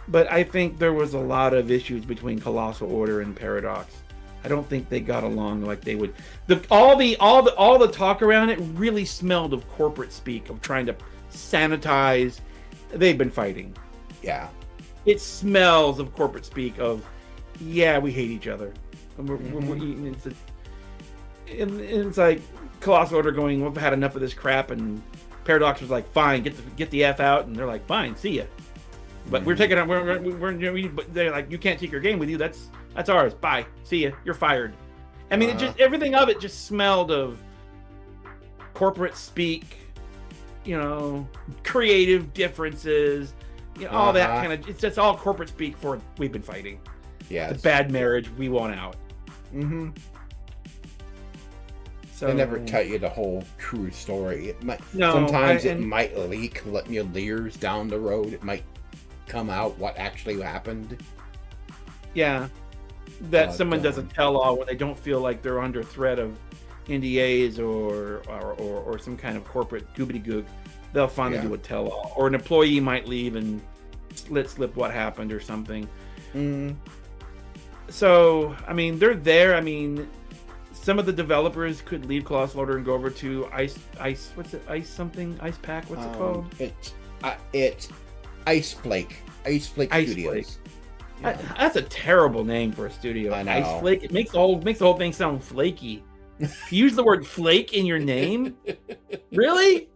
B: But I think there was a lot of issues between Colossal Order and Paradox. I don't think they got along like they would. All the talk around it really smelled of corporate speak, of trying to sanitize. They've been fighting.
A: Yeah.
B: It smells of corporate speak of, yeah, we hate each other. And we're eating. It's like Colossal Order going, we've had enough of this crap, and Paradox was like, fine, get the F out, and they're like, fine, see ya. But we're taking on, but they're like, you can't take your game with you. That's ours. Bye. See ya. You're fired. I mean, it just, everything of it just smelled of corporate speak, creative differences, all that kind of, it's just all corporate speak for we've been fighting.
A: Yeah.
B: It's a bad marriage. We want out.
A: So they never tell you the whole true story. It might sometimes it might leak years down the road. It might come out what actually happened.
B: Yeah, that someone doesn't tell all when they don't feel like they're under threat of NDAs or some kind of corporate goobity-gook. They'll finally do a tell-all, or an employee might leave and let slip what happened or something. So I mean, they're there. I mean, some of the developers could leave Colossal Order and go over to Ice. What's it? Ice something? Ice Pack? What's it called?
A: It's Ice Flake Studios.
B: Yeah. That's a terrible name for a studio.
A: I know.
B: Ice Flake. It makes the whole thing sound flaky. Use the word flake in your name? Really?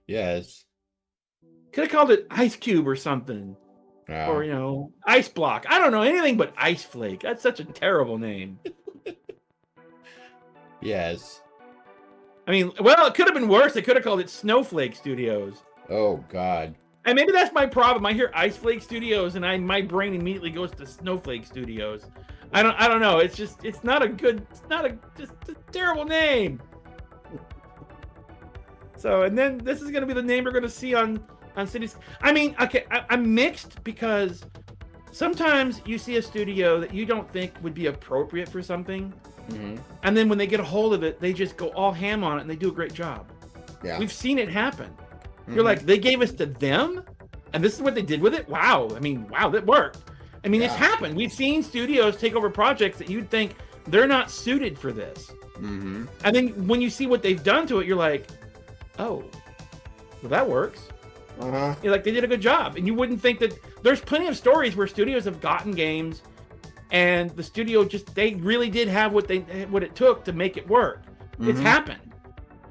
A: Yes.
B: Could have called it Ice Cube or something.
A: Yeah.
B: Or, Ice Block. I don't know anything but Ice Flake. That's such a terrible name.
A: Yes.
B: I mean, well, it could have been worse. They could have called it Snowflake Studios.
A: Oh, God.
B: And maybe that's my problem. I hear Ice Flake Studios, and my brain immediately goes to Snowflake Studios. I don't know. It's just just a terrible name. So, and then this is going to be the name we're going to see on Cities. I mean, okay, I'm mixed because sometimes you see a studio that you don't think would be appropriate for something. And then when they get a hold of it, they just go all ham on it and they do a great job. Yeah. We've seen it happen. You're like, they gave us to them and this is what they did with it? Wow. I mean, wow, that worked. I mean, it's happened. We've seen studios take over projects that you'd think they're not suited for this. And then when you see what they've done to it, you're like, oh, well, that works. You're like, they did a good job. And you wouldn't think that there's plenty of stories where studios have gotten games and the studio they really did have what it took to make it work. It's happened.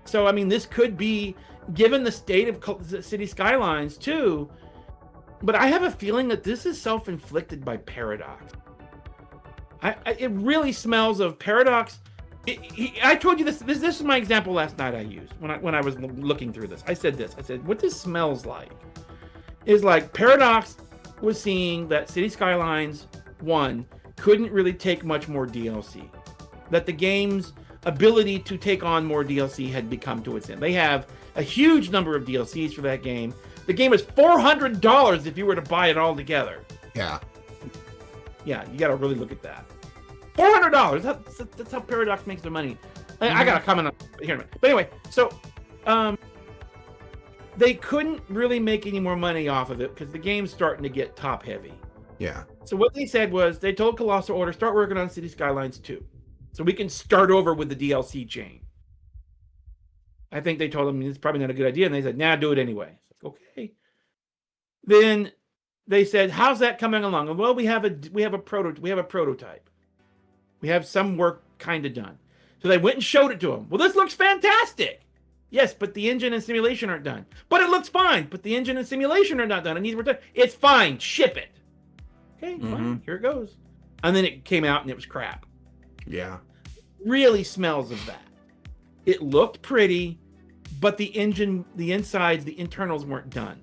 B: So, I mean, this could be, given the state of City Skylines too, but I have a feeling that this is self-inflicted by Paradox. It really smells of Paradox. I told you this is my example last night I used when I was looking through this. I said what this smells like is like Paradox was seeing that City Skylines 1 couldn't really take much more DLC. That the game's ability to take on more DLC had become to its end. They have a huge number of DLCs for that game. The game is $400 if you were to buy it all together.
A: Yeah.
B: Yeah, you got to really look at that. $400. That's how Paradox makes their money. I got to comment on here in a minute. But anyway, so they couldn't really make any more money off of it because the game's starting to get top heavy.
A: Yeah.
B: So what they said was they told Colossal Order, start working on City Skylines 2. So we can start over with the DLC chain. I think they told them it's probably not a good idea. And they said, nah, do it anyway. Like, okay. Then they said, how's that coming along? Well, we have a prototype. We have some work kind of done. So they went and showed it to them. Well, this looks fantastic. Yes, but the engine and simulation aren't done. But it looks fine. But the engine and simulation are not done. And these were done. It's fine. Ship it. Okay, fine. Here it goes. And then it came out and it was crap.
A: Yeah.
B: Really smells of that. It looked pretty, but the engine, the insides, the internals weren't done.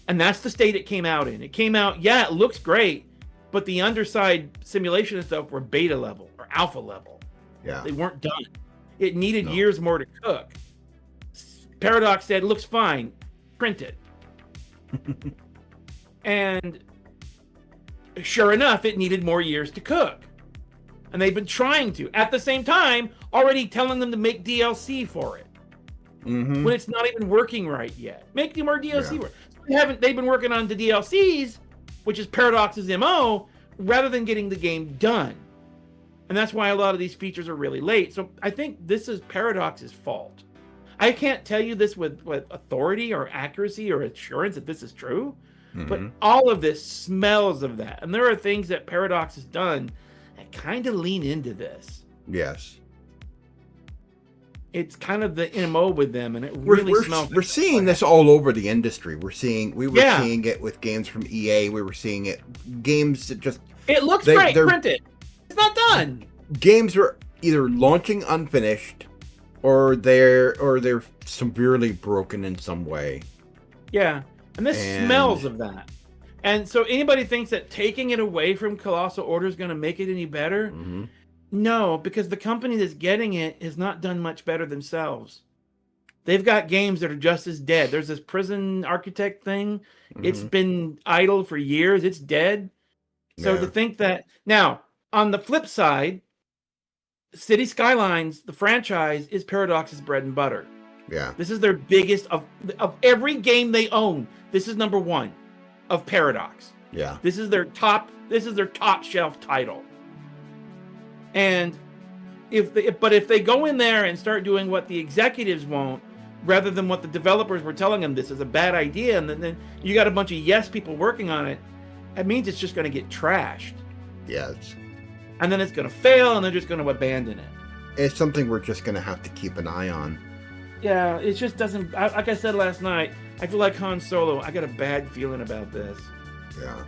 B: And that's the state it came out in. It came out, yeah, it looks great, but the underside simulation and stuff were beta level or alpha level.
A: Yeah.
B: They weren't done. It needed years more to cook. Paradox said, looks fine, print it. And sure enough, it needed more years to cook. And they've been trying to, at the same time, already telling them to make DLC for it. When it's not even working right yet. Make more DLC work. So they've been working on the DLCs, which is Paradox's MO, rather than getting the game done. And that's why a lot of these features are really late. So I think this is Paradox's fault. I can't tell you this with authority or accuracy or assurance that this is true, but all of this smells of that. And there are things that Paradox has done that kind of lean into this.
A: Yes.
B: It's kind of the MO with them, and it really smells.
A: We're seeing this all over the industry. We were seeing it with games from EA. We were seeing it games that just
B: it looks great. Print it. It's not done.
A: Games are either launching unfinished, or they're severely broken in some way.
B: Yeah, and this smells of that. And so anybody thinks that taking it away from Colossal Order is going to make it any better? No, because the company that's getting it has not done much better themselves. They've got games that are just as dead. There's this Prison Architect thing. It's been idle for years. It's dead. So to think that... Now, on the flip side, City Skylines, the franchise, is Paradox's bread and butter.
A: Yeah.
B: This is their biggest... Of every game they own, this is number one of Paradox.
A: Yeah.
B: This is their top shelf title. And if they go in there and start doing what the executives want, rather than what the developers were telling them, this is a bad idea, and then you got a bunch of yes people working on it, that means it's just going to get trashed.
A: Yes.
B: And then it's going to fail, and they're just going to abandon it.
A: It's something we're just going to have to keep an eye on.
B: Yeah, it just doesn't... like I said last night, I feel like Han Solo. I got a bad feeling about this.
A: Yeah.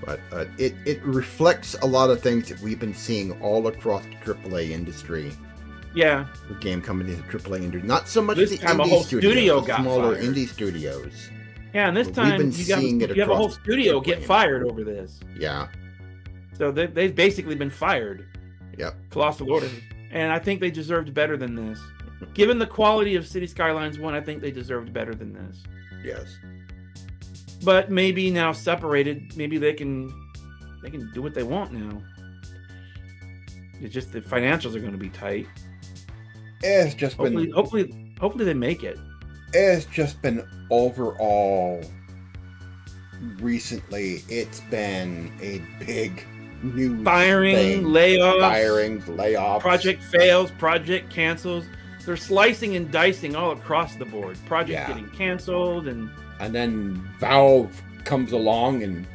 A: But it reflects a lot of things that we've been seeing all across the AAA industry.
B: Yeah.
A: The game companies, the AAA industry. Not so much
B: this
A: the
B: time
A: indie
B: a whole
A: studios,
B: studio
A: the
B: got
A: smaller
B: fired.
A: indie studios.
B: Yeah, and this time you have a whole studio get fired over this.
A: Yeah.
B: So they've basically been fired.
A: Yep.
B: Colossal Order. And I think they deserved better than this. Given the quality of City Skylines 1, I think they deserved better than this.
A: Yes.
B: But maybe now separated, maybe they can do what they want now. It's just the financials are going to be tight.
A: It's just
B: hopefully they make it.
A: It's just been overall recently. It's been a big news thing. Layoffs,
B: project fails, project cancels. They're slicing and dicing all across the board. Project getting canceled, and
A: then Valve comes along and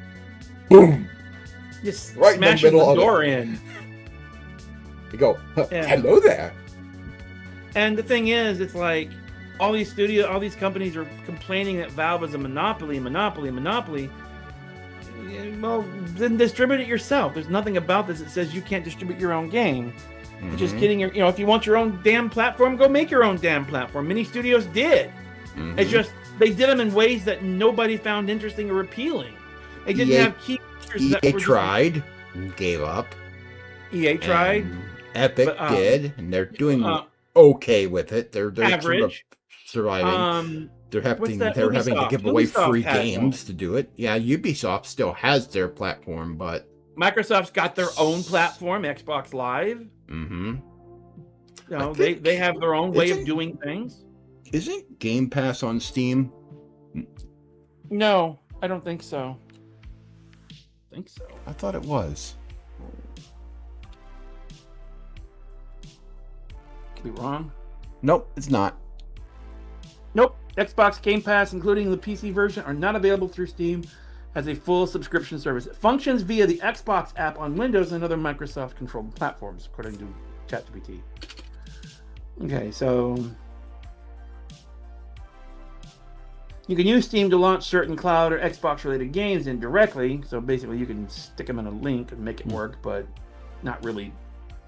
A: boom,
B: just
A: right
B: smashing
A: in the middle
B: the door in.
A: You go, hello there.
B: And the thing is, it's like all these companies are complaining that Valve is a monopoly. Well, then distribute it yourself. There's nothing about this that says you can't distribute your own game. You're just getting if you want your own damn platform, go make your own damn platform. Many studios did. It's just they did them in ways that nobody found interesting or appealing. They didn't have key features.
A: EA tried, and gave up.
B: EA tried.
A: Epic did, and they're doing okay with it. They're
B: average.
A: Sort of surviving.
B: What's that?
A: they're having to
B: Ubisoft.
A: give away
B: Ubisoft
A: free
B: has one.
A: games to do it. Yeah, Ubisoft still has their platform, but
B: Microsoft's got their own platform, Xbox Live.
A: mm-hmm.
B: You know, they have their own way of doing things.
A: Isn't Game Pass on Steam?
B: No, I don't think so.
A: I thought it was.
B: Could be wrong.
A: Nope, it's not.
B: Nope. Xbox Game Pass, including the PC version, are not available through Steam as a full subscription service. It functions via the Xbox app on Windows and other Microsoft-controlled platforms, according to ChatGPT. Okay, so you can use Steam to launch certain cloud or Xbox-related games indirectly. So basically, you can stick them in a link and make it work, but not really.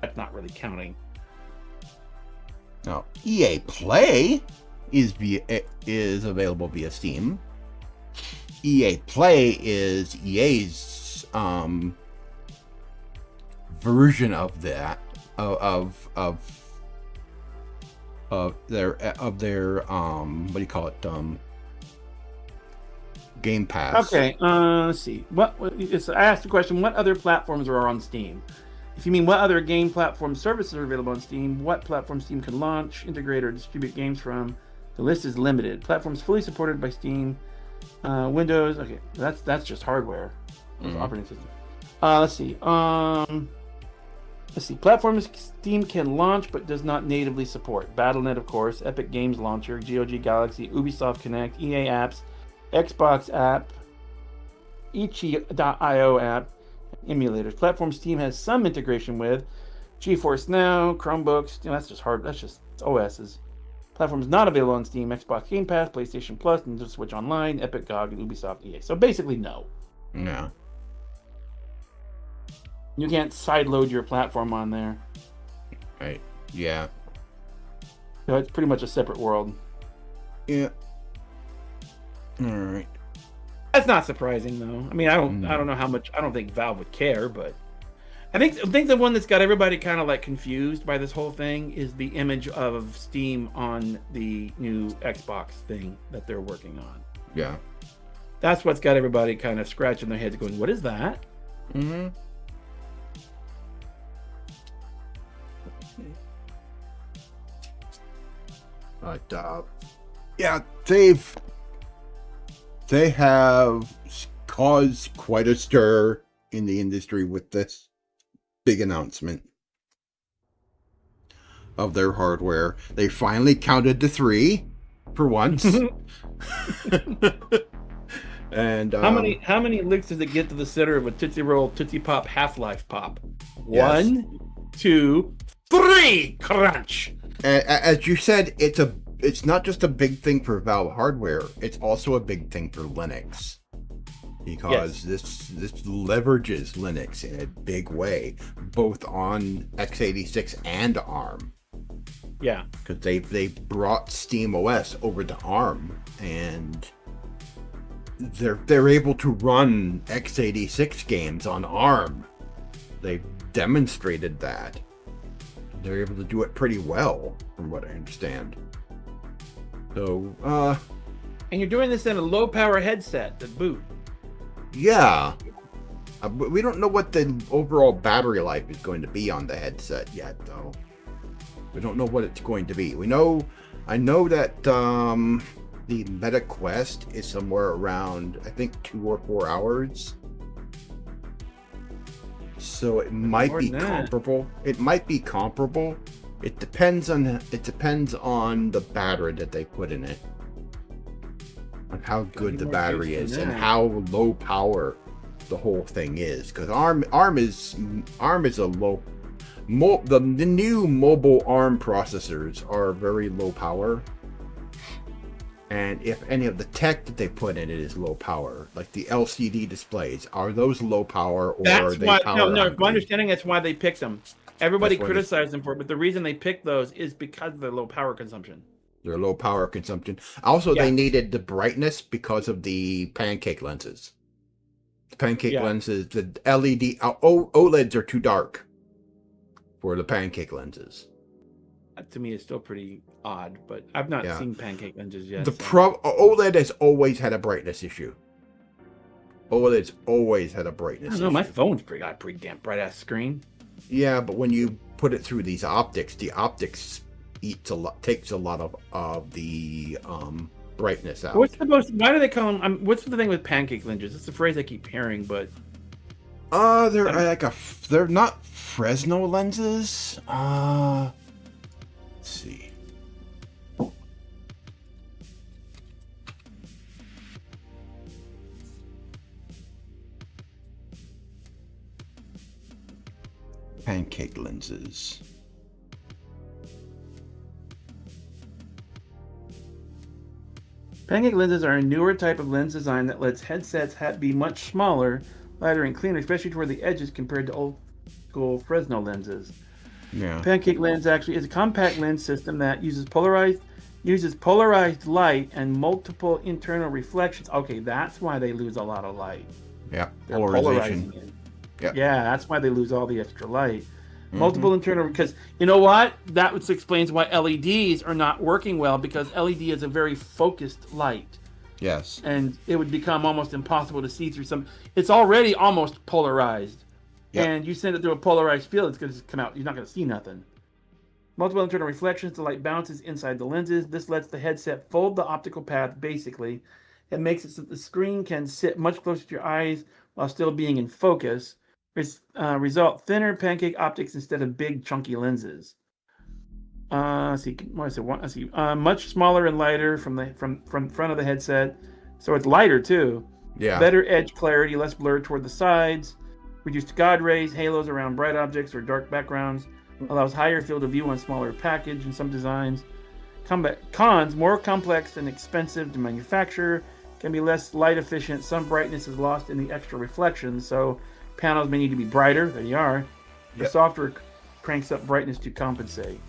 B: That's not really counting.
A: Now, EA Play is available via Steam. EA Play is EA's version of that of their what do you call it, Game Pass.
B: Okay, let's see. I asked the question: what other platforms are on Steam? If you mean what other game platform services are available on Steam, what platform Steam can launch, integrate, or distribute games from, the list is limited. Platforms fully supported by Steam, Windows. Okay, that's just hardware, operating system. Let's see. Platforms Steam can launch but does not natively support: BattleNet, of course, Epic Games Launcher, GOG Galaxy, Ubisoft Connect, EA Apps, Xbox app, Itch.io app, emulators. Platform Steam has some integration with GeForce Now, Chromebooks. That's just hard. That's just OSs. Platforms not available on Steam: Xbox Game Pass, PlayStation Plus, Nintendo Switch Online, Epic, GOG, and Ubisoft, EA. So basically, no.
A: Yeah.
B: You can't sideload your platform on there.
A: Right. Yeah.
B: So it's pretty much a separate world.
A: Yeah. All right.
B: That's not surprising, though. I mean, I don't know how much. I don't think Valve would care, but I think the one that's got everybody kind of like confused by this whole thing is the image of Steam on the new Xbox thing that they're working on.
A: Yeah.
B: That's what's got everybody kind of scratching their heads, going, "What is that?"
A: Mm-hmm. But yeah, they have caused quite a stir in the industry with this big announcement of their hardware. They finally counted to 3 for once. And
B: how many licks does it get to the center of a Tootsie Roll, Tootsie Pop, Half-Life Pop?
A: Yes.
B: 1, 2, 3, crunch.
A: As you said, it's not just a big thing for Valve hardware. It's also a big thing for Linux, because this leverages Linux in a big way, both on x86 and ARM.
B: Yeah,
A: because they brought SteamOS over to ARM, and they're able to run x86 games on ARM. They've demonstrated that. They're able to do it pretty well, from what I understand. So,
B: and you're doing this in a low power headset that boot.
A: Yeah. We don't know what the overall battery life is going to be on the headset yet, though. We don't know what it's going to be. I know that the Meta Quest is somewhere around, I think, 2 or 4 hours. So it might be comparable. It might be comparable. It depends on the battery that they put in it, on how good the battery is, and how low power the whole thing is. Because ARM is a low. The new mobile ARM processors are very low power, and if any of the tech that they put in it is low power, like the LCD displays, are those low power, or are they power?
B: No. My understanding, that's why they picked them. Everybody criticized them for it, but the reason they picked those is because of their low power consumption.
A: Their low power consumption. Also, they needed the brightness because of the pancake lenses. The pancake lenses, the LED OLEDs are too dark for the pancake lenses.
B: to me is still pretty odd, but I've not
A: Yeah.
B: seen pancake lenses yet.
A: The
B: So.
A: OLED has always had a brightness issue. OLED's always had a
B: I
A: brightness
B: don't know.
A: issue.
B: My phone's got a pretty damn bright ass screen.
A: Yeah, but when you put it through these optics, the optics takes a lot of the brightness out.
B: What's the most? Why do they call them? What's the thing with pancake lenses? It's a phrase I keep hearing, but
A: they're not Fresnel lenses. Let's see. Pancake lenses.
B: pancake lenses are a newer type of lens design that lets headsets be much smaller, lighter, and cleaner, especially toward the edges compared to old school Fresnel lenses.
A: Yeah.
B: Pancake lens actually is a compact lens system that uses polarized light and multiple internal reflections. Okay, that's why they lose a lot of light.
A: Yeah.
B: They're polarizing it. Yeah, that's why they lose all the extra light. Multiple internal, because you know what? That explains why LEDs are not working well, because LED is a very focused light.
A: Yes.
B: And it would become almost impossible to see through some. It's already almost polarized.
A: Yep.
B: And you send it through a polarized field, it's going to come out. You're not going to see nothing. Multiple internal reflections, the light bounces inside the lenses. This lets the headset fold the optical path, basically. It makes it so that the screen can sit much closer to your eyes while still being in focus. Result thinner pancake optics instead of big chunky lenses. Let's see. Much smaller and lighter from front of the headset, so it's lighter too.
A: Yeah.
B: Better edge clarity, less blur toward the sides. Reduced God rays, halos around bright objects or dark backgrounds. Allows higher field of view on smaller package in some designs. Cons: more complex and expensive to manufacture. Can be less light efficient. Some brightness is lost in the extra reflections, so panels may need to be brighter. There you are. The software cranks up brightness to compensate.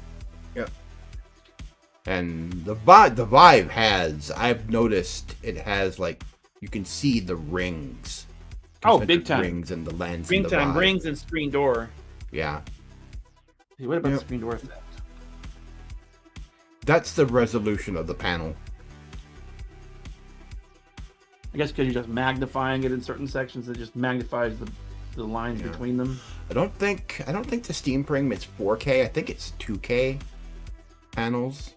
A: Yep. And the Vive has, I've noticed it has, like, you can see the rings.
B: Oh, big time.
A: Rings and the lens.
B: Big time. Rings and screen door.
A: Yeah.
B: Hey, what about the screen door effect?
A: That's the resolution of the panel.
B: I guess because you're just magnifying it in certain sections, it just magnifies the lines between them.
A: I don't think the Steam Frame is 4K. I think it's 2K panels.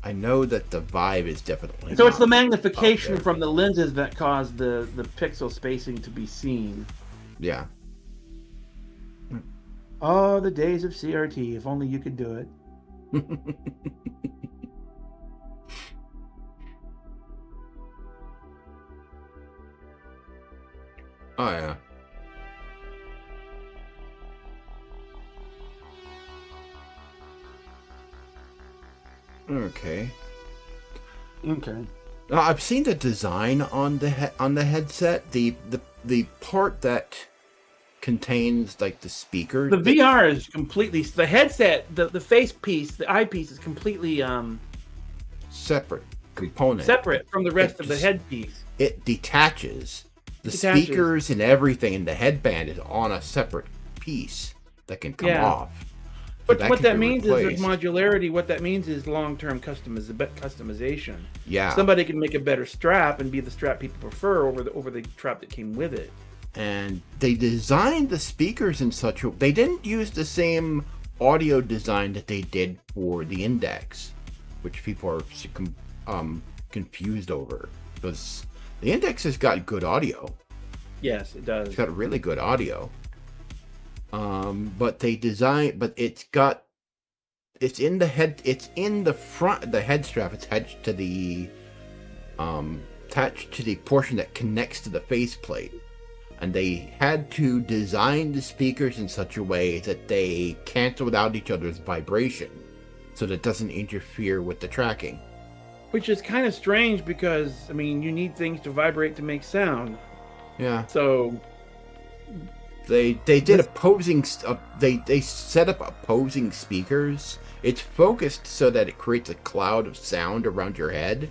A: I know that the Vive is definitely.
B: So it's the magnification from the lenses that cause the pixel spacing to be seen.
A: Yeah.
B: Oh, the days of CRT. If only you could do it.
A: Oh, yeah. Okay. I've seen the design on the headset. The part that contains, like, the speaker.
B: The VR is completely, the headset, the face piece, the eyepiece is completely
A: separate component.
B: Separate from the rest of the headpiece.
A: It detaches. The speakers and everything in the headband is on a separate piece that can come off.
B: But what that means is there's modularity. What that means is long-term customization.
A: Yeah.
B: Somebody can make a better strap and be the strap people prefer over the strap that came with it.
A: And they designed the speakers in such a... They didn't use the same audio design that they did for the Index, which people are confused over. Because the Index has got good audio.
B: Yes, it does.
A: It's got really good audio. But it's in the head, it's in the front, the head strap. It's attached to the portion that connects to the faceplate. And they had to design the speakers in such a way that they canceled out each other's vibration, so that it doesn't interfere with the tracking.
B: Which is kind of strange because, I mean, you need things to vibrate to make sound.
A: Yeah.
B: So
A: they did opposing. They set up opposing speakers. It's focused so that it creates a cloud of sound around your head.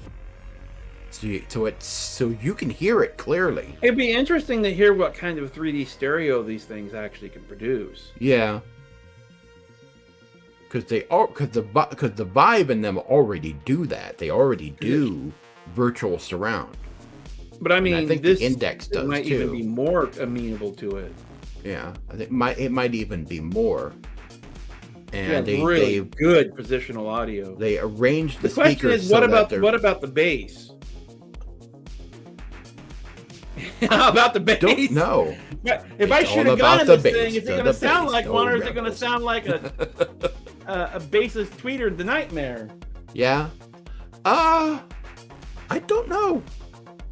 A: So you can hear it clearly.
B: It'd be interesting to hear what kind of 3D stereo these things actually can produce.
A: Yeah. Because the Vive and them already do that. They already do virtual surround.
B: But I mean,
A: and I think
B: this
A: the Index does
B: might
A: too.
B: even be more amenable to it.
A: Yeah, I think it might even be more. And
B: they really good positional audio.
A: They arranged the
B: question
A: speakers.
B: Is what about the bass? How about the bass?
A: Don't know.
B: If I shoot a gun at this thing, is it going to sound like one, or is it going to sound like a bassist tweeter, the Nightmare?
A: Yeah. I don't know.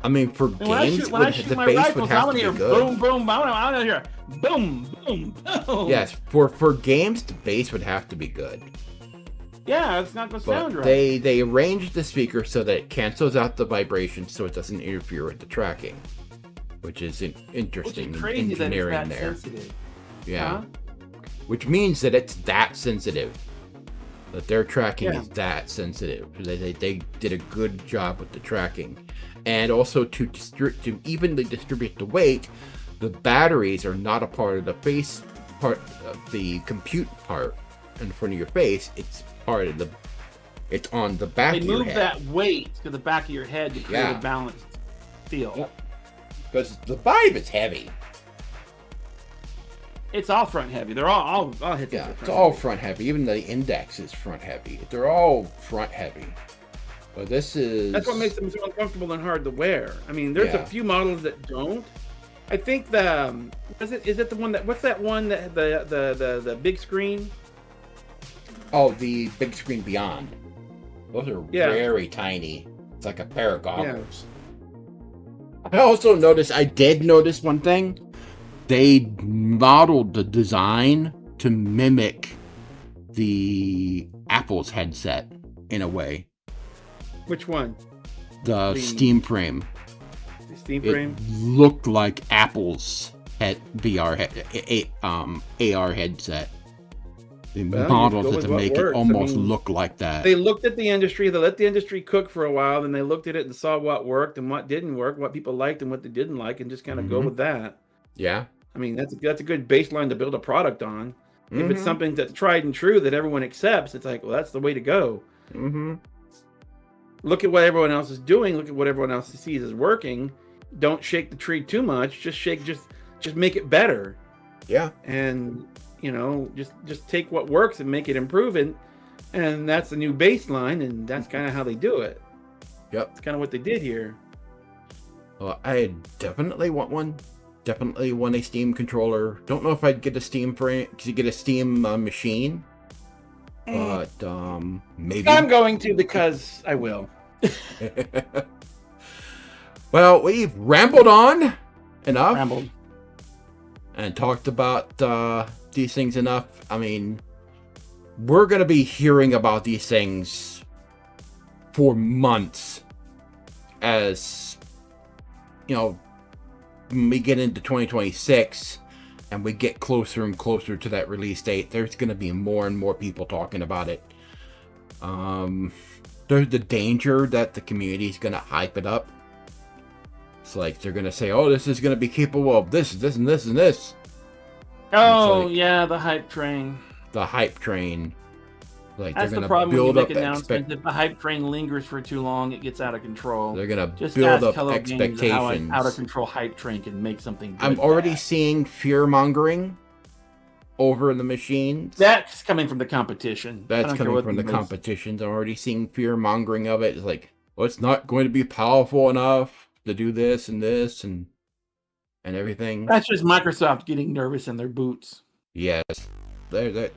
A: I mean, for games,
B: when I shoot
A: the
B: my
A: bass
B: rifles,
A: would have
B: I
A: to be
B: hear
A: good.
B: boom, boom. I want to hear boom, boom, boom.
A: Yes, for games, the bass would have to be good.
B: Yeah, it's not going to sound right.
A: They arranged the speaker so that it cancels out the vibration, so it doesn't interfere with the tracking, which is interesting engineering there.
B: Sensitive.
A: Yeah, which means that it's that sensitive. That their tracking is that sensitive. They did a good job with the tracking. And also to evenly distribute the weight, the batteries are not a part of the face part of the compute part in front of your face. It's part of it's on the back of your head. They move
B: that weight to the back of your head to create a balanced feel.
A: Yep. Because the Vive is heavy.
B: It's all front heavy. They're all hits.
A: Yeah, it's all front heavy. Even the Index is front heavy. They're all front heavy. But that's
B: what makes them so uncomfortable and hard to wear. I mean, there's a few models that don't. I think is it the one that what's that one that the big screen?
A: Oh, the big screen Beyond. Those are very tiny. It's like a pair of goggles. Yeah. I did notice one thing. They modeled the design to mimic the Apple's headset in a way.
B: Which one?
A: The Steam Frame.
B: The Steam Frame?
A: It looked like Apple's AR headset. They modeled it to make it almost look like that.
B: They looked at the industry. They let the industry cook for a while. Then they looked at it and saw what worked and what didn't work, what people liked and what they didn't like, and just kind of go with that.
A: Yeah.
B: I mean, that's a good baseline to build a product on. If it's something that's tried and true that everyone accepts, it's like, well, that's the way to go. Look at what everyone else is doing. Look at what everyone else sees is working. Don't shake the tree too much. Just make it better.
A: Yeah.
B: And just take what works and make it improve, and that's the new baseline, and that's kind of how they do it.
A: Yep.
B: It's kind of what they did here.
A: Well, I definitely want one. Definitely want a Steam controller. Don't know if I'd get a Steam frame to get a Steam machine, but maybe
B: I'm going to, because I will.
A: Well, we've rambled on enough. And talked about these things enough. I mean, we're going to be hearing about these things for months as, when we get into 2026 and we get closer and closer to that release date, there's going to be more and more people talking about it. There's the danger that the community is going to hype it up. It's like they're going to say, oh, this is going to be capable of this, this, and this, and this.
B: Oh, yeah, the hype train.
A: The hype train. Like,
B: that's
A: they're
B: the
A: going to build up
B: announcements. If the hype train lingers for too long, it gets out of control.
A: They're going to build up expectations.
B: How an out of control hype train can make something good.
A: I'm already seeing fear mongering over the machines.
B: That's coming from the competition.
A: That's coming from the competitions. I'm already seeing fear mongering of it. It's like, well, it's not going to be powerful enough to do this and everything.
B: That's just Microsoft getting nervous in their boots.
A: Yes, they're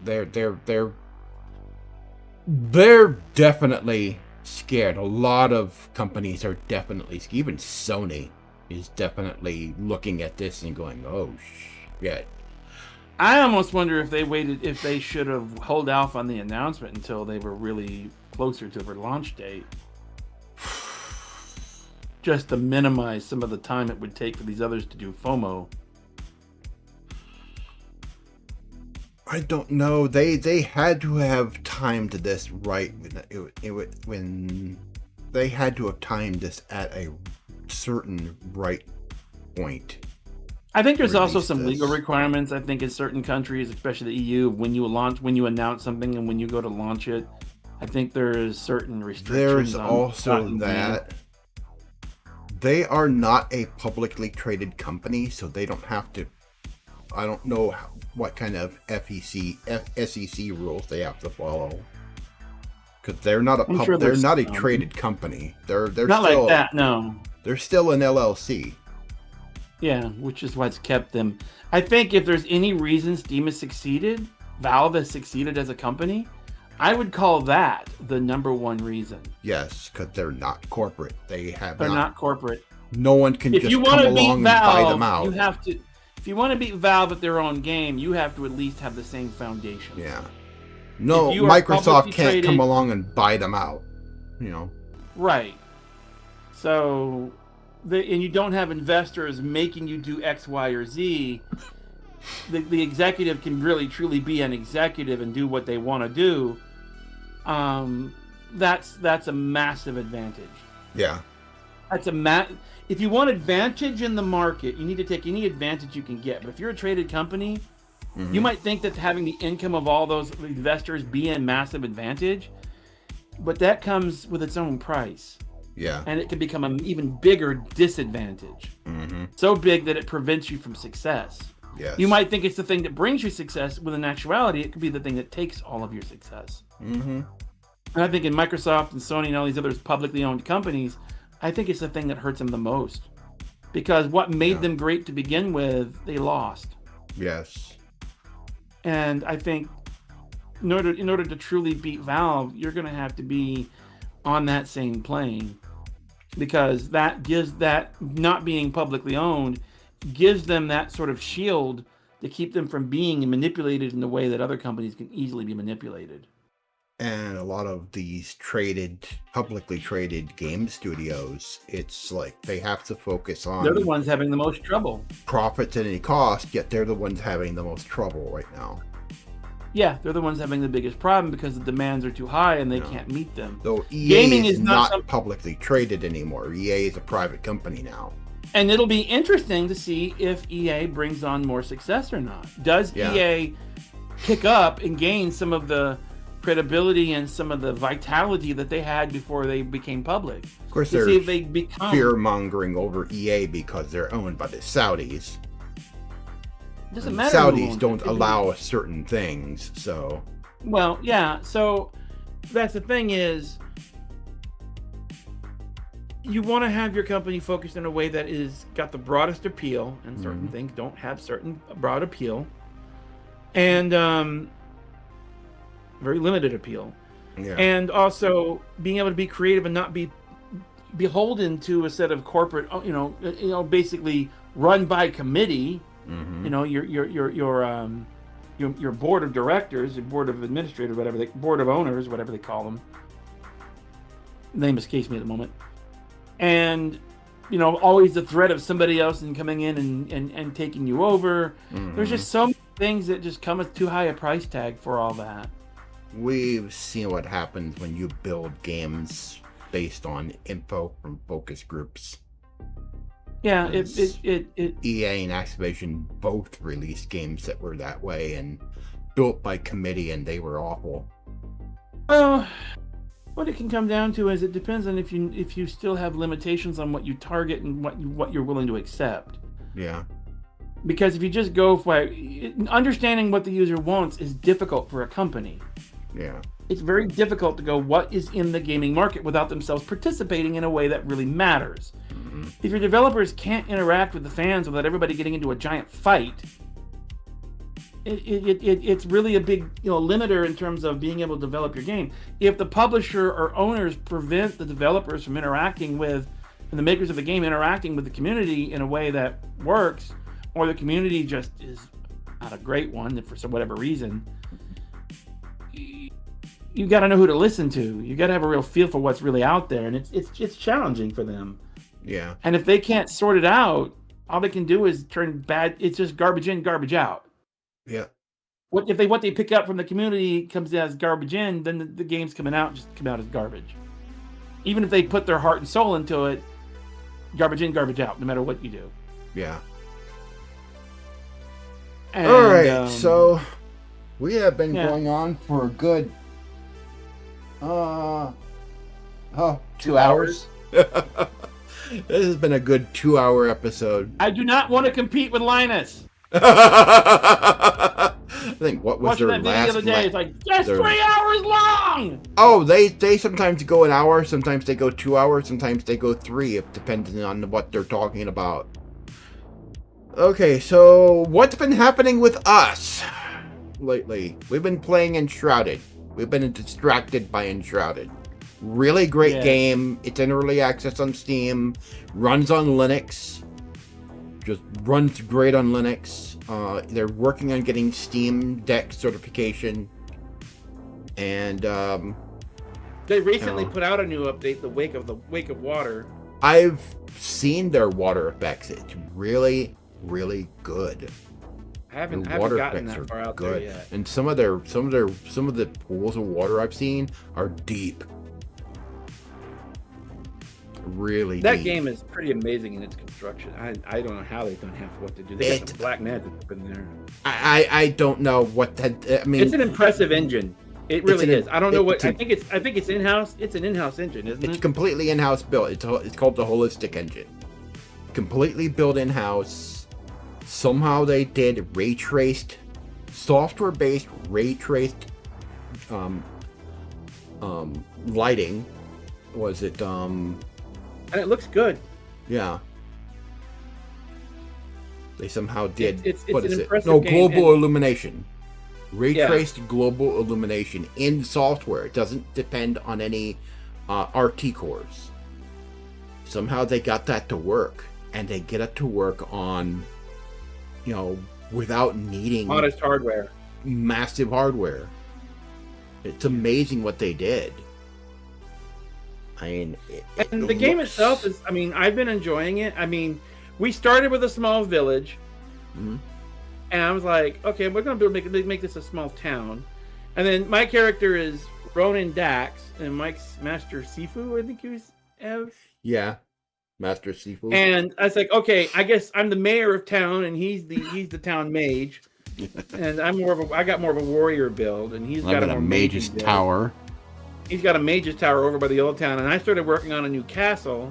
A: definitely scared. A lot of companies are definitely scared. Even Sony is definitely looking at this and going, "Oh shit."
B: I almost wonder if they should have held off on the announcement until they were really closer to their launch date. Just to minimize some of the time it would take for these others to do FOMO.
A: I don't know. They had to have timed this right when they had to have timed this at a certain right point.
B: I think there's also
A: Release
B: some legal
A: this.
B: requirements. I think in certain countries, especially the EU, when you announce something and when you go to launch it, I think there's certain restrictions.
A: There's also that they are not a publicly traded company, so they don't have to. I don't know what kind of SEC rules they have to follow, because they're not they're not a traded company. They're
B: not
A: still,
B: like that. No,
A: they're still an LLC.
B: Yeah, which is what's kept them. I think if there's any reason Steam has succeeded, Valve has succeeded as a company, I would call that the number one reason.
A: Yes, because they're not corporate. They're
B: not corporate.
A: No one can just come along and buy them out.
B: You have to. If you want to beat Valve at their own game, you have to at least have the same foundation.
A: Yeah. No, Microsoft can't come along and buy them out.
B: Right. So, and you don't have investors making you do X, Y, or Z. The executive can really truly be an executive and do what they want to do. That's a massive advantage.
A: Yeah.
B: That's if you want advantage in the market, you need to take any advantage you can get. But if you're a traded company, you might think that having the income of all those investors be a massive advantage, but that comes with its own price.
A: Yeah.
B: And it can become an even bigger disadvantage. So big that it prevents you from success.
A: Yes.
B: You might think it's the thing that brings you success, when in actuality, it could be the thing that takes all of your success. And I think in Microsoft and Sony and all these other publicly owned companies, I think it's the thing that hurts them the most. Because what made them great to begin with, they lost.
A: Yes.
B: And I think in order to truly beat Valve, you're going to have to be on that same plane. Because that gives that, not being publicly owned, gives them that sort of shield to keep them from being manipulated in the way that other companies can easily be manipulated.
A: And a lot of these publicly traded game studios, it's like they have to focus on...
B: They're the ones having the most trouble.
A: Profits at any cost, yet they're the ones having the most trouble right now.
B: Yeah, they're the ones having the biggest problem because the demands are too high and they can't meet them.
A: Though EA is not publicly traded anymore. EA is a private company now.
B: And it'll be interesting to see if EA brings on more success or not. Does EA pick up and gain some of the credibility and some of the vitality that they had before they became public?
A: Of course, they're fear-mongering over EA because they're owned by the Saudis.
B: Doesn't matter.
A: Saudis don't allow certain things, so...
B: Well, yeah, so that's the thing is, you want to have your company focused in a way that is got the broadest appeal, and certain things don't have certain broad appeal, and very limited appeal. Yeah. And also being able to be creative and not be beholden to a set of corporate, basically run by committee. Your board of directors, your board of administrators, board of owners, whatever they call them. Name escapes me at the moment. And always the threat of somebody else coming in and taking you over. There's just so many things that just come with too high a price tag for all that.
A: We've seen what happens when you build games based on info from focus groups.
B: Yeah,
A: EA and Activision both released games that were that way and built by committee, and they were awful.
B: Well, what it can come down to is it depends on if you still have limitations on what you target and what you're willing to accept.
A: Yeah.
B: Because if you just go for understanding what the user wants is difficult for a company.
A: Yeah.
B: It's very difficult to go what is in the gaming market without themselves participating in a way that really matters. If your developers can't interact with the fans without everybody getting into a giant fight, it's really a big limiter in terms of being able to develop your game. If the publisher or owners prevent the developers from interacting with, and the makers of the game interacting with the community in a way that works, or the community just is not a great one for whatever reason, you got to know who to listen to. You got to have a real feel for what's really out there, and it's challenging for them.
A: Yeah.
B: And if they can't sort it out, all they can do is turn bad. It's just garbage in, garbage out.
A: Yeah.
B: What they pick up from the community comes out as garbage in, then the game's coming out just come out as garbage. even if they put their heart and soul into it, garbage in, garbage out, no matter what you do.
A: Yeah.
B: And,
A: all right, so we have been going on for a good
B: 2 hours.
A: This has been a good 2-hour episode.
B: I do not want to compete with Linus.
A: I think what was
B: Watching
A: their
B: that video
A: last?
B: the other day, it's like just 3 hours long.
A: Oh, they sometimes go an hour, sometimes they go 2 hours, sometimes they go 3, depending on what they're talking about. Okay, so what's been happening with us lately? We've been playing Enshrouded. We've been distracted by Enshrouded. Really great game. It's in early access on Steam. Runs on Linux. Just runs great on Linux. They're working on getting Steam Deck certification. And
B: they recently put out a new update, the Wake of Water.
A: I've seen their water effects. It's really, really good.
B: I haven't gotten that far out there yet.
A: And some of the pools of water I've seen are deep. Really
B: that
A: deep.
B: game is pretty amazing in its construction. I don't know how they don't have what to do. They got some black magic up in there.
A: I don't know what that. I mean,
B: it's an impressive engine. It really is. I don't know what. I think it's in-house. It's an in-house engine, isn't it?
A: It's completely in-house built. It's called the Holistic Engine. Completely built in-house. Somehow they did software-based ray traced lighting. Was it
B: And it looks good.
A: Yeah. They somehow did.
B: It's
A: what
B: an
A: is it?
B: impressive
A: No,
B: game,
A: global illumination. Ray traced global illumination in software. It doesn't depend on any RT cores. Somehow they got that to work, and they get it to work on, without needing
B: modest hardware,
A: massive hardware. It's amazing what they did. I mean,
B: and the game itself is. I mean, I've been enjoying it. I mean, we started with a small village, and I was like, okay, we're gonna make this a small town, and then my character is Ronan Dax, and Mike's Master Sifu. I think he was.
A: Yeah, Master Sifu.
B: And I was like, okay, I guess I'm the mayor of town, and he's the town mage, and I got more of a warrior build, and he's got a
A: mage's tower.
B: He's got a mage's tower over by the old town, and I started working on a new castle,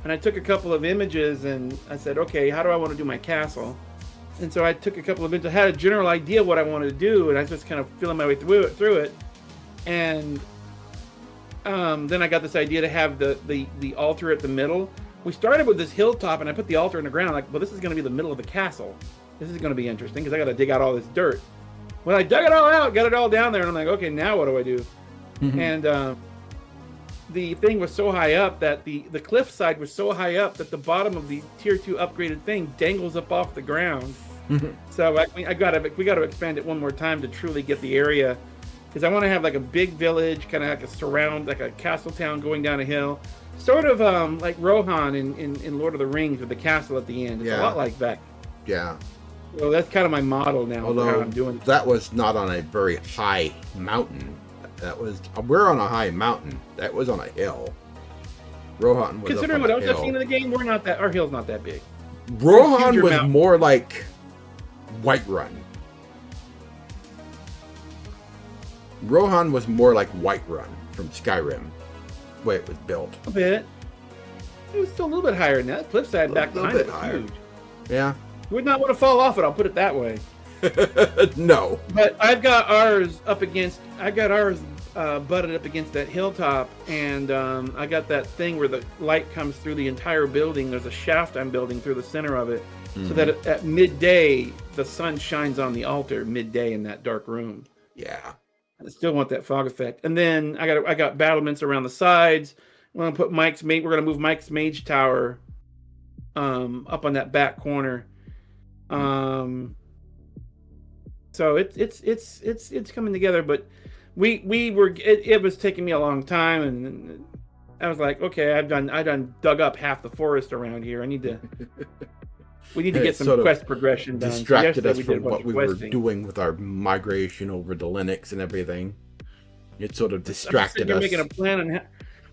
B: and I took a couple of images, and I said, okay, how do I want to do my castle? And so I took a couple of images. I had a general idea of what I wanted to do, and I was just kind of feeling my way through it. And then I got this idea to have the altar at the middle. We started with this hilltop, and I put the altar in the ground, like, well, this is going to be the middle of the castle. This is going to be interesting, because I got to dig out all this dirt. When I dug it all out, got it all down there, and I'm like, okay, now what do I do? And the thing was so high up that the cliff side was so high up that the bottom of the tier 2 upgraded thing dangles up off the ground. So we got to expand it one more time to truly get the area, because I want to have like a big village, kind of like a surround, like a castle town going down a hill, sort of like Rohan in Lord of the Rings with the castle at the end. It's a lot like that.
A: Yeah.
B: So that's kind of my model now.
A: Although
B: for how I'm doing it.
A: That was not on a very high mountain. We're on a high mountain. That was on a hill. Rohan was
B: considering what else I've seen in the game, our hill's not that big.
A: Rohan was more like Whiterun. Rohan was more like Whiterun from Skyrim, the way it was built.
B: A bit. It was still a little bit higher than that. Cliffside back behind it was huge.
A: Yeah.
B: You would not want to fall off it, I'll put it that way.
A: No.
B: But I've got ours butted up against that hilltop, and I got that thing where the light comes through the entire building. There's a shaft I'm building through the center of it, so that at midday the sun shines on the altar midday in that dark room.
A: Yeah.
B: I still want that fog effect. And then I got battlements around the sides. We're gonna move Mike's mage tower up on that back corner. So it's coming together, but it was taking me a long time, and I was like, okay, I done dug up half the forest around here. We need to get some quest progression done.
A: Distracted us from what we were doing with our migration over to Linux and everything. It sort of distracted us.
B: Making a plan on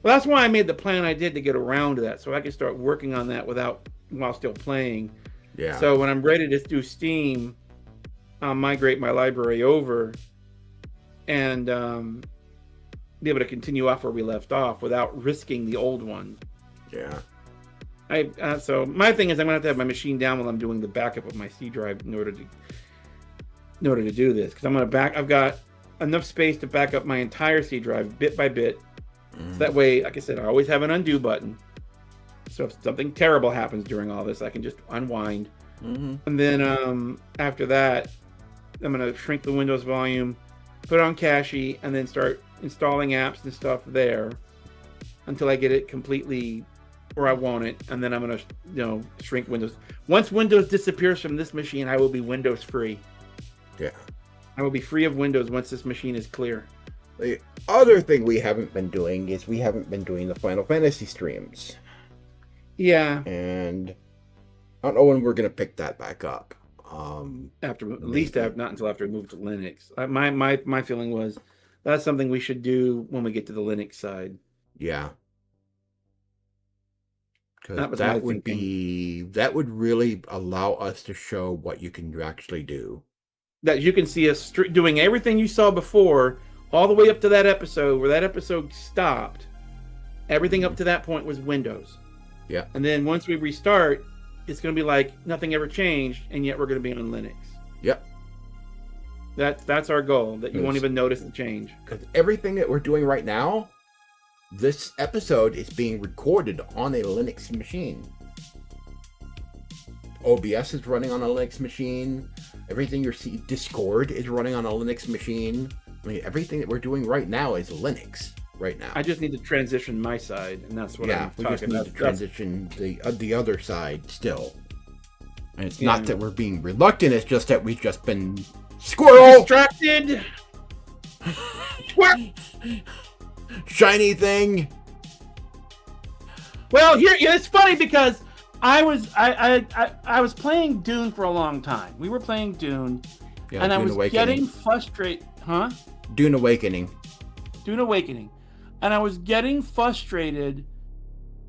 B: Well, that's why I made the plan I did to get around to that, so I could start working on that while still playing.
A: Yeah.
B: So when I'm ready to do Steam, I'll migrate my library over and be able to continue off where we left off without risking the old one.
A: Yeah.
B: So my thing is I'm gonna have to have my machine down while I'm doing the backup of my C drive in order to do this, because I've got enough space to back up my entire C drive bit by bit. So that way, like I said, I always have an undo button. So if something terrible happens during all this, I can just unwind. And then after that, I'm going to shrink the Windows volume, put it on cache, and then start installing apps and stuff there until I get it completely where I want it. And then I'm going to, shrink Windows. Once Windows disappears from this machine, I will be Windows free.
A: Yeah.
B: I will be free of Windows once this machine is clear.
A: The other thing we haven't been doing is we haven't been doing the Final Fantasy streams.
B: Yeah.
A: And I don't know when we're going to pick that back up.
B: Not until after we move to Linux. My feeling was that's something we should do when we get to the Linux side.
A: Yeah.
B: That
A: would really allow us to show what you can actually do.
B: That you can see us doing everything you saw before, all the way up to that episode where that episode stopped. Everything up to that point was Windows.
A: Yeah.
B: And then once we restart, it's going to be like nothing ever changed, and yet we're going to be on Linux.
A: Yep.
B: That's our goal, that you won't even notice the change.
A: Because everything that we're doing right now, this episode is being recorded on a Linux machine. OBS is running on a Linux machine. Everything you see, Discord is running on a Linux machine. I mean, everything that we're doing right now is Linux right now.
B: I just need to transition my side, and that's what I'm talking about.
A: We just need to transition the other side still. And it's not that we're being reluctant, it's just that we've just been squirrel!
B: Distracted!
A: Shiny thing!
B: Well, it's funny because I was playing Dune for a long time. We were playing Dune, and I was getting frustrated. Huh?
A: Dune Awakening. And I was getting frustrated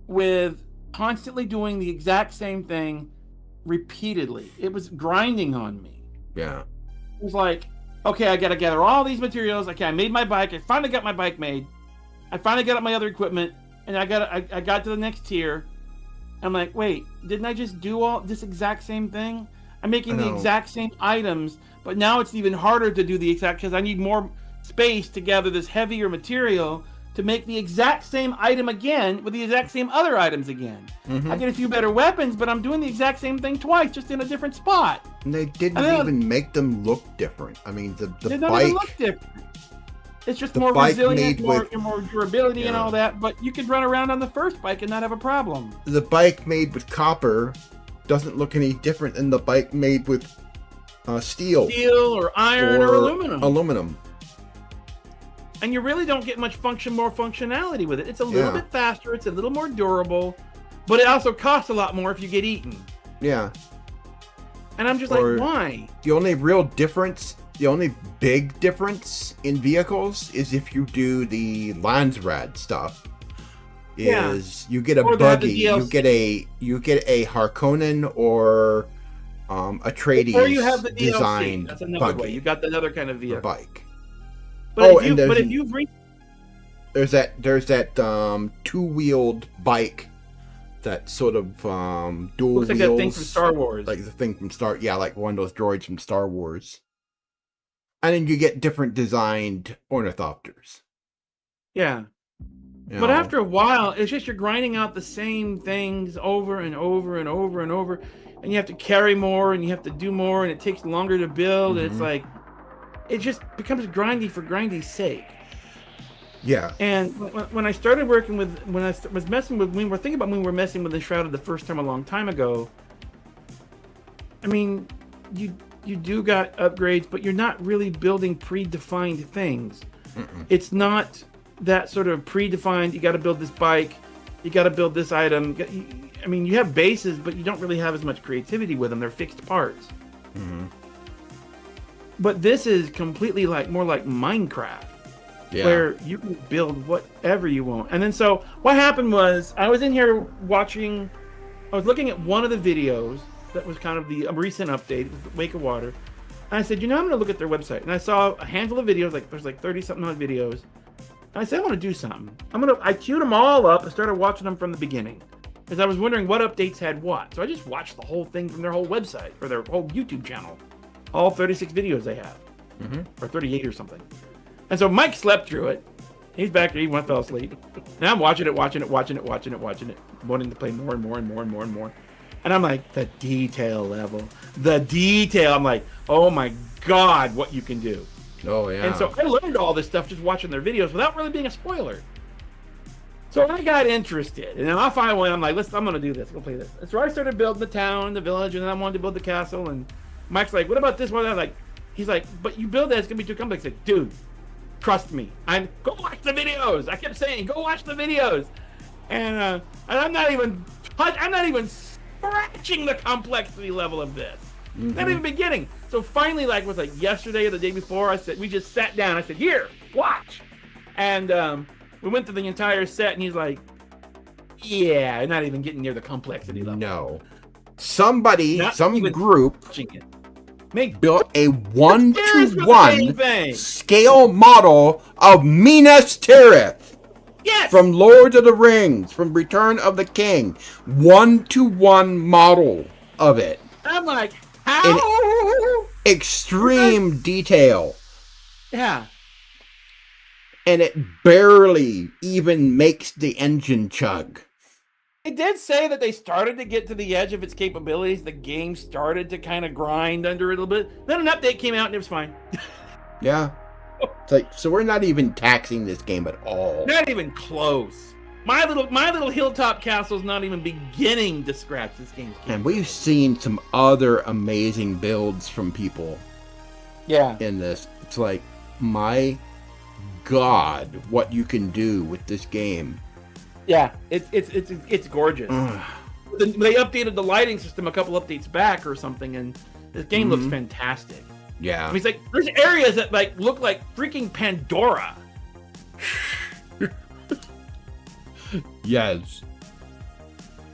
A: with constantly doing the exact same thing repeatedly. It was grinding on me. Yeah.
B: It was like, okay, I got to gather all these materials. Okay, I made my bike. I finally got my bike made. I finally got up my other equipment, and I got to the next tier. I'm like, wait, didn't I just do all this exact same thing? I'm making the exact same items, but now it's even harder to do the exact, because I need more space to gather this heavier material to make the exact same item again with the exact same other items again. I get a few better weapons, but I'm doing the exact same thing twice, just in a different spot.
A: And they didn't even make them look different. I mean, the
B: they
A: bike...
B: don't even look different. It's just more resilient, more durability and all that, but you could run around on the first bike and not have a problem.
A: The bike made with copper doesn't look any different than the bike made with steel.
B: Steel or iron or aluminum. And you really don't get much more functionality with it. It's a little bit faster, it's a little more durable, but it also costs a lot more if you get eaten.
A: Yeah.
B: And I'm just like, why?
A: The only big difference in vehicles is if you do the Landsrad stuff. You get a buggy, you get a Harkonnen or Atreides
B: or you have the DLC.
A: Designed
B: That's another
A: buggy.
B: way. You got another kind of vehicle.
A: Bike.
B: But
A: there's that two-wheeled bike, that sort of dual
B: looks like
A: wheels,
B: that thing from Star Wars.
A: like the thing from like one of those droids from Star Wars. And then you get different designed ornithopters.
B: Yeah. But after a while, it's just you're grinding out the same things over and over and over and over, and you have to carry more and you have to do more, and it takes longer to build. And it's like, it just becomes grindy for grindy's sake.
A: Yeah.
B: And when I started working with, when we were messing with the Shrouded the first time a long time ago, I mean, you do got upgrades, but you're not really building predefined things. It's not that sort of predefined, you got to build this bike, you got to build this item. I mean, you have bases, but you don't really have as much creativity with them. They're fixed parts. But this is completely more like Minecraft.
A: Yeah.
B: where you can build whatever you want. And then so what happened was I was in here watching, I was looking at one of the videos that was kind of a recent update, Wake of Water. And I said, I'm going to look at their website. And I saw a handful of videos, there's 30-something odd videos. And I said, I want to do something. I queued them all up and started watching them from the beginning. Because I was wondering what updates had what. So I just watched the whole thing from their whole website, or their whole YouTube channel. All 36 videos they have. Or 38 or something. And so Mike slept through it. He's back there, he fell asleep. And I'm watching it, wanting to play more and more and more and more and more. And I'm like, the detail level. I'm like, oh my God, what you can do.
A: Oh, yeah.
B: And so I learned all this stuff just watching their videos without really being a spoiler. So I got interested. And then I finally went, I'm like, I'm going to do this. I'm going to play this. And so I started building the town, the village, and then I wanted to build the castle. And Mike's like, what about this one? He's like, but you build that, it's going to be too complex. I said, dude, trust me. Go watch the videos. I kept saying, go watch the videos. And I'm not even scratching the complexity level of this. Not even beginning. So finally, was yesterday or the day before, we just sat down. I said, here, watch. And we went through the entire set, and he's like, yeah, not even getting near the complexity level.
A: No. Some group built a 1-to-1 scale model of Minas Tirith.
B: Yes!
A: From Lord of the Rings, from Return of the King. 1-to-1 model of it.
B: I'm like, how?
A: In extreme detail.
B: Yeah.
A: And it barely even makes the engine chug.
B: It did say that they started to get to the edge of its capabilities. The game started to kind of grind under it a little bit. Then an update came out and it was fine.
A: Yeah. It's so we're not even taxing this game at all.
B: Not even close. My little hilltop castle's not even beginning to scratch this game's game.
A: And we've seen some other amazing builds from people.
B: Yeah.
A: In this. It's like, my God, what you can do with this game.
B: Yeah, it's gorgeous. They updated the lighting system a couple updates back or something, and this game looks fantastic.
A: Yeah.
B: I mean, it's there's areas that look like freaking Pandora.
A: Yes.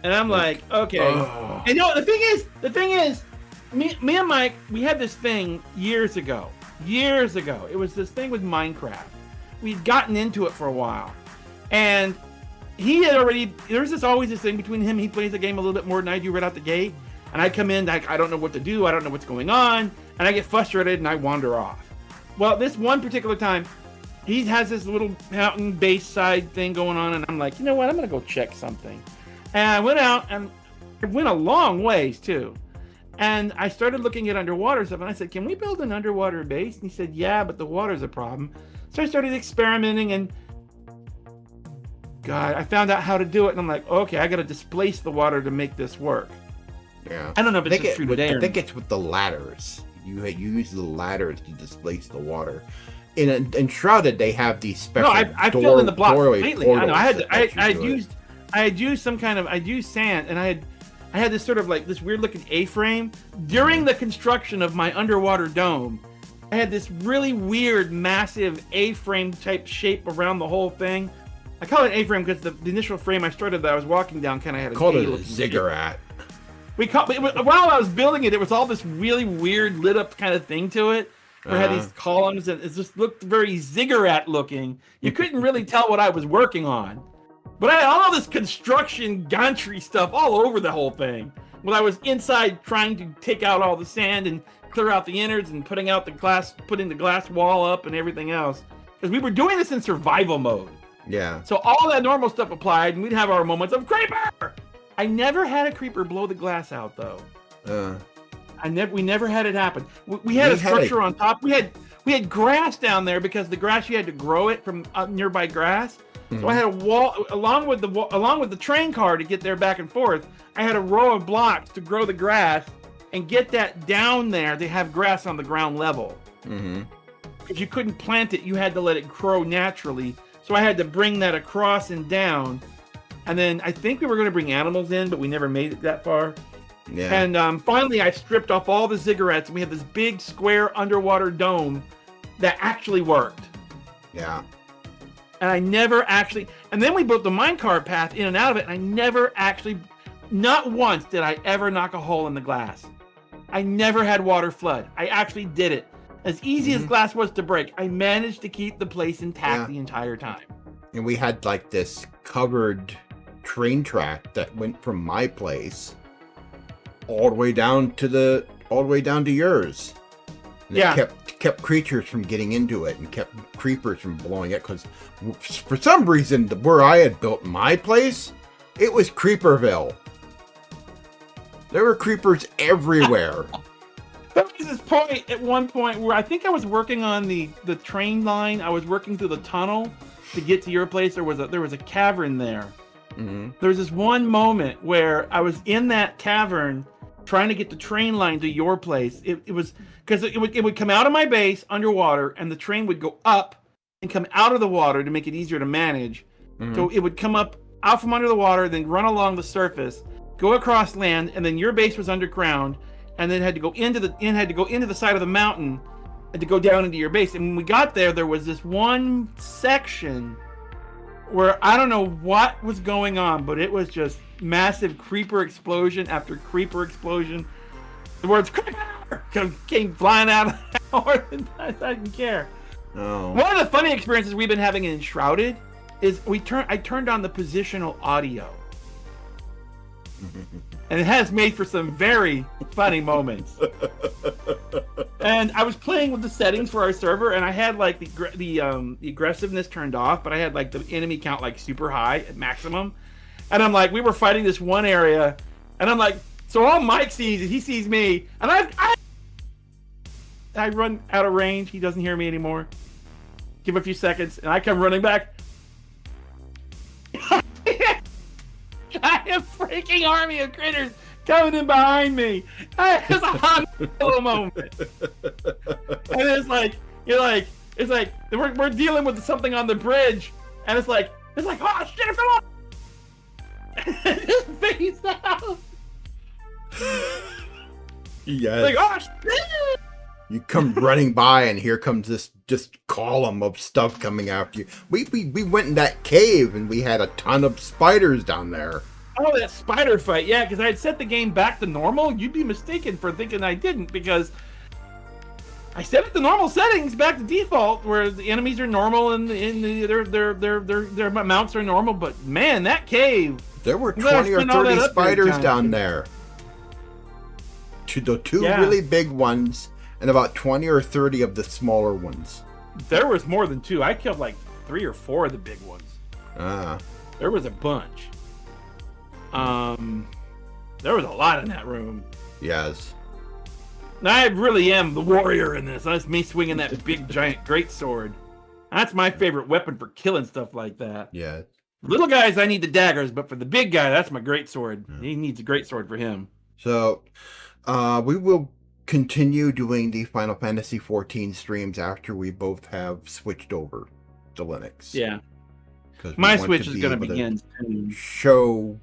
B: And I'm like, okay. And the thing is, me and Mike, we had this thing years ago. It was this thing with Minecraft. We'd gotten into it for a while, and he had already. There's always this thing between him. He plays the game a little bit more than I do right out the gate, and I come in I don't know what to do. I don't know what's going on, and I get frustrated and I wander off. Well, this one particular time, he has this little mountain base side thing going on, and I'm like, you know what? I'm gonna go check something. And I went out, and I went a long ways too. And I started looking at underwater stuff, and I said, can we build an underwater base? And he said, yeah, but the water's a problem. So I started experimenting, and God, I found out how to do it, and I'm like, okay, I got to displace the water to make this work.
A: Yeah.
B: I don't know if it's true today.
A: I think it's with the ladders. You use the ladders to displace the water. In Shrouded, they have these special.
B: No, I filled in the blocks completely. I know. I had used sand, and I had this sort of this weird looking A-frame during the construction of my underwater dome. I had this really weird, massive A-frame type shape around the whole thing. I call it A-frame because the initial frame I started that I was walking down kind of had
A: a ziggurat.
B: While I was building it, was all this really weird lit up kind of thing to it. Where it had these columns, and it just looked very ziggurat looking. You couldn't really tell what I was working on. But I had all this construction gantry stuff all over the whole thing. When I was inside trying to take out all the sand and clear out the innards and putting the glass wall up and everything else. Because we were doing this in survival mode.
A: Yeah.
B: So all that normal stuff applied, and we'd have our moments of creeper! I never had a creeper blow the glass out, though. We never had it happen. We had a structure on top. We had grass down there because the grass, you had to grow it from nearby grass. So I had a wall along with the train car to get there back and forth. I had a row of blocks to grow the grass and get that down there to have grass on the ground level. Because you couldn't plant it, you had to let it grow naturally. So I had to bring that across and down. And then I think we were going to bring animals in, but we never made it that far.
A: Yeah.
B: And finally, I stripped off all the ziggurats, and we had this big square underwater dome that actually worked.
A: Yeah.
B: and I never actually. And then we built the minecart path in and out of it, and I never actually, not once did I ever knock a hole in the glass. I never had water flood. I actually did it. As easy as glass was to break, I managed to keep the place intact the entire time. And
A: we had like this covered train track that went from my place all the way down to yours. And it kept creatures from getting into it and kept creepers from blowing it, because for some reason where I had built my place, it was Creeperville. There were creepers everywhere.
B: There was this point at one point where I think I was working on the train line. I was working through the tunnel to get to your place. There was a cavern there.
A: Mm-hmm.
B: There was this one moment where I was in that cavern trying to get the train line to your place. It was because it would come out of my base underwater, and the train would go up and come out of the water to make it easier to manage.
A: Mm-hmm.
B: So it would come up out from under the water, then run along the surface, go across land, and then your base was underground, and then had to go into the side of the mountain and to go down into your base. And when we got there, there was this one section where I don't know what was going on, but it was just massive creeper explosion after creeper explosion. The words "creeper" came flying out of the horse, and I didn't care.
A: Oh.
B: One of the funny experiences we've been having in Enshrouded is I turned on the positional audio. And it has made for some very funny moments. And I was playing with the settings for our server, and I had like the aggressiveness turned off, but I had like the enemy count like super high at maximum. And I'm like, we were fighting this one area, and I'm like, so all Mike sees is he sees me, and I run out of range. He doesn't hear me anymore. Give a few seconds, and I come running back. Giant freaking army of critters coming in behind me. It's a hot little moment. And it's like we're dealing with something on the bridge, and it's like oh shit, it fell off. Just face out.
A: Yes.
B: Like oh shit.
A: You come running by, and here comes this just column of stuff coming after you. We went in that cave, and we had a ton of spiders down there.
B: Oh, that spider fight, yeah, because I had set the game back to normal. You'd be mistaken for thinking I didn't, because I set it to normal settings back to default, where the enemies are normal and their mounts are normal. But man, that cave.
A: There were 20 or 30 spiders down there. The two really big ones, and about 20 or 30 of the smaller ones.
B: There was more than two. I killed like 3 or 4 of the big ones. There was a bunch. There was a lot in that room.
A: Yes.
B: I really am the warrior in this. That's me swinging that big giant greatsword. That's my favorite weapon for killing stuff like that.
A: Yeah.
B: Little guys, I need the daggers, but for the big guy, that's my greatsword. Yeah. He needs a greatsword for him.
A: So, we will continue doing the Final Fantasy XIV streams after we both have switched over to Linux.
B: Yeah. My Switch is going to begin soon.
A: Show,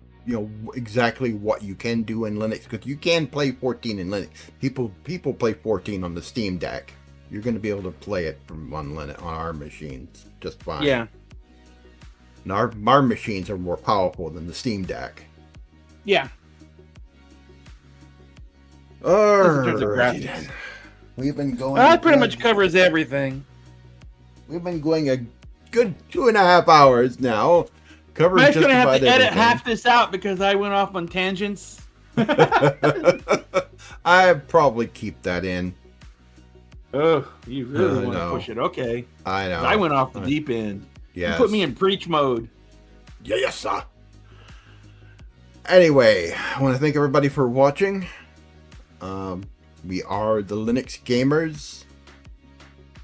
A: exactly what you can do in Linux, because you can play 14 in Linux. People play 14 on the Steam Deck. You're going to be able to play it from on our machines just fine.
B: Yeah.
A: And our machines are more powerful than the Steam Deck.
B: Yeah.
A: Alright. We've been going.
B: That pretty much covers everything.
A: We've been going a good 2.5 hours now. Covering
B: I'm just gonna have to
A: everything.
B: edit half this out because I went off on tangents.
A: I probably keep that in.
B: Oh, you really want to push it? Okay.
A: I know.
B: I went off the deep end.
A: Yes.
B: You put me in preach mode.
A: Yes, sir. Anyway, I want to thank everybody for watching. We are the Linux Gamers.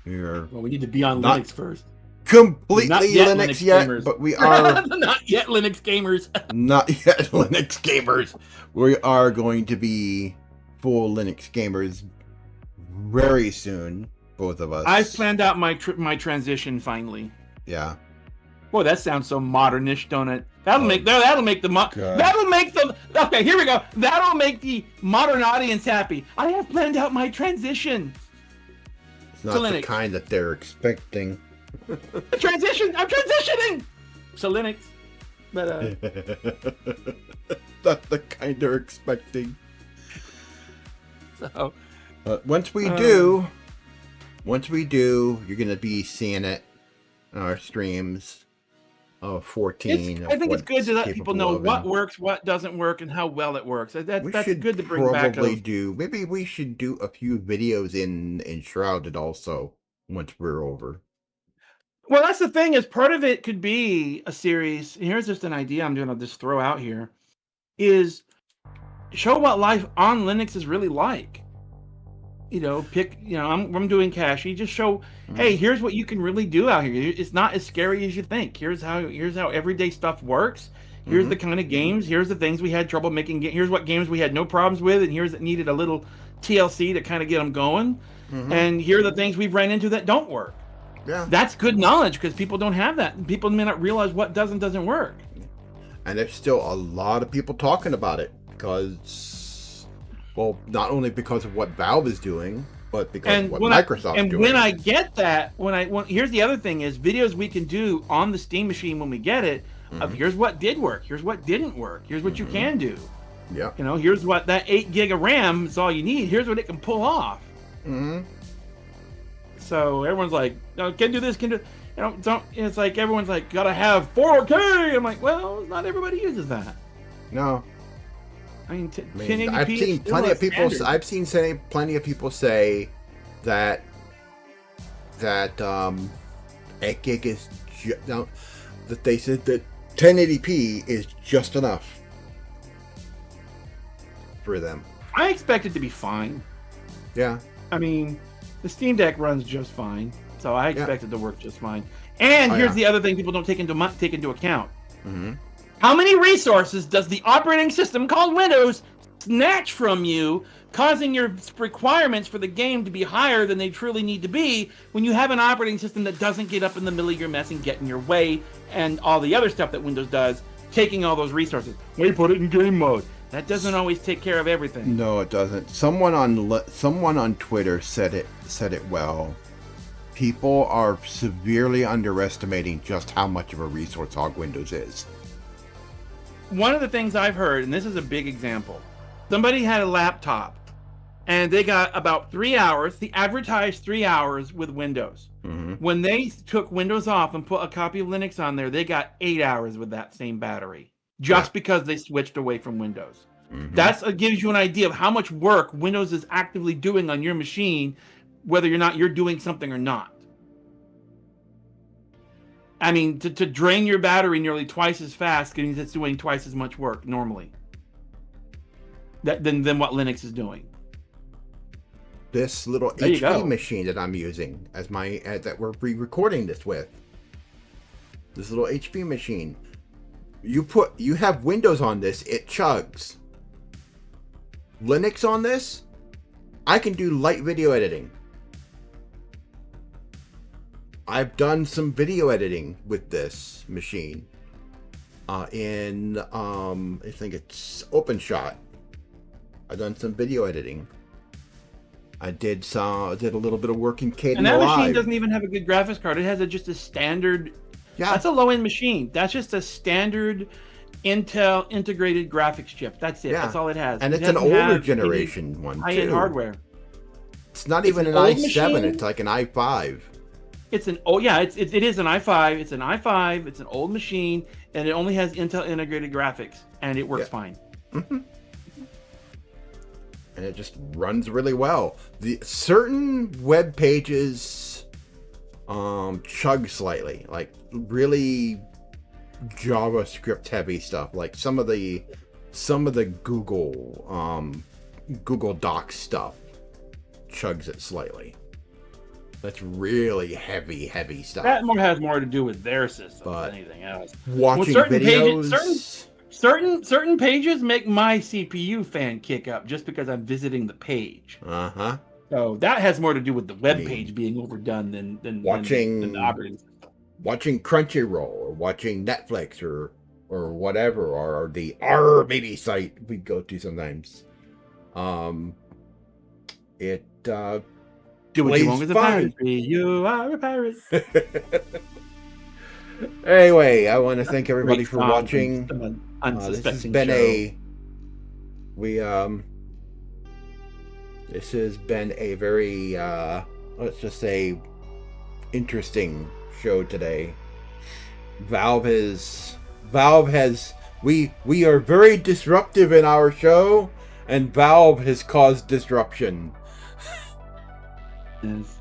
B: We need to be on Linux first.
A: Completely Linux yet,
B: gamers.
A: But we are
B: not yet Linux gamers.
A: Not yet Linux gamers. We are going to be full Linux gamers very soon, both of us.
B: I've planned out my transition finally.
A: Yeah.
B: Boy, that sounds so modernish, don't it? That'll make the okay. Here we go. That'll make the modern audience happy. I have planned out my transition.
A: It's not the kind that they're expecting.
B: I'm transitioning to Linux. But
A: That's the kind they're expecting.
B: so
A: Once we do, you're gonna be seeing it in our streams of 14.
B: I think it's good to let people know what
A: And
B: works, what doesn't work, and how well it works.
A: we
B: That's
A: should
B: good to bring back.
A: maybe we should do a few videos in Shrouded also once we're over.
B: Well, that's the thing, is part of it could be a series. Here's just an idea I'm gonna just throw out here, is show what life on Linux is really like. I'm doing Cashy. Just show, hey, here's what you can really do out here. It's not as scary as you think. Here's how everyday stuff works. Here's the kind of games. Here's the things we had trouble making. Here's what games we had no problems with, and here's that needed a little TLC to kind of get them going. And here are the things we've ran into that don't work.
A: Yeah,
B: that's good knowledge, because people don't have that. People may not realize what doesn't work.
A: And there's still a lot of people talking about it because, well, not only because of what Valve is doing, but because of what Microsoft's doing.
B: And when I get that, here's the other thing, is videos we can do on the Steam machine when we get it, of here's what did work, here's what didn't work, here's what you can do.
A: Yeah.
B: Here's what that 8 gig of RAM is all you need. Here's what it can pull off. So everyone's like, can do this, can do. It's like everyone's like, gotta have 4K. I'm like, well, not everybody uses that.
A: No.
B: I mean,
A: I've seen plenty of people. I've seen plenty of people say that 8 gig is that they said that 1080p is just enough for them.
B: I expect it to be fine.
A: Yeah.
B: I mean, the Steam Deck runs just fine, so I expect it to work just fine. And here's the other thing people don't take into account. How many resources does the operating system called Windows snatch from you, causing your requirements for the game to be higher than they truly need to be, when you have an operating system that doesn't get up in the middle of your mess and get in your way, and all the other stuff that Windows does, taking all those resources? We put it in game mode. That doesn't always take care of everything.
A: No, it doesn't. Someone on Twitter said it well. People are severely underestimating just how much of a resource hog Windows is.
B: One of the things I've heard, and this is a big example, somebody had a laptop and they got about 3 hours, the advertised 3 hours with Windows. When they took Windows off and put a copy of Linux on there, they got 8 hours with that same battery, just because they switched away from Windows. That gives you an idea of how much work Windows is actively doing on your machine, whether you're doing something or not. I mean, to drain your battery nearly twice as fast means it's doing twice as much work normally than what Linux is doing.
A: This little HP machine that I'm using that we're recording this with. This little HP machine. You have Windows on this, it chugs. Linux on this, I can do light video editing. I've done some video editing with this machine. I think it's OpenShot. I've done some video editing. I did a little bit of work in Kdenlive.
B: And that machine doesn't even have a good graphics card. It has just a standard. Yeah. That's a low-end machine. That's just a standard Intel integrated graphics chip. That's it. Yeah. That's all it has.
A: And it's an older generation one too.
B: High-end hardware.
A: It's not even an i7. Machine. It's like an i5.
B: It is an i5. It's an i5. It's an old machine, and it only has Intel integrated graphics, and it works fine.
A: And it just runs really well. The certain web pages chug slightly, like really JavaScript heavy stuff, like some of the Google Docs stuff chugs it slightly. That's really heavy stuff.
B: That has more to do with their system than anything else.
A: Watching videos.
B: Certain pages make my CPU fan kick up just because I'm visiting the page. So that has more to do with the web page being overdone than the operating system.
A: Watching Crunchyroll or watching Netflix or whatever, or the R maybe site we go to sometimes. It
B: Do what you
A: Blaze
B: want with the
A: fine.
B: piracy. You are a pirate.
A: Anyway, I want to thank everybody
B: Great
A: for
B: song from
A: watching.
B: some
A: This has
B: unsuspecting
A: been
B: show.
A: this has been a very let's just say interesting show today. Valve has we are very disruptive in our show, and Valve has caused disruption.
B: Yes.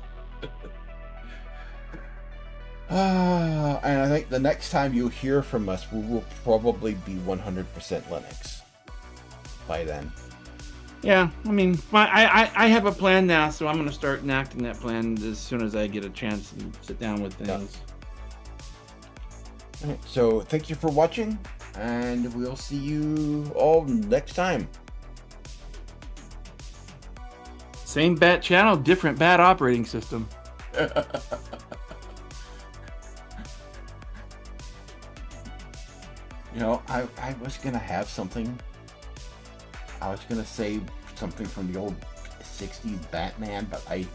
A: And I think the next time you hear from us, we will probably be 100% Linux by then.
B: Yeah, I mean, I have a plan now, so I'm going to start enacting that plan as soon as I get a chance and sit down with things.
A: Alright, so thank you for watching, and we'll see you all next time.
B: Same bat channel, different bat operating system.
A: You know, I was gonna have something. I was gonna say something from the old 60s Batman, but I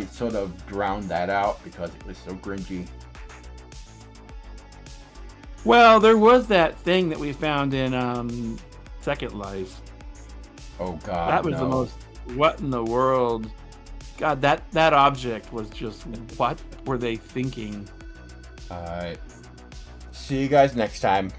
A: sort of drowned that out because it was so cringy.
B: Well, there was that thing that we found in Second Life.
A: Oh God,
B: That was the most. What in the world? God, that object was just. What were they thinking?
A: Alright. See you guys next time.